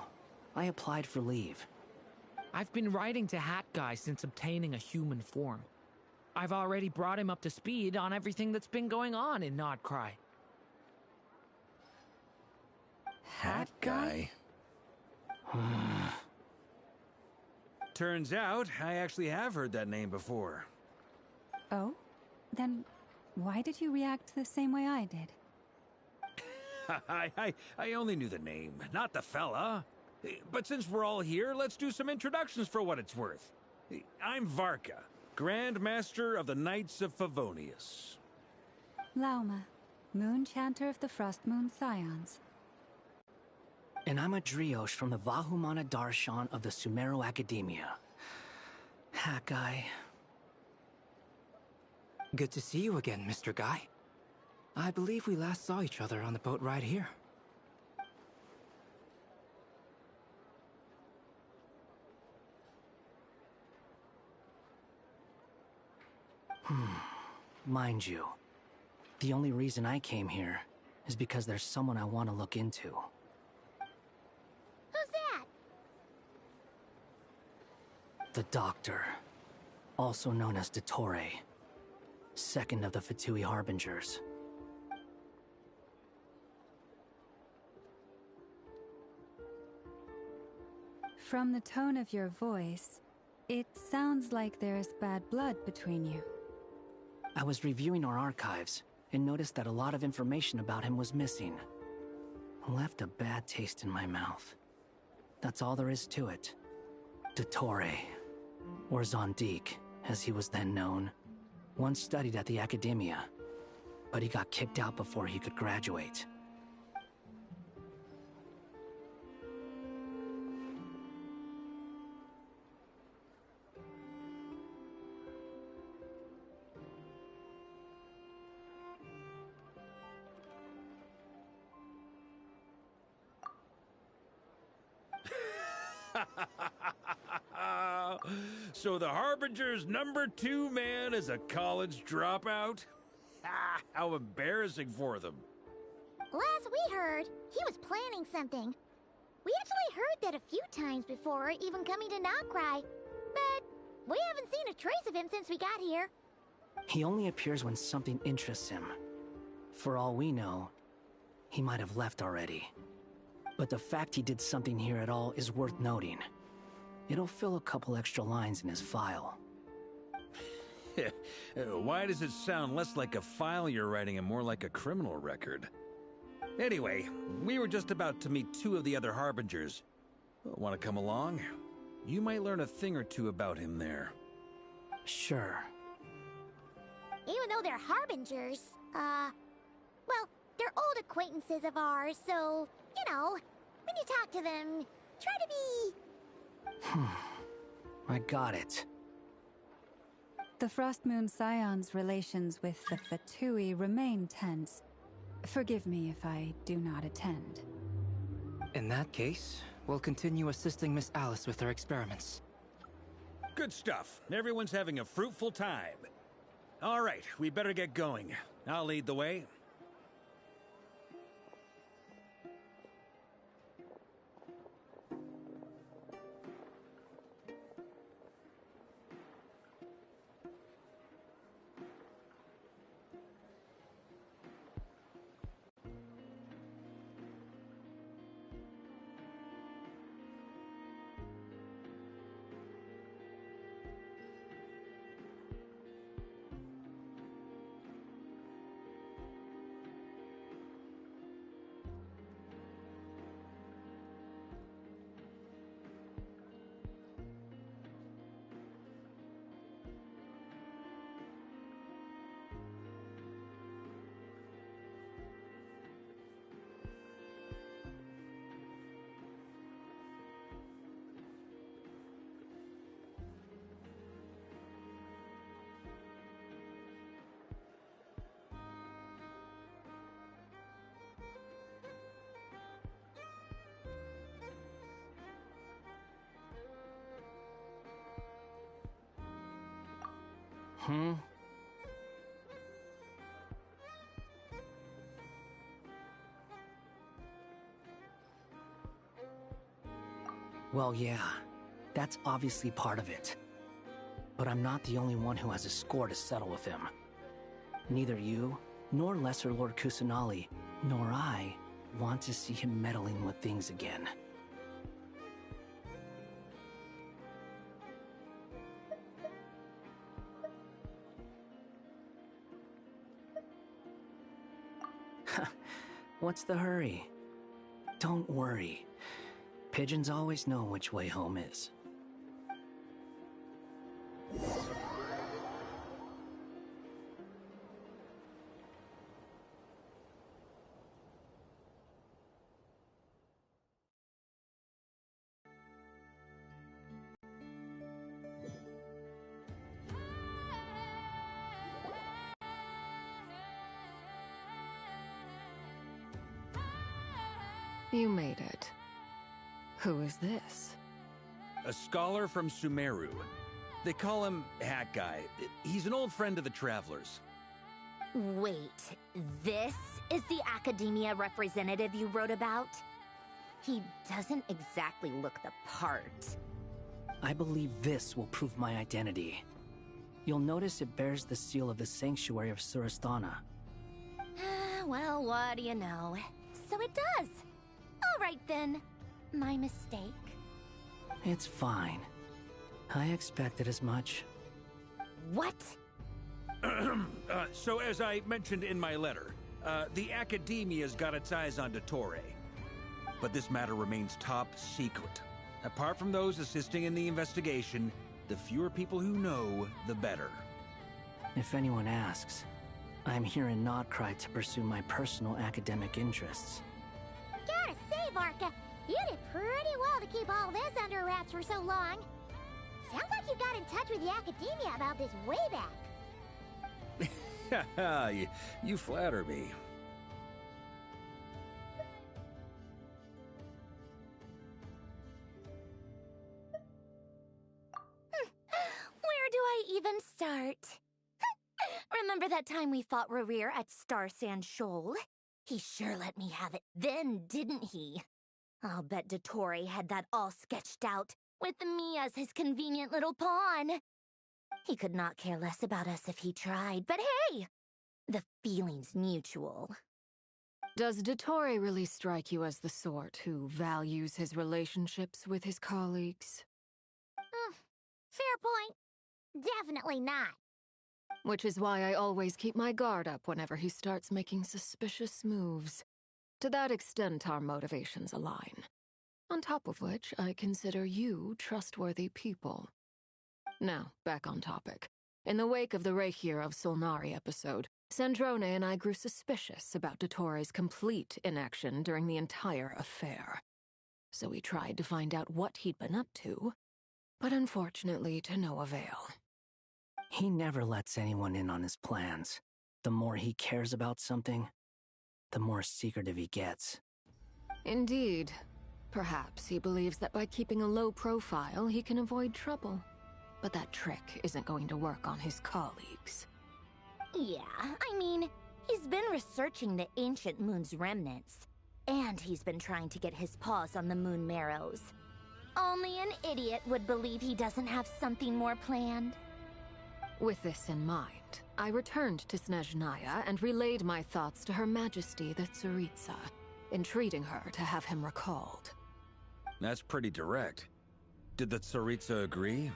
I applied for leave. I've been writing to Hat Guy since obtaining a human form. I've already brought him up to speed on everything that's been going on in Nodcry. Hat Guy? Turns out, I actually have heard that name before. Oh? Then why did you react the same way I did? I only knew the name, not the fella. But since we're all here, let's do some introductions for what it's worth. I'm Varka, Grand Master of the Knights of Favonius. Lauma, Moon Chanter of the Frost Moon Scions. And I'm a Driosh from the Vahumana Darshan of the Sumero Academia. Hat Guy. Good to see you again, Mr. Guy. I believe we last saw each other on the boat ride here. Mind you, the only reason I came here is because there's someone I want to look into. Who's that? The Doctor, also known as Dottore, second of the Fatui Harbingers. From the tone of your voice, it sounds like there's bad blood between you. I was reviewing our archives and noticed that a lot of information about him was missing. Left a bad taste in my mouth. That's all there is to it. Dottore, or Zondique, as he was then known, once studied at the Academia, but he got kicked out before he could graduate. So the Harbinger's #2 man is a college dropout? How embarrassing for them. Last we heard, he was planning something. We actually heard that a few times before, even coming to Nocturne, but we haven't seen a trace of him since we got here. He only appears when something interests him. For all we know, he might have left already. But the fact he did something here at all is worth noting. It'll fill a couple extra lines in his file. Why does it sound less like a file you're writing and more like a criminal record? Anyway, we were just about to meet two of the other Harbingers. Want to come along? You might learn a thing or two about him there. Sure. Even though they're Harbingers, well, they're old acquaintances of ours, so, you know, when you talk to them, try to be... I got it. The Frostmoon Scion's relations with the Fatui remain tense. Forgive me if I do not attend. In that case, we'll continue assisting Miss Alice with her experiments. Good stuff. Everyone's having a fruitful time. All right, we better get going. I'll lead the way. Well, yeah, that's obviously part of it. But I'm not the only one who has a score to settle with him. Neither you, nor Lesser Lord Kusanali, nor I want to see him meddling with things again. What's the hurry? Don't worry. Pigeons always know which way home is. You made it. Who is this? A scholar from Sumeru. They call him Hat Guy. He's an old friend of the Travelers. Wait, this is the academia representative you wrote about? He doesn't exactly look the part. I believe this will prove my identity. You'll notice it bears the seal of the Sanctuary of Surasthana. Well, what do you know? So it does. All right then. My mistake. It's fine. I expected as much. What? So as I mentioned in my letter, the Academia's got its eyes on Dottore. But this matter remains top secret. Apart from those assisting in the investigation, the fewer people who know, the better. If anyone asks, I'm here in Nocturne to pursue my personal academic interests. Gotta say, Varka, you did pretty well to keep all this under wraps for so long. Sounds like you got in touch with the Academia about this way back. You flatter me. Where do I even start? Remember that time we fought Rerir at Star Sand Shoal? He sure let me have it then, didn't he? I'll bet Dottore had that all sketched out, with me as his convenient little pawn. He could not care less about us if he tried, but hey! The feeling's mutual. Does Dottore really strike you as the sort who values his relationships with his colleagues? Fair point. Definitely not. Which is why I always keep my guard up whenever he starts making suspicious moves. To that extent, our motivations align. On top of which, I consider you trustworthy people. Now, back on topic. In the wake of the Reikir of Solnari episode, Sandrone and I grew suspicious about Dottore's complete inaction during the entire affair. So we tried to find out what he'd been up to, but unfortunately to no avail. He never lets anyone in on his plans. The more he cares about something, the more secretive he gets. Indeed. Perhaps he believes that by keeping a low profile, he can avoid trouble. But that trick isn't going to work on his colleagues. Yeah, I mean, he's been researching the ancient moon's remnants. And he's been trying to get his paws on the moon marrows. Only an idiot would believe he doesn't have something more planned. With this in mind, I returned to Snezhnaya and relayed my thoughts to Her Majesty the Tsaritsa, entreating her to have him recalled. That's pretty direct. Did the Tsaritsa agree?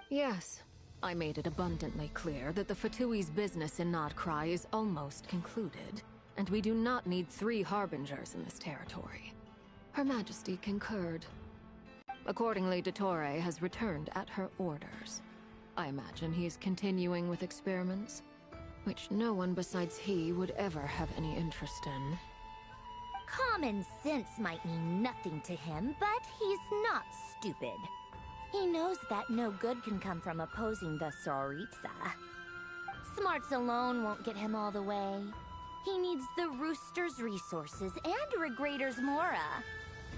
Yes. I made it abundantly clear that the Fatui's business in Notcry is almost concluded, and we do not need 3 harbingers in this territory. Her Majesty concurred. Accordingly, Dottore has returned at her orders. I imagine he's continuing with experiments, which no one besides he would ever have any interest in. Common sense might mean nothing to him, but he's not stupid. He knows that no good can come from opposing the Tsaritsa. Smarts alone won't get him all the way. He needs the Rooster's resources and Regrator's Mora,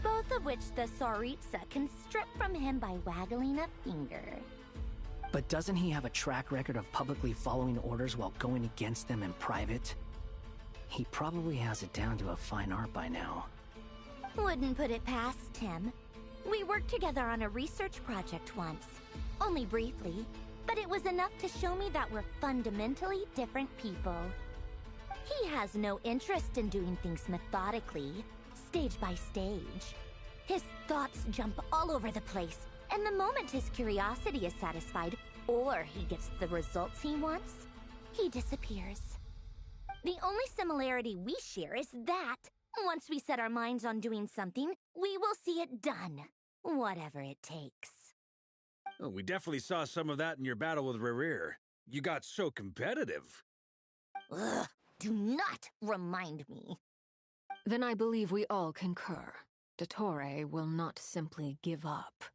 both of which the Tsaritsa can strip from him by waggling a finger. But doesn't he have a track record of publicly following orders while going against them in private? He probably has it down to a fine art by now. Wouldn't put it past him. We worked together on a research project once. Only briefly, but it was enough to show me that we're fundamentally different people. He has no interest in doing things methodically, stage by stage. His thoughts jump all over the place, and the moment his curiosity is satisfied, or he gets the results he wants, he disappears. The only similarity we share is that, once we set our minds on doing something, we will see it done, whatever it takes. Oh, we definitely saw some of that in your battle with Rerir. You got so competitive. Ugh, do not remind me. Then I believe we all concur. Dottore will not simply give up.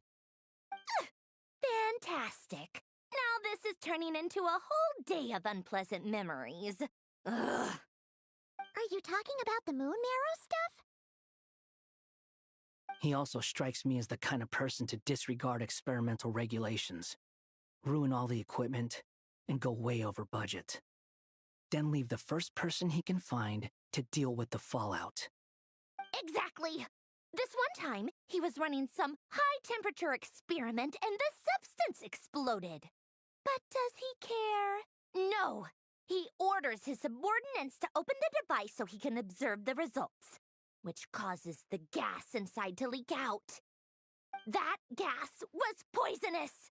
Fantastic. Now this is turning into a whole day of unpleasant memories. Ugh. Are you talking about the moon marrow stuff? He also strikes me as the kind of person to disregard experimental regulations, ruin all the equipment, and go way over budget. Then leave the first person he can find to deal with the fallout. Exactly. This one time, he was running some high-temperature experiment and the substance exploded. But does he care? No. He orders his subordinates to open the device so he can observe the results, which causes the gas inside to leak out. That gas was poisonous!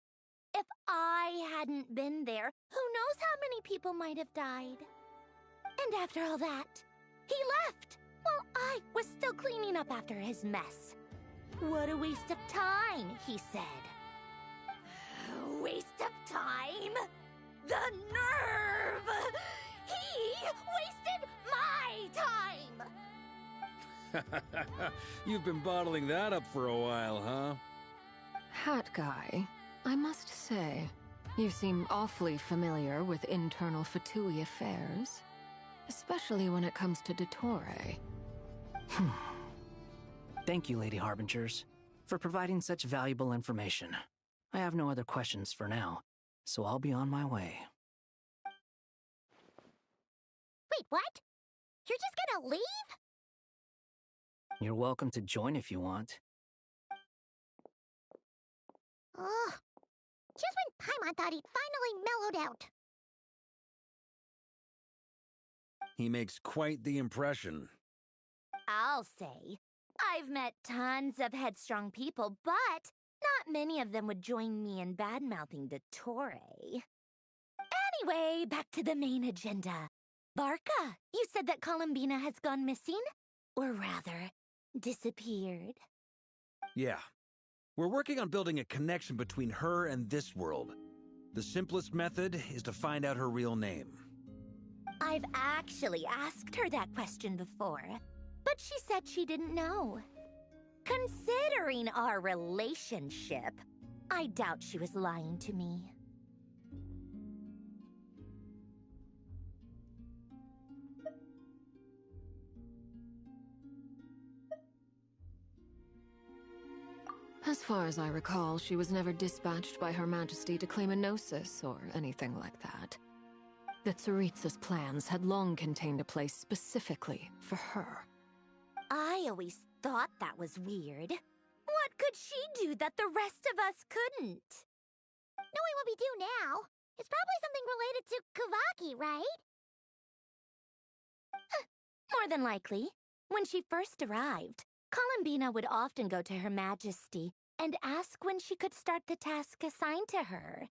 If I hadn't been there, who knows how many people might have died? And after all that, he left while I was still cleaning up after his mess. What a waste of time, he said. Waste of time? The nerve! He wasted my time! You've been bottling that up for a while, huh? Hat guy, I must say, you seem awfully familiar with internal Fatui affairs. Especially when it comes to Dottore. Thank you, Lady Harbingers, for providing such valuable information. I have no other questions for now, so I'll be on my way. Wait, what? You're just gonna leave? You're welcome to join if you want. Ugh. Just when Paimon thought he'd finally mellowed out. He makes quite the impression. I'll say. I've met tons of headstrong people, but not many of them would join me in bad-mouthing the Torre. Anyway, back to the main agenda. Barca, you said that Columbina has gone missing? Or rather, disappeared. Yeah. We're working on building a connection between her and this world. The simplest method is to find out her real name. I've actually asked her that question before, but she said she didn't know. Considering our relationship, I doubt she was lying to me. As far as I recall, she was never dispatched by Her Majesty to claim a gnosis or anything like that. The Tsaritsa's plans had long contained a place specifically for her. I always thought that was weird. What could she do that the rest of us couldn't? Knowing what we do now, it's probably something related to Kavaki, right? More than likely. When she first arrived, Columbina would often go to Her Majesty and ask when she could start the task assigned to her.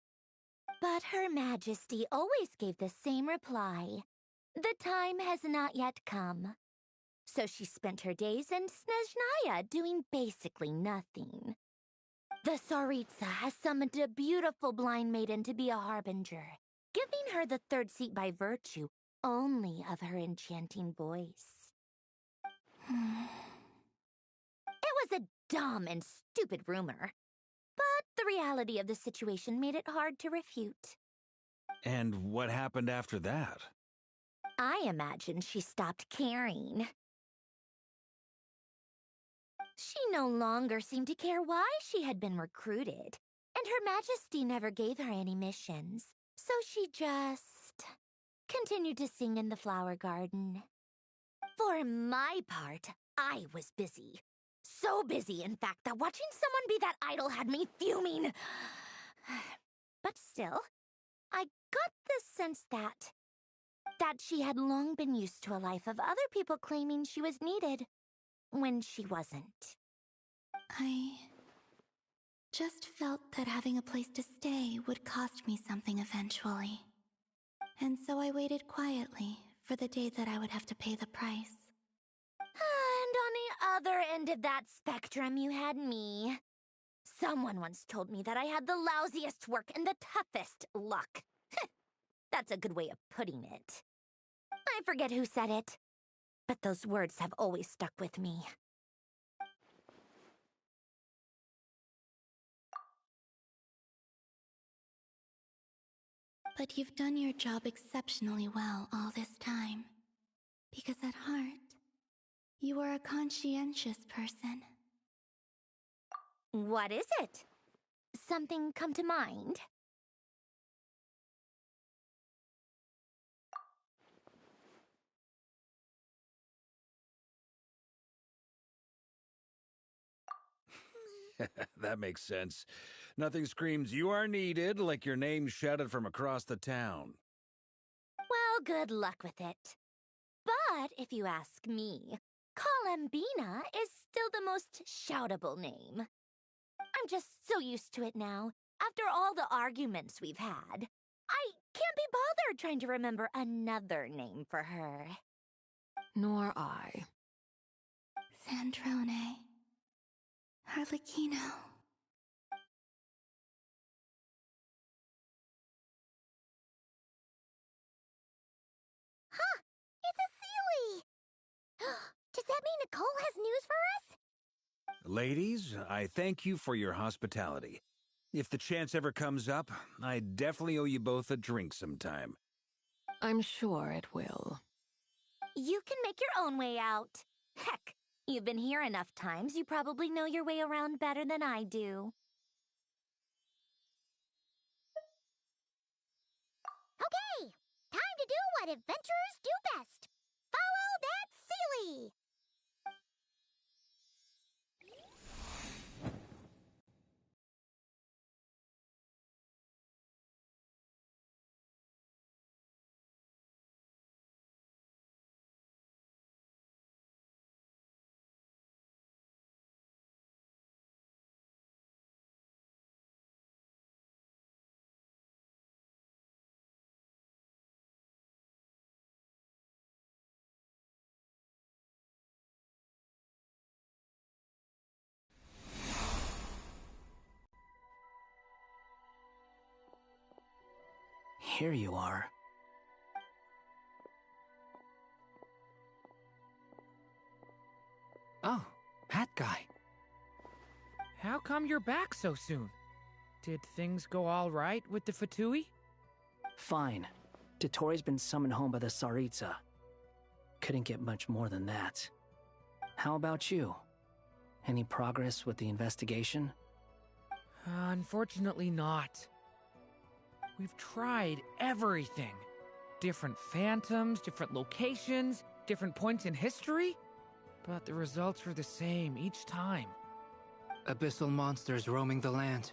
But Her Majesty always gave the same reply. The time has not yet come. So she spent her days in Snezhnaya doing basically nothing. The Tsaritsa has summoned a beautiful blind maiden to be a harbinger, giving her the third seat by virtue only of her enchanting voice. It was a dumb and stupid rumor, but the reality of the situation made it hard to refute. And what happened after that? I imagine she stopped caring. She no longer seemed to care why she had been recruited, and Her Majesty never gave her any missions, so she just continued to sing in the flower garden. For my part, I was busy. So busy, in fact, that watching someone be that idol had me fuming. But still, I got the sense that she had long been used to a life of other people claiming she was needed when she wasn't. I just felt that having a place to stay would cost me something eventually. And so I waited quietly for the day that I would have to pay the price. And on the other end of that spectrum, you had me. Someone once told me that I had the lousiest work and the toughest luck. That's a good way of putting it. I forget who said it, but those words have always stuck with me. But you've done your job exceptionally well all this time. Because at heart, you are a conscientious person. What is it? Something come to mind? That makes sense. Nothing screams you are needed like your name shouted from across the town. Well, good luck with it. But if you ask me, Columbina is still the most shoutable name. I'm just so used to it now. After all the arguments we've had, I can't be bothered trying to remember another name for her. Nor I. Sandrone. Harlequino. Huh! It's a Sealy! Does that mean Nicole has news for us? Ladies, I thank you for your hospitality. If the chance ever comes up, I definitely owe you both a drink sometime. I'm sure it will. You can make your own way out. Heck, you've been here enough times, you probably know your way around better than I do. Okay, time to do what adventurers do best. Follow that Sealy! Here you are. Oh, that guy. How come you're back so soon? Did things go all right with the Fatui? Fine. Dotori's been summoned home by the Tsaritsa. Couldn't get much more than that. How about you? Any progress with the investigation? Unfortunately not. We've tried everything. Different phantoms, different locations, different points in history. But the results were the same each time. Abyssal monsters roaming the land.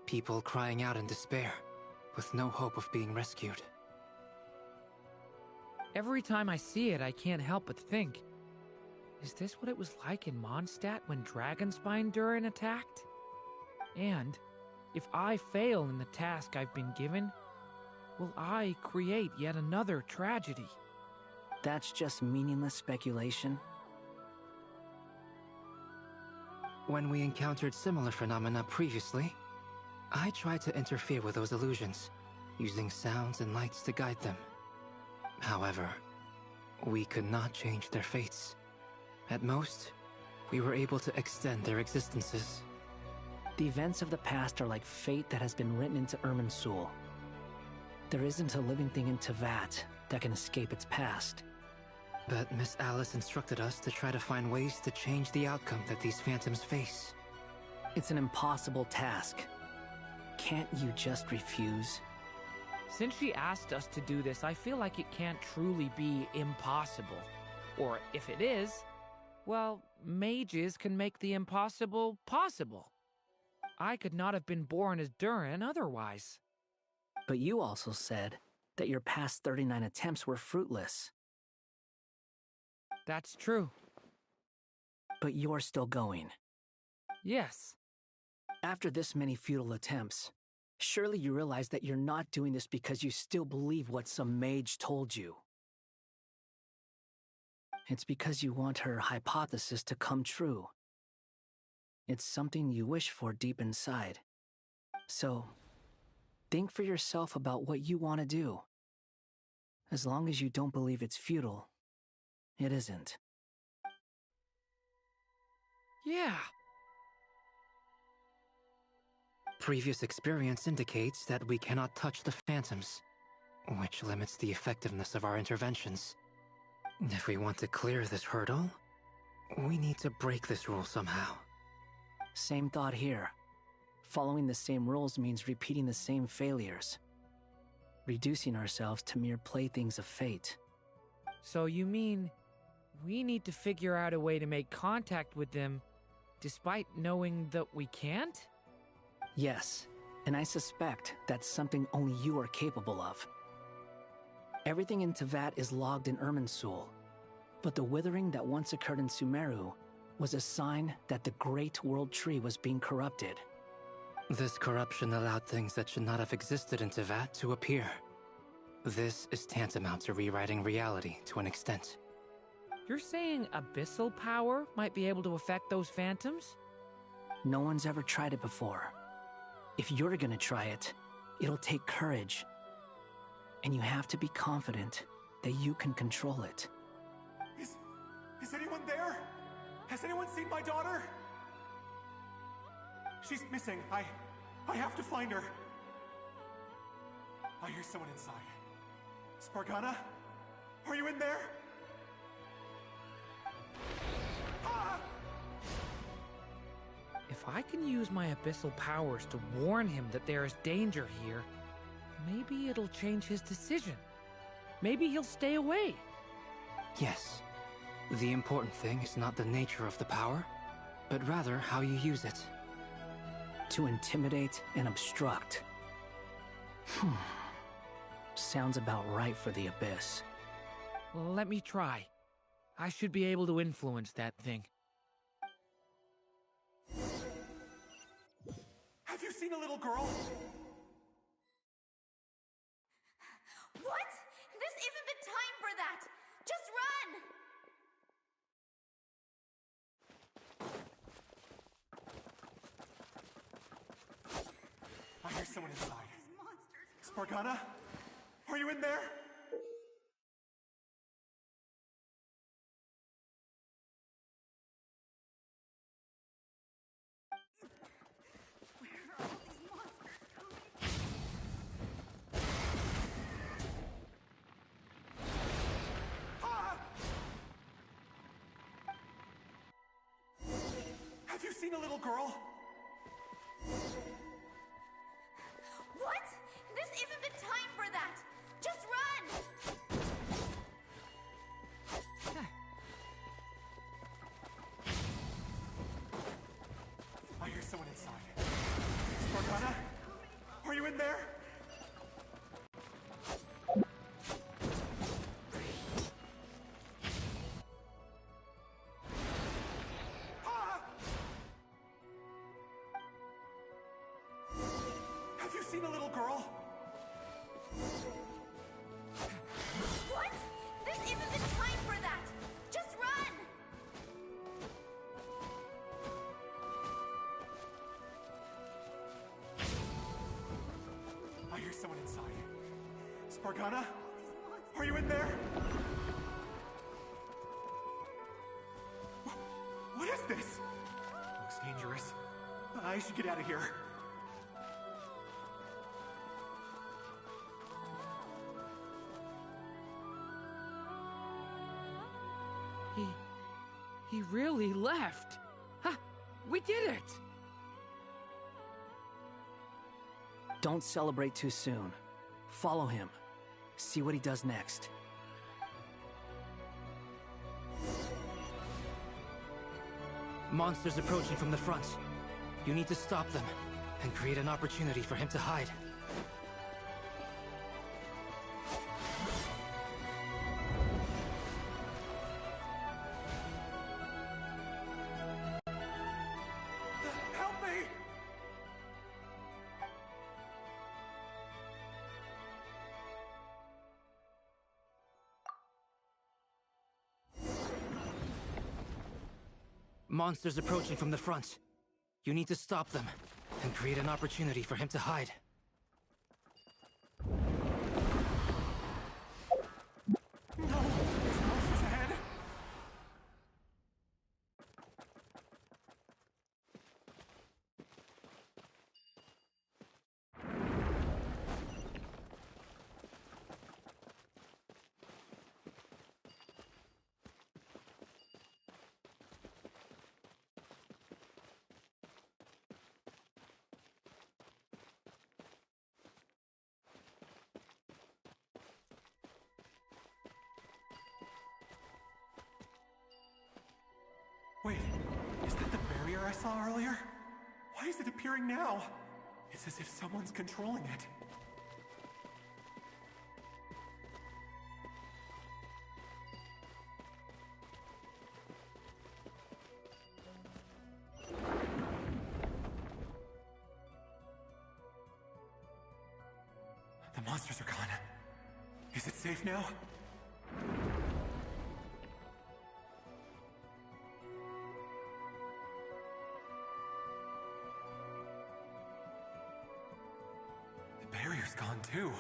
People crying out in despair, with no hope of being rescued. Every time I see it, I can't help but think, is this what it was like in Mondstadt when Dragonspine Durin attacked? And if I fail in the task I've been given, will I create yet another tragedy? That's just meaningless speculation. When we encountered similar phenomena previously, I tried to interfere with those illusions, using sounds and lights to guide them. However, we could not change their fates. At most, we were able to extend their existences. The events of the past are like fate that has been written into Irminsul. There isn't a living thing in Teyvat that can escape its past. But Miss Alice instructed us to try to find ways to change the outcome that these phantoms face. It's an impossible task. Can't you just refuse? Since she asked us to do this, I feel like it can't truly be impossible. Or if it is, well, mages can make the impossible possible. I could not have been born as Durin otherwise. But you also said that your past 39 attempts were fruitless. That's true. But you're still going. Yes. After this many futile attempts, surely you realize that you're not doing this because you still believe what some mage told you. It's because you want her hypothesis to come true. It's something you wish for deep inside. So, think for yourself about what you want to do. As long as you don't believe it's futile, it isn't. Yeah. Previous experience indicates that we cannot touch the phantoms, which limits the effectiveness of our interventions. If we want to clear this hurdle, we need to break this rule somehow. Same thought here. Following the same rules means repeating the same failures. Reducing ourselves to mere playthings of fate. So you mean we need to figure out a way to make contact with them despite knowing that we can't? Yes, and I suspect that's something only you are capable of. Everything in Teyvat is logged in Irminsul, but the withering that once occurred in Sumeru was a sign that the Great World Tree was being corrupted. This corruption allowed things that should not have existed in Teyvat to appear. This is tantamount to rewriting reality to an extent. You're saying abyssal power might be able to affect those phantoms? No one's ever tried it before. If you're gonna try it, it'll take courage. And you have to be confident that you can control it. Is anyone there? Has anyone seen my daughter? She's missing. I have to find her. I hear someone inside. Spargana? Are you in there? Ah! If I can use my abyssal powers to warn him that there is danger here, maybe it'll change his decision. Maybe he'll stay away. Yes. The important thing is not the nature of the power, but rather how you use it. To intimidate and obstruct. Sounds about right for the Abyss. Well, let me try. I should be able to influence that thing. Have you seen a little girl? What? This isn't the time for that! Just run! I hear someone inside. Spargana? Are you in there? Have you seen a little girl? What? This isn't the time for that! Just run! I hear someone inside. Spargana? Are you in there? Have you seen a little girl? What? This isn't the time for that! Just run! I hear someone inside. Spargana? Are you in there? What is this? Looks dangerous. I should get out of here. He really left. Ha! We did it! Don't celebrate too soon. Follow him. See what he does next. Monsters approaching from the front. You need to stop them and create an opportunity for him to hide. Help me! Monsters approaching from the front. You need to stop them and create an opportunity for him to hide. No! There's monsters ahead! Wait, is that the barrier I saw earlier? Why is it appearing now? It's as if someone's controlling it. The monsters are gone. Is it safe now? The barrier's gone too.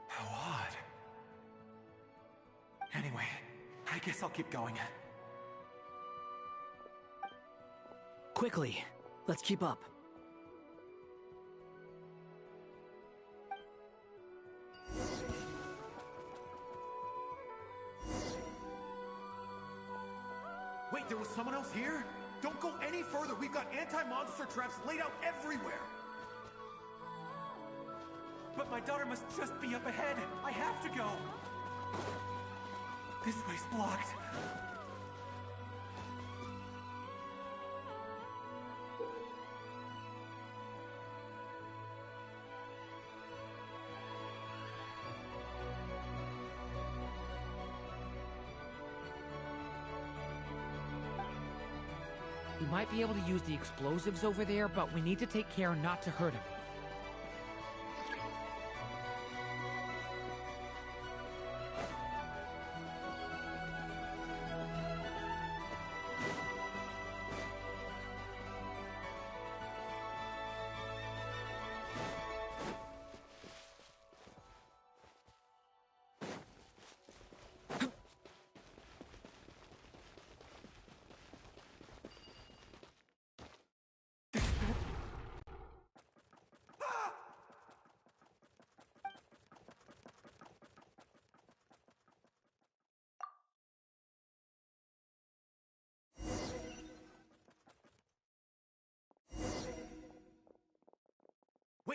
How odd. Anyway, I guess I'll keep going. Quickly, let's keep up. Wait, there was someone else here? Don't go any further. We've got anti-monster traps laid out everywhere. But my daughter must just be up ahead. I have to go. This way's blocked. We might be able to use the explosives over there, but we need to take care not to hurt him.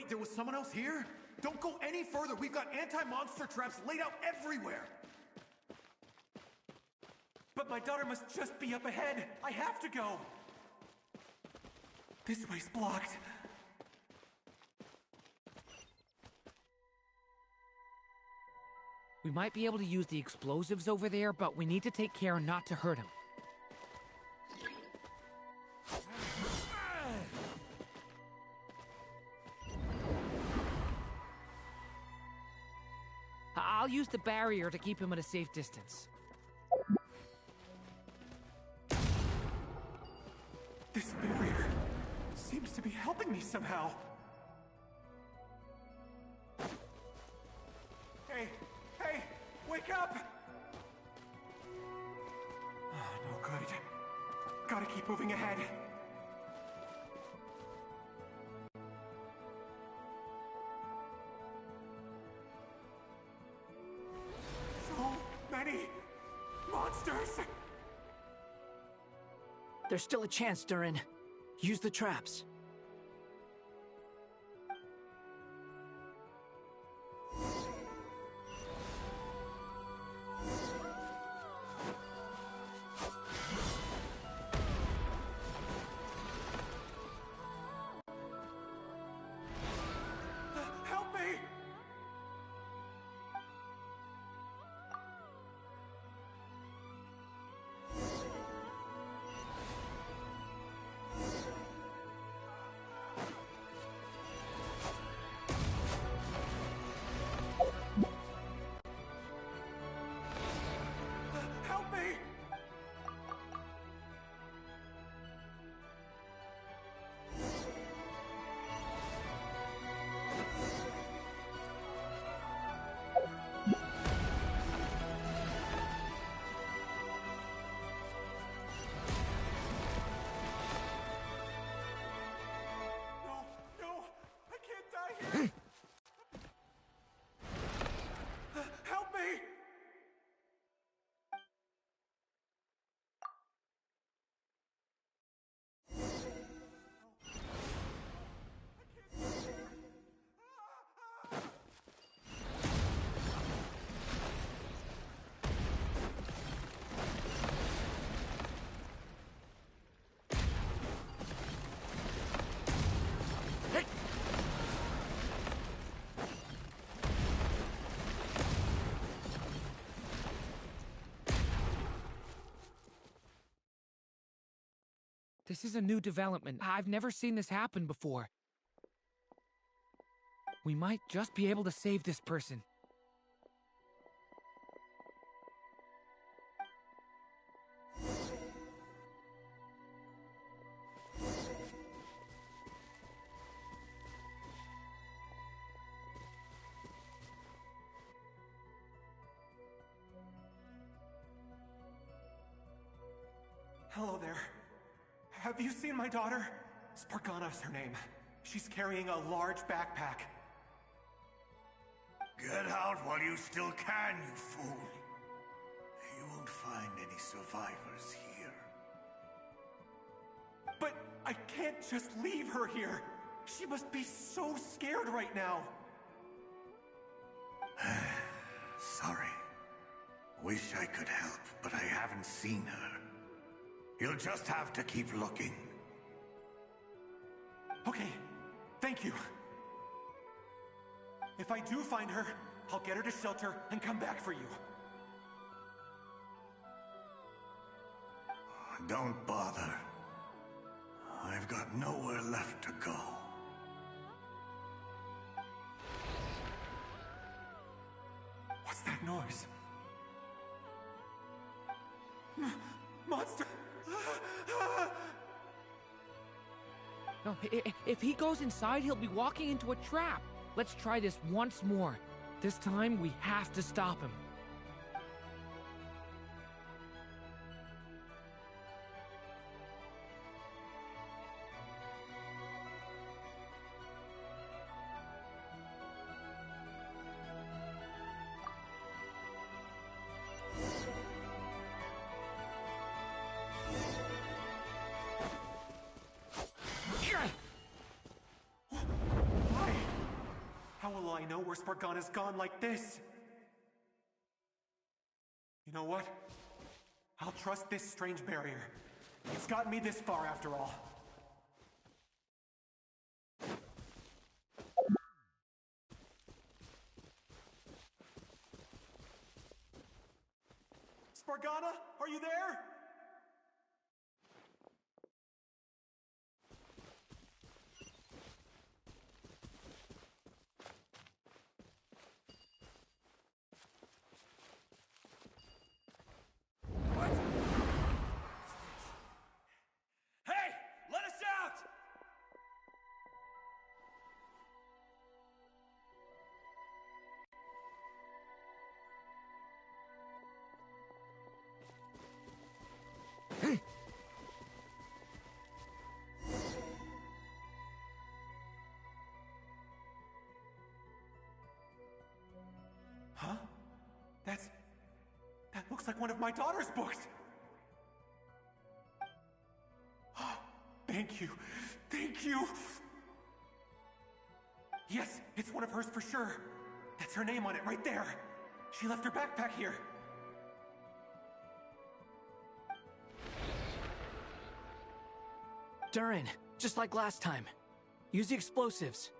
Wait, there was someone else here? Don't go any further. We've got anti-monster traps laid out everywhere. But my daughter must just be up ahead. I have to go. This way's blocked. We might be able to use the explosives over there, but we need to take care not to hurt him. I'll use the barrier to keep him at a safe distance. This barrier seems to be helping me somehow. Hey, hey, wake up! Oh, no good. Gotta keep moving ahead. So many monsters! There's still a chance, Durin. Use the traps. Help me! Help me! No, I can't die here. Help me! This is a new development. I've never seen this happen before. We might just be able to save this person. Hello there. Have you seen my daughter? Spargana's her name. She's carrying a large backpack. Get out while you still can, you fool. You won't find any survivors here. But I can't just leave her here. She must be so scared right now. Sorry. Wish I could help, but I haven't seen her. You'll just have to keep looking. Okay, thank you. If I do find her, I'll get her to shelter and come back for you. Don't bother. I've got nowhere left to go. What's that noise? Monster! No, if he goes inside, he'll be walking into a trap. Let's try this once more. This time, we have to stop him. will I know where Spargana's gone like this? You know what? I'll trust this strange barrier. It's gotten me this far after all. Spargana, are you there? Hey! Let us out! Huh? That looks like one of my daughter's books! Thank you. Thank you! Yes, it's one of hers for sure. That's her name on it right there. She left her backpack here. Durin, just like last time. Use the explosives.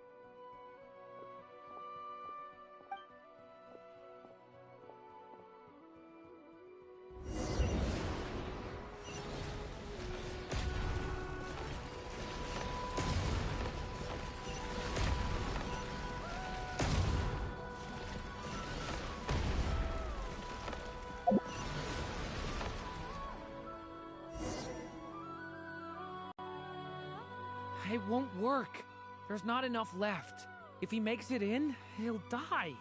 It won't work. There's not enough left. If he makes it in, he'll die.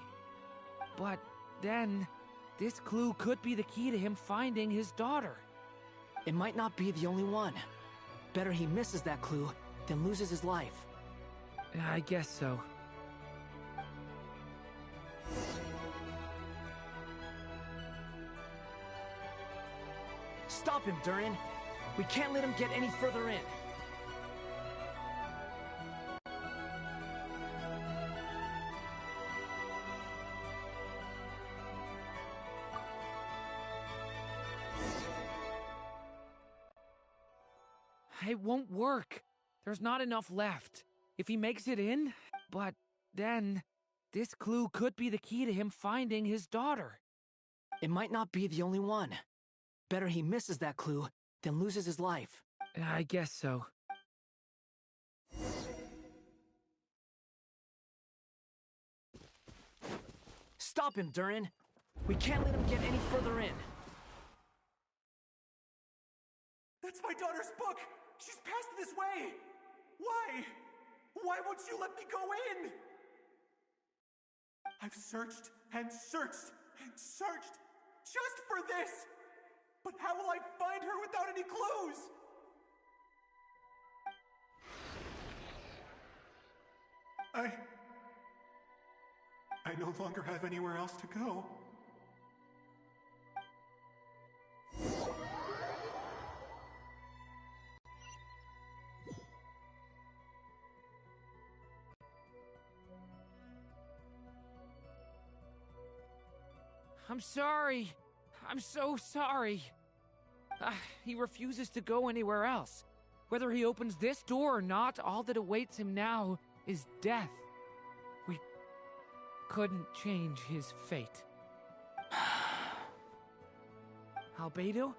But then, this clue could be the key to him finding his daughter. It might not be the only one. Better he misses that clue than loses his life. I guess so. Stop him, Durin. We can't let him get any further in. It won't work. There's not enough left. If he makes it in, but then, this clue could be the key to him finding his daughter. It might not be the only one. Better he misses that clue than loses his life. I guess so. Stop him, Durin. We can't let him get any further in. That's my daughter's book! She's passed this way! Why? Why won't you let me go in? I've searched and searched and searched just for this! But how will I find her without any clues? I no longer have anywhere else to go. I'm sorry. I'm so sorry. He refuses to go anywhere else. Whether he opens this door or not, all that awaits him now is death. We couldn't change his fate. Albedo?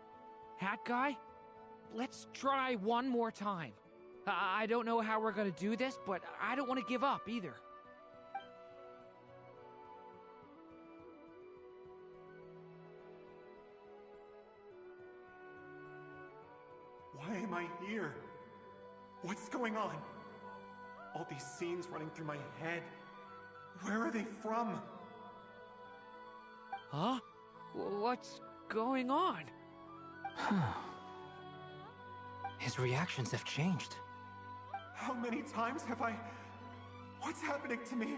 Hat Guy? Let's try one more time. I don't know how we're gonna do this, but I don't want to give up either. Why am I here? What's going on? All these scenes running through my head. Where are they from? Huh? What's going on? His reactions have changed. How many times have I... What's happening to me?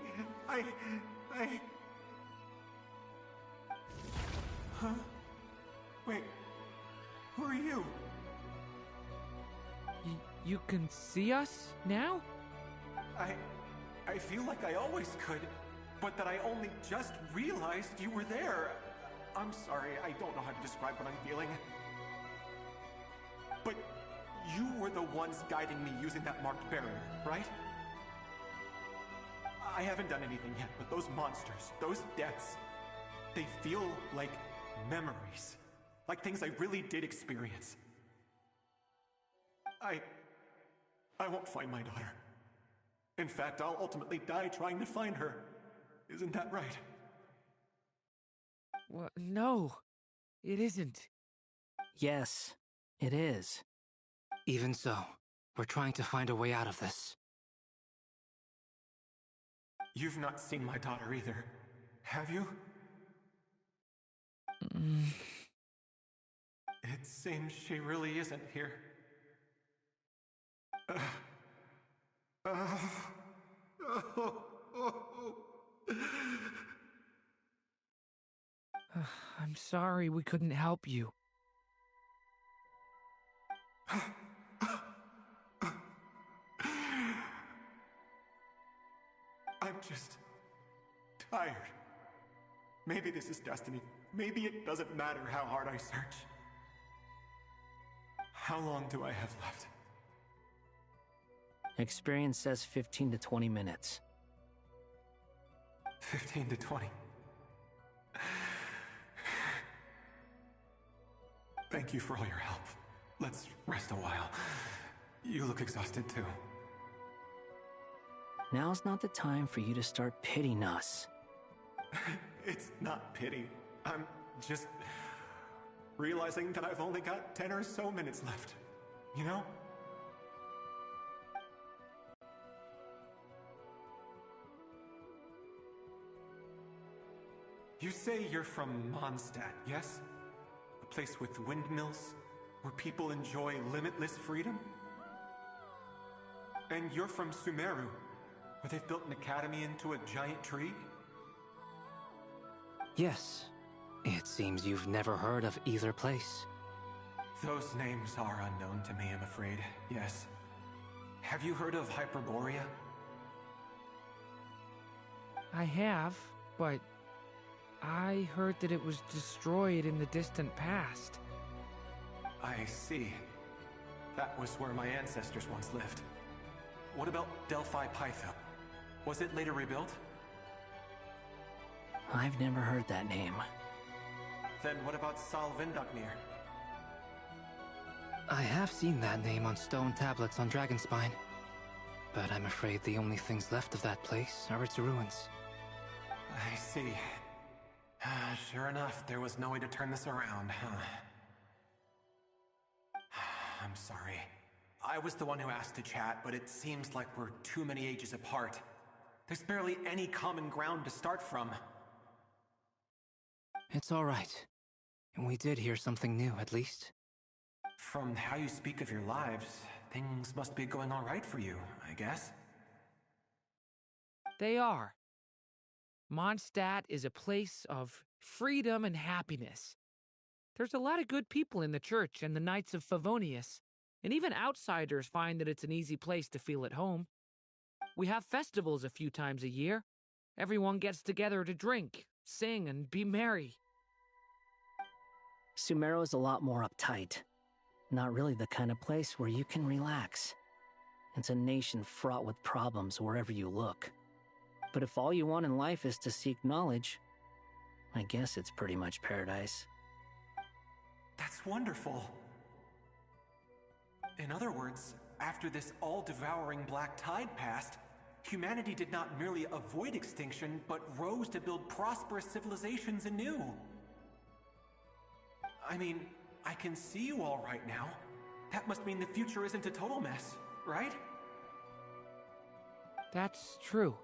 Huh? Wait. Who are you? You can see us now? I feel like I always could. but that I only just realized you were there. I'm sorry, I don't know how to describe what I'm feeling. But you were the ones guiding me using that marked barrier, right? I haven't done anything yet, but those monsters, those deaths, they feel like memories. Like things I really did experience. I won't find my daughter. In fact, I'll ultimately die trying to find her. Isn't that right? Well, no, it isn't. Yes, it is. Even so, we're trying to find a way out of this. You've not seen my daughter either, have you? It seems she really isn't here. I'm sorry we couldn't help you. I'm just tired. Maybe this is destiny. Maybe it doesn't matter how hard I search. How long do I have left? Experience says 15 to 20 minutes. 15 to 20. Thank you for all your help. Let's rest a while. You look exhausted too. Now's not the time for you to start pitying us. It's not pity. I'm just realizing that I've only got 10 or so minutes left. You know? You say you're from Mondstadt, yes? A place with windmills, where people enjoy limitless freedom? And you're from Sumeru, where they've built an academy into a giant tree? Yes. It seems you've never heard of either place. Those names are unknown to me, I'm afraid, yes. Have you heard of Hyperborea? I have, but I heard that it was destroyed in the distant past. I see. That was where my ancestors once lived. What about Delphi Pytho? Was it later rebuilt? I've never heard that name. Then what about Salvindagnir? I have seen that name on stone tablets on Dragonspine. But I'm afraid the only things left of that place are its ruins. I see. Sure enough, there was no way to turn this around, huh? I'm sorry. I was the one who asked to chat, but it seems like we're too many ages apart. There's barely any common ground to start from. It's all right. We did hear something new, at least. From how you speak of your lives, things must be going all right for you, I guess. They are. Mondstadt is a place of freedom and happiness. There's a lot of good people in the church and the Knights of Favonius, and even outsiders find that it's an easy place to feel at home. We have festivals a few times a year. Everyone gets together to drink, sing, and be merry. Sumeru is a lot more uptight. Not really the kind of place where you can relax. It's a nation fraught with problems wherever you look. But if all you want in life is to seek knowledge, I guess it's pretty much paradise. That's wonderful. In other words, after this all-devouring black tide passed, humanity did not merely avoid extinction, but rose to build prosperous civilizations anew. I mean, I can see you all right now. That must mean the future isn't a total mess, right? That's true.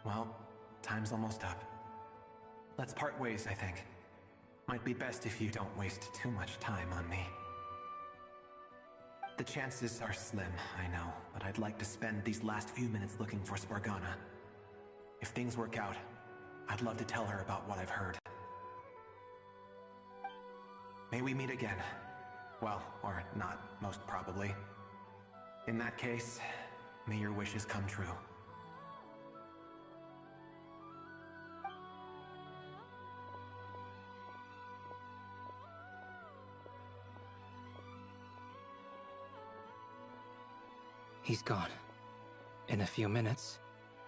Well, time's almost up. Let's part ways, I think. Might be best if you don't waste too much time on me. The chances are slim, I know, but I'd like to spend these last few minutes looking for Spargana. If things work out, I'd love to tell her about what I've heard. May we meet again. Well, or not, most probably. In that case, may your wishes come true. He's gone. In a few minutes,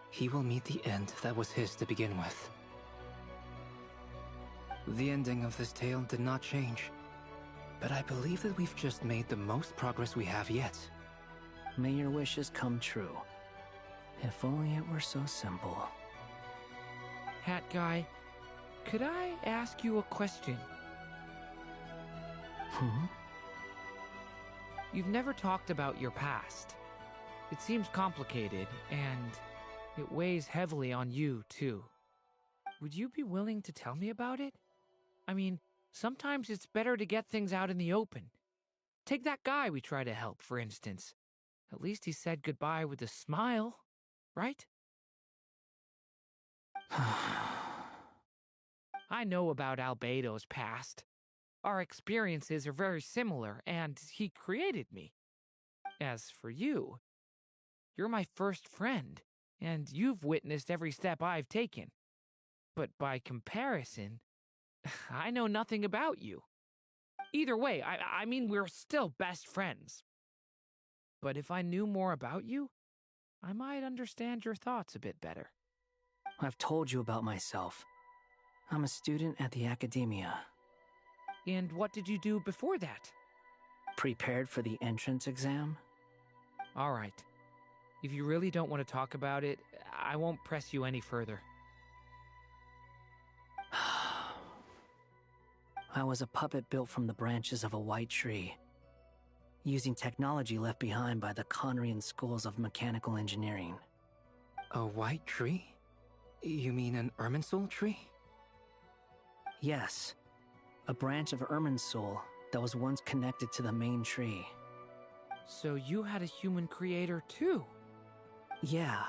he will meet the end that was his to begin with. The ending of this tale did not change, but I believe that we've just made the most progress we have yet. May your wishes come true. If only it were so simple. Hat Guy, could I ask you a question? You've never talked about your past. It seems complicated, and it weighs heavily on you, too. Would you be willing to tell me about it? I mean, sometimes it's better to get things out in the open. Take that guy we try to help, for instance. At least he said goodbye with a smile, right? I know about Albedo's past. Our experiences are very similar, and he created me. As for you, you're my first friend, and you've witnessed every step I've taken. But by comparison, I know nothing about you. Either way, I mean, we're still best friends. But if I knew more about you, I might understand your thoughts a bit better. I've told you about myself. I'm a student at the academia. And what did you do before that? Prepared for the entrance exam? All right. If you really don't want to talk about it, I won't press you any further. I was a puppet built from the branches of a white tree, using technology left behind by the Conrian schools of mechanical engineering. A white tree? You mean an Irminsul tree? Yes. A branch of Irminsul that was once connected to the main tree. So you had a human creator too? Yeah.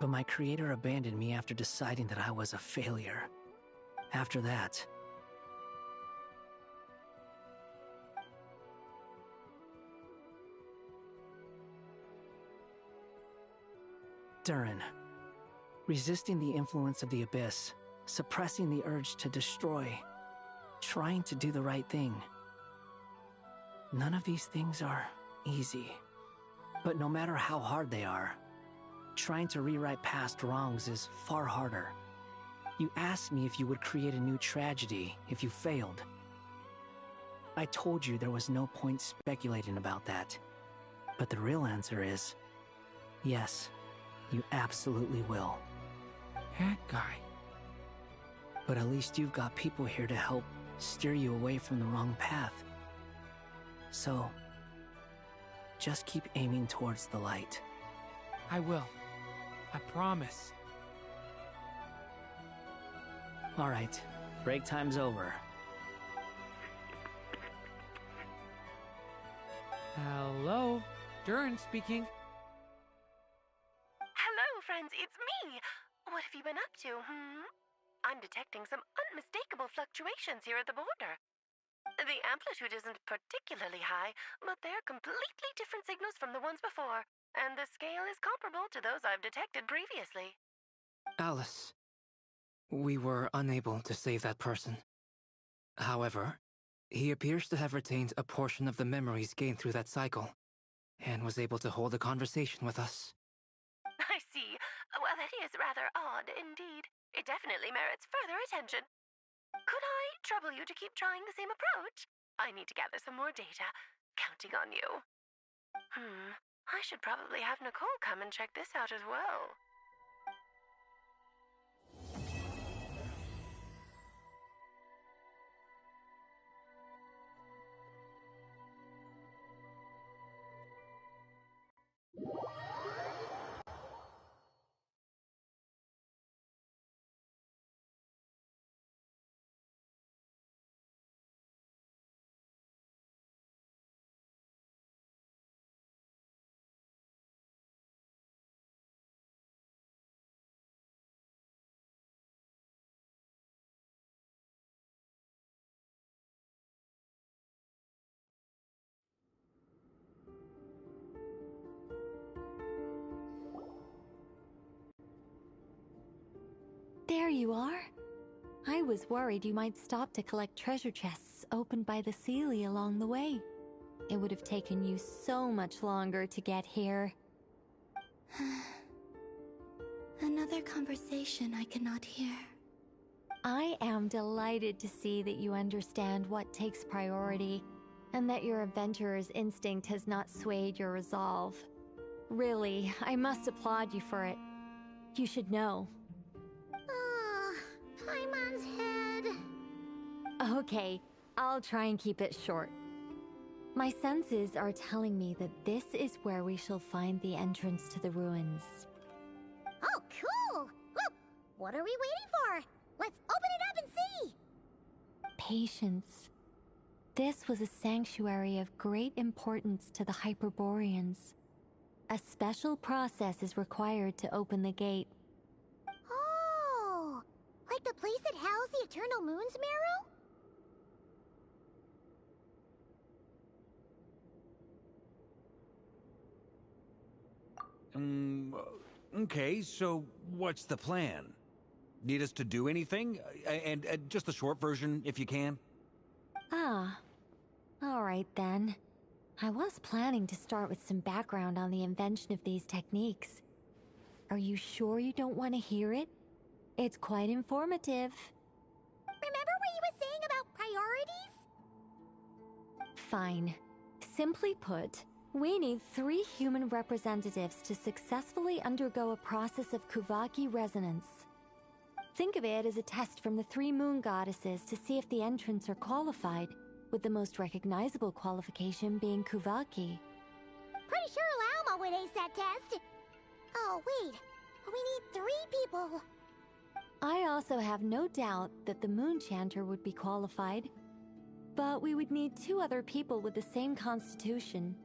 But my creator abandoned me after deciding that I was a failure. After that, Durin. Resisting the influence of the Abyss, suppressing the urge to destroy, trying to do the right thing. None of these things are easy. But no matter how hard they are, trying to rewrite past wrongs is far harder. You asked me if you would create a new tragedy if you failed. I told you there was no point speculating about that. But the real answer is, yes, you absolutely will. That guy. But at least you've got people here to help steer you away from the wrong path. So, just keep aiming towards the light. I will. I promise. All right, break time's over. Hello, Durin speaking. Hello, friends, it's me! What have you been up to, I'm detecting some unmistakable fluctuations here at the border. The amplitude isn't particularly high, but they're completely different signals from the ones before, and the scale is comparable to those I've detected previously. Alice, we were unable to save that person. However, he appears to have retained a portion of the memories gained through that cycle, and was able to hold a conversation with us. I see. Well, that is rather odd indeed. It definitely merits further attention. Could I trouble you to keep trying the same approach? I need to gather some more data. Counting on you. I should probably have Nicole come and check this out as well. There you are. I was worried you might stop to collect treasure chests opened by the Seelie along the way. it would have taken you so much longer to get here. Another conversation I cannot hear. I am delighted to see that you understand what takes priority, and that your adventurer's instinct has not swayed your resolve. Really, I must applaud you for it. You should know. Paimon's head. Okay, I'll try and keep it short. My senses are telling me that this is where we shall find the entrance to the ruins. Oh, cool! Well, what are we waiting for? Let's open it up and see! Patience. This was a sanctuary of great importance to the Hyperboreans. A special process is required to open the gate. Oh! Like the place that housed the Eternal Moon's Marrow? Okay, so what's the plan? Need us to do anything? And just the short version, if you can. Ah. Alright then. I was planning to start with some background on the invention of these techniques. Are you sure you don't want to hear it? It's quite informative. Remember what you were saying about priorities? Fine. Simply put, we need 3 human representatives to successfully undergo a process of Kuvaki resonance. Think of it as a test from the 3 moon goddesses to see if the entrants are qualified, with the most recognizable qualification being Kuvaki. Pretty sure Lauma would ace that test. Oh, wait. We need 3 people. I also have no doubt that the Moon Chanter would be qualified. But we would need 2 other people with the same constitution.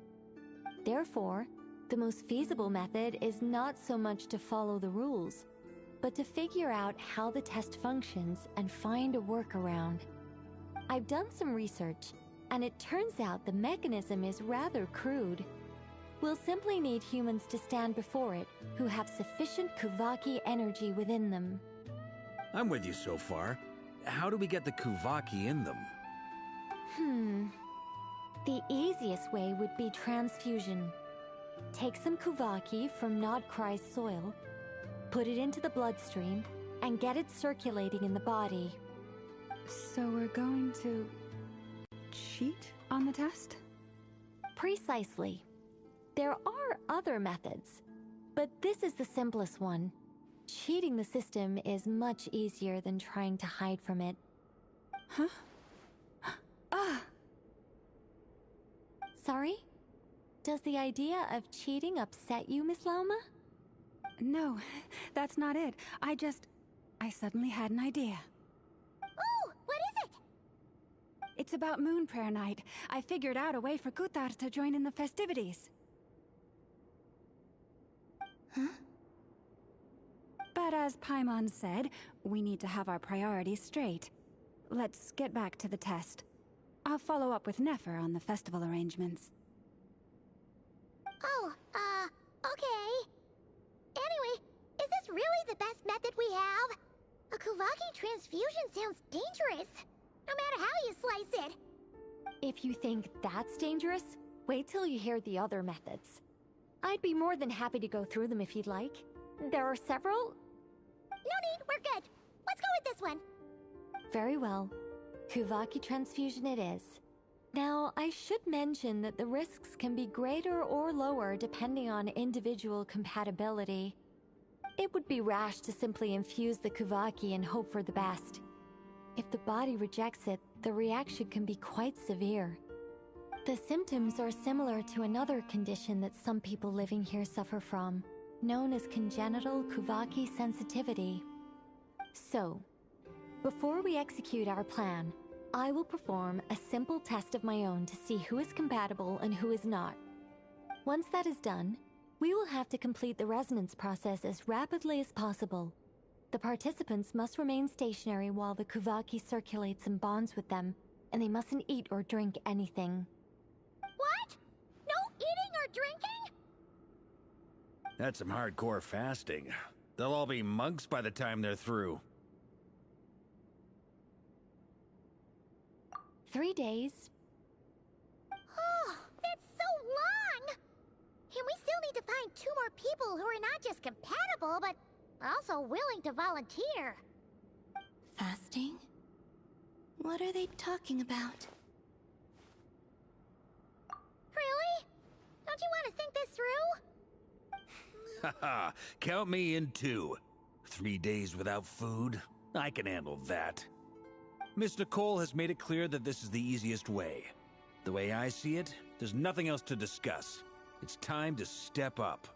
Therefore, the most feasible method is not so much to follow the rules, but to figure out how the test functions and find a workaround. I've done some research, and it turns out the mechanism is rather crude. We'll simply need humans to stand before it who have sufficient Kuvaki energy within them. I'm with you so far. How do we get the Kuvaki in them? The easiest way would be transfusion. Take some Kuvaki from Nodkrai's soil, put it into the bloodstream, and get it circulating in the body. So we're going to cheat on the test? Precisely. There are other methods, but this is the simplest one. Cheating the system is much easier than trying to hide from it. Huh? Ah! Sorry? Does the idea of cheating upset you, Miss Lauma? No, that's not it. I suddenly had an idea. Oh, what is it? It's about Moon Prayer Night. I figured out a way for Kutar to join in the festivities. Huh? But as Paimon said, we need to have our priorities straight. Let's get back to the test. I'll follow up with Nefer on the festival arrangements. Oh, okay. Anyway, is this really the best method we have? A Kuvaki transfusion sounds dangerous, no matter how you slice it. If you think that's dangerous, wait till you hear the other methods. I'd be more than happy to go through them if you'd like. There are several. No need, we're good. Let's go with this one. Very well. Kuvaki transfusion it is. Now, I should mention that the risks can be greater or lower depending on individual compatibility. It would be rash to simply infuse the Kuvaki and hope for the best. If the body rejects it, the reaction can be quite severe. The symptoms are similar to another condition that some people living here suffer from, known as congenital Kuvaki sensitivity. So, before we execute our plan, I will perform a simple test of my own to see who is compatible and who is not. Once that is done, we will have to complete the resonance process as rapidly as possible. The participants must remain stationary while the Kuvaki circulates and bonds with them, and they mustn't eat or drink anything. What? No eating or drinking? That's some hardcore fasting. They'll all be monks by the time they're through. 3 days. Oh, need to find 2 more people who are not just compatible, but also willing to volunteer. Fasting? What are they talking about? Really? Don't you want to think this through? Haha, count me in too. 3 days without food? I can handle that. Miss Nicole has made it clear that this is the easiest way. The way I see it, there's nothing else to discuss. It's time to step up.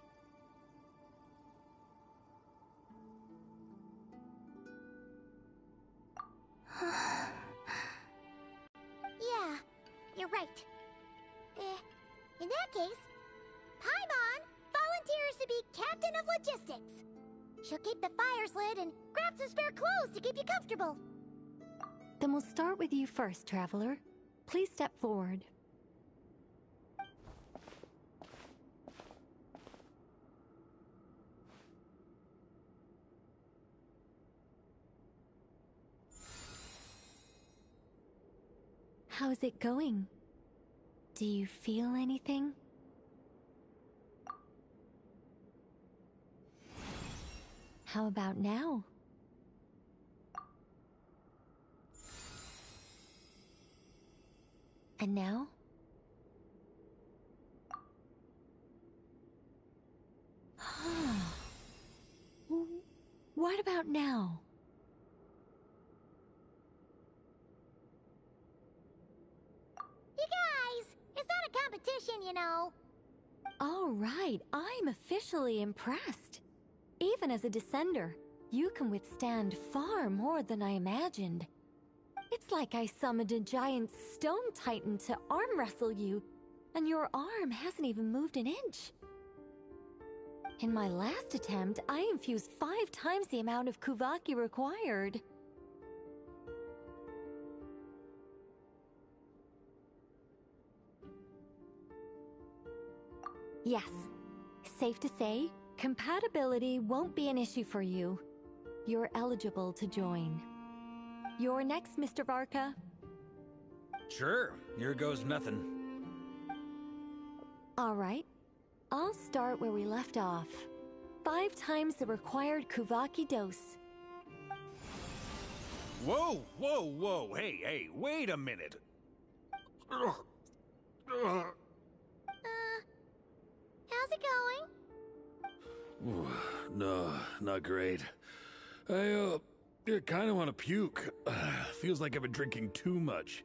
Yeah, you're right. In that case, Paimon volunteers to be Captain of Logistics. She'll keep the fires lit and grab some spare clothes to keep you comfortable. Then we'll start with you first, Traveler. Please step forward. How's it going? Do you feel anything? How about now? And now? What about now? You guys, it's not a competition, you know. All right, I'm officially impressed. Even as a descender, you can withstand far more than I imagined. It's like I summoned a giant stone titan to arm wrestle you, and your arm hasn't even moved an inch. In my last attempt, I infused 5 times the amount of Kuvaki required. Yes, safe to say, compatibility won't be an issue for you. You're eligible to join. You're next, Mr. Varka. Sure, here goes nothing. All right, I'll start where we left off. 5 times the required Kuvaki dose. Whoa, whoa, whoa, hey, wait a minute. How's it going? No, not great. I kind of want to puke. Feels like I've been drinking too much.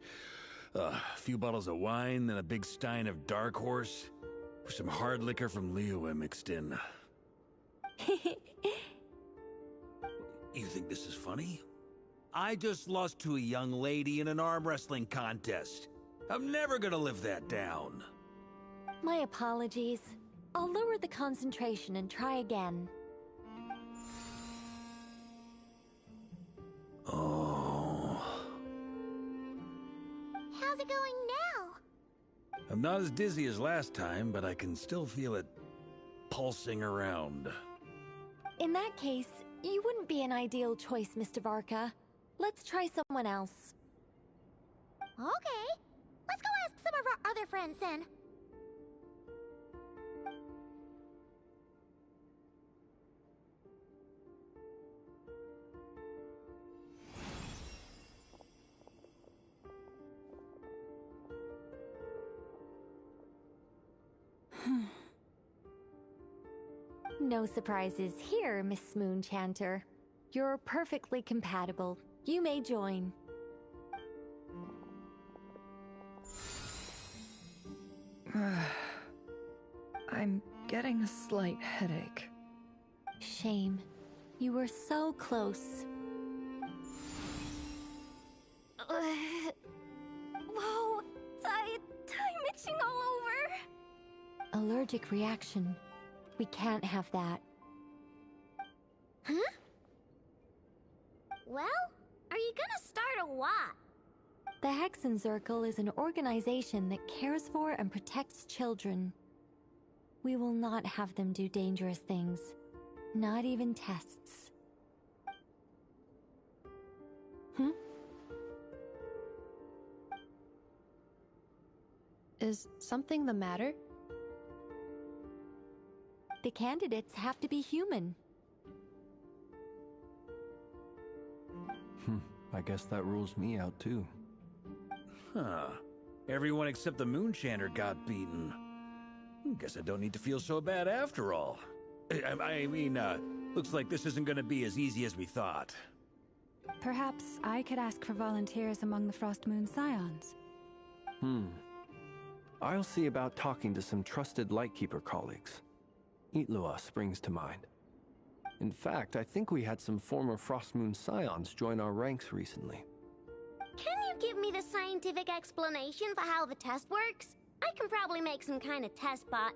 A few bottles of wine, then a big stein of Dark Horse. With some hard liquor from Liyue mixed in. You think this is funny? I just lost to a young lady in an arm wrestling contest. I'm never gonna live that down. My apologies. I'll lower the concentration and try again. Oh. How's it going now? I'm not as dizzy as last time, but I can still feel it pulsing around. In that case, you wouldn't be an ideal choice, Mr. Varka. Let's try someone else. Okay. Let's go ask some of our other friends then. No surprises here, Miss Moonchanter. You're perfectly compatible. You may join. I'm getting a slight headache. Shame. You were so close. Whoa! I'm itching all over! Allergic reaction. We can't have that. Huh? Well, are you gonna start a what? The Hexenzirkel is an organization that cares for and protects children. We will not have them do dangerous things. Not even tests. Is something the matter? The candidates have to be human. I guess that rules me out too. Huh. Everyone except the Moonchanter got beaten. Guess I don't need to feel so bad after all. I mean, looks like this isn't gonna be as easy as we thought. Perhaps I could ask for volunteers among the Frost Moon Scions. I'll see about talking to some trusted Lightkeeper colleagues. Itlua springs to mind. In fact, I think we had some former Frost Moon Scions join our ranks recently. Can you give me the scientific explanation for how the test works? I can probably make some kind of test bot.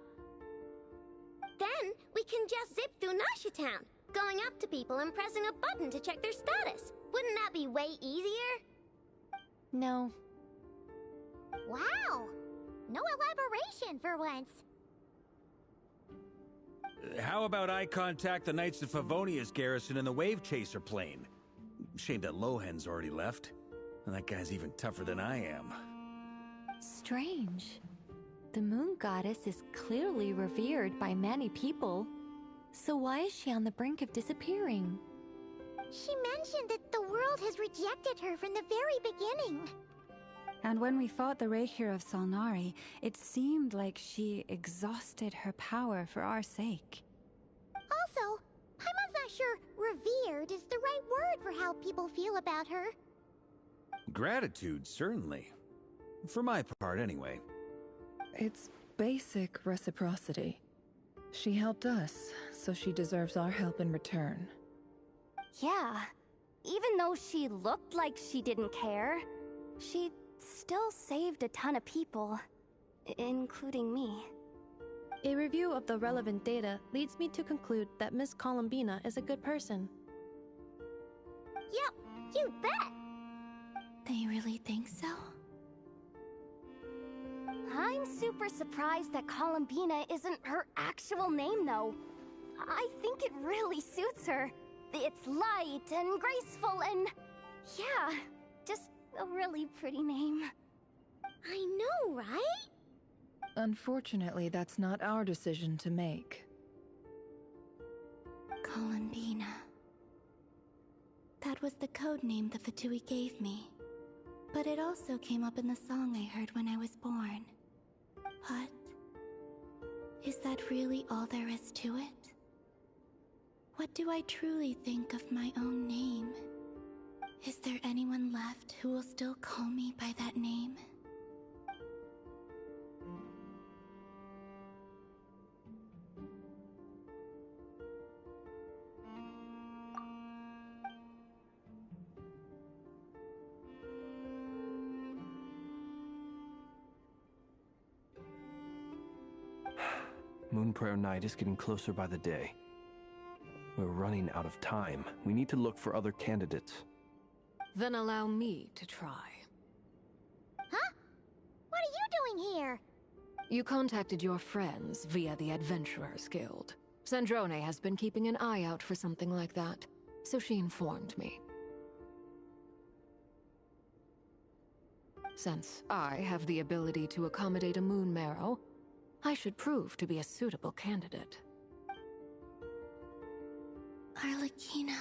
Then we can just zip through Nashatown, going up to people and pressing a button to check their status. Wouldn't that be way easier? No. Wow! No elaboration for once. How about I contact the Knights of Favonia's garrison in the Wave Chaser plane? Shame that Lohan's already left. And that guy's even tougher than I am. Strange. The moon goddess is clearly revered by many people. So why is she on the brink of disappearing? She mentioned that the world has rejected her from the very beginning. And when we fought the Raikir of Salnari, it seemed like she exhausted her power for our sake. Also, I'm not sure revered is the right word for how people feel about her. Gratitude, certainly. For my part, anyway. It's basic reciprocity. She helped us, so she deserves our help in return. Yeah. Even though she looked like she didn't care, she still saved a ton of people, including me. A review of the relevant data leads me to conclude that Miss Columbina is a good person. Yep, you bet! They really think so? I'm super surprised that Columbina isn't her actual name, though. I think it really suits her. It's light and graceful and... yeah, just a really pretty name. I know, right? Unfortunately, that's not our decision to make. Columbina. That was the code name the Fatui gave me. But it also came up in the song I heard when I was born. But... is that really all there is to it? What do I truly think of my own name? Is there anyone left who will still call me by that name? Moon Prayer Night is getting closer by the day. We're running out of time. We need to look for other candidates. Then allow me to try. Huh? What are you doing here? You contacted your friends via the Adventurers Guild. Sandrone has been keeping an eye out for something like that, so she informed me. Since I have the ability to accommodate a moon marrow, I should prove to be a suitable candidate. Arlecchino.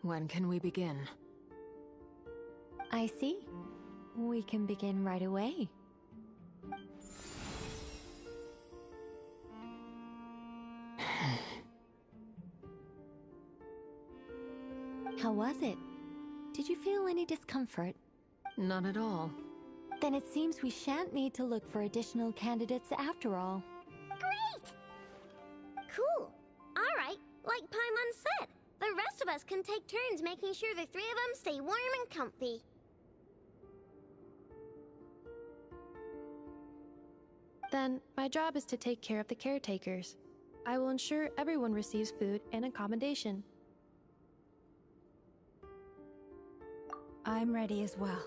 When can we begin? I see. We can begin right away. How was it? Did you feel any discomfort? None at all. Then it seems we shan't need to look for additional candidates after all. Great! Cool. Alright, like Paimon said, the rest of us can take turns making sure the three of them stay warm and comfy. Then, my job is to take care of the caretakers. I will ensure everyone receives food and accommodation. I'm ready as well.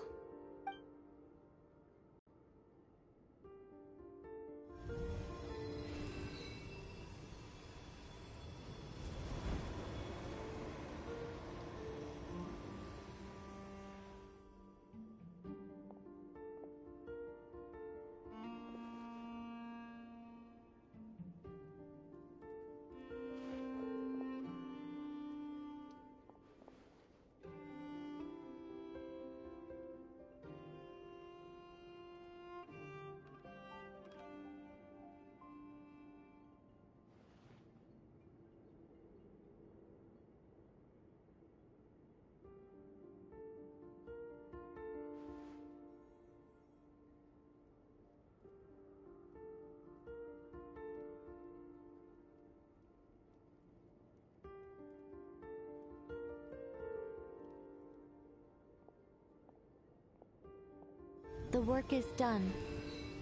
work is done.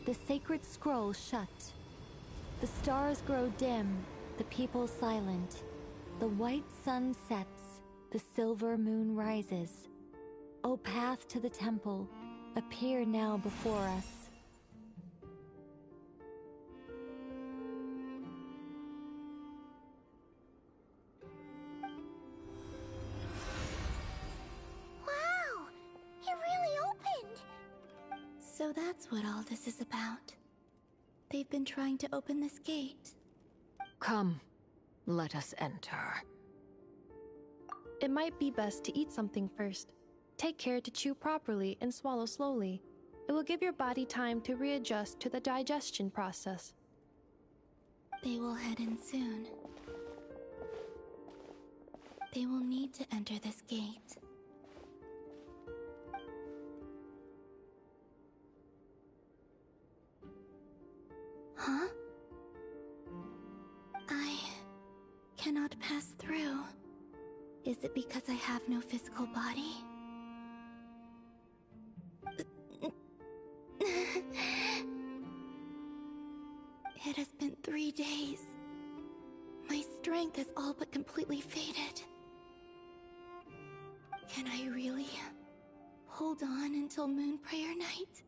The sacred scroll shut. The stars grow dim, the people silent. The white sun sets, the silver moon rises. O path to the temple, appear now before us. Wow! It really opened! So that's what all this is about. They've been trying to open this gate. Come, let us enter. It might be best to eat something first. Take care to chew properly and swallow slowly. It will give your body time to readjust to the digestion process. They will head in soon. They will need to enter this gate. Huh? I cannot pass through. Is it because I have no physical body? It has been 3 days. My strength has all but completely faded. Can I really hold on until Moon Prayer Night?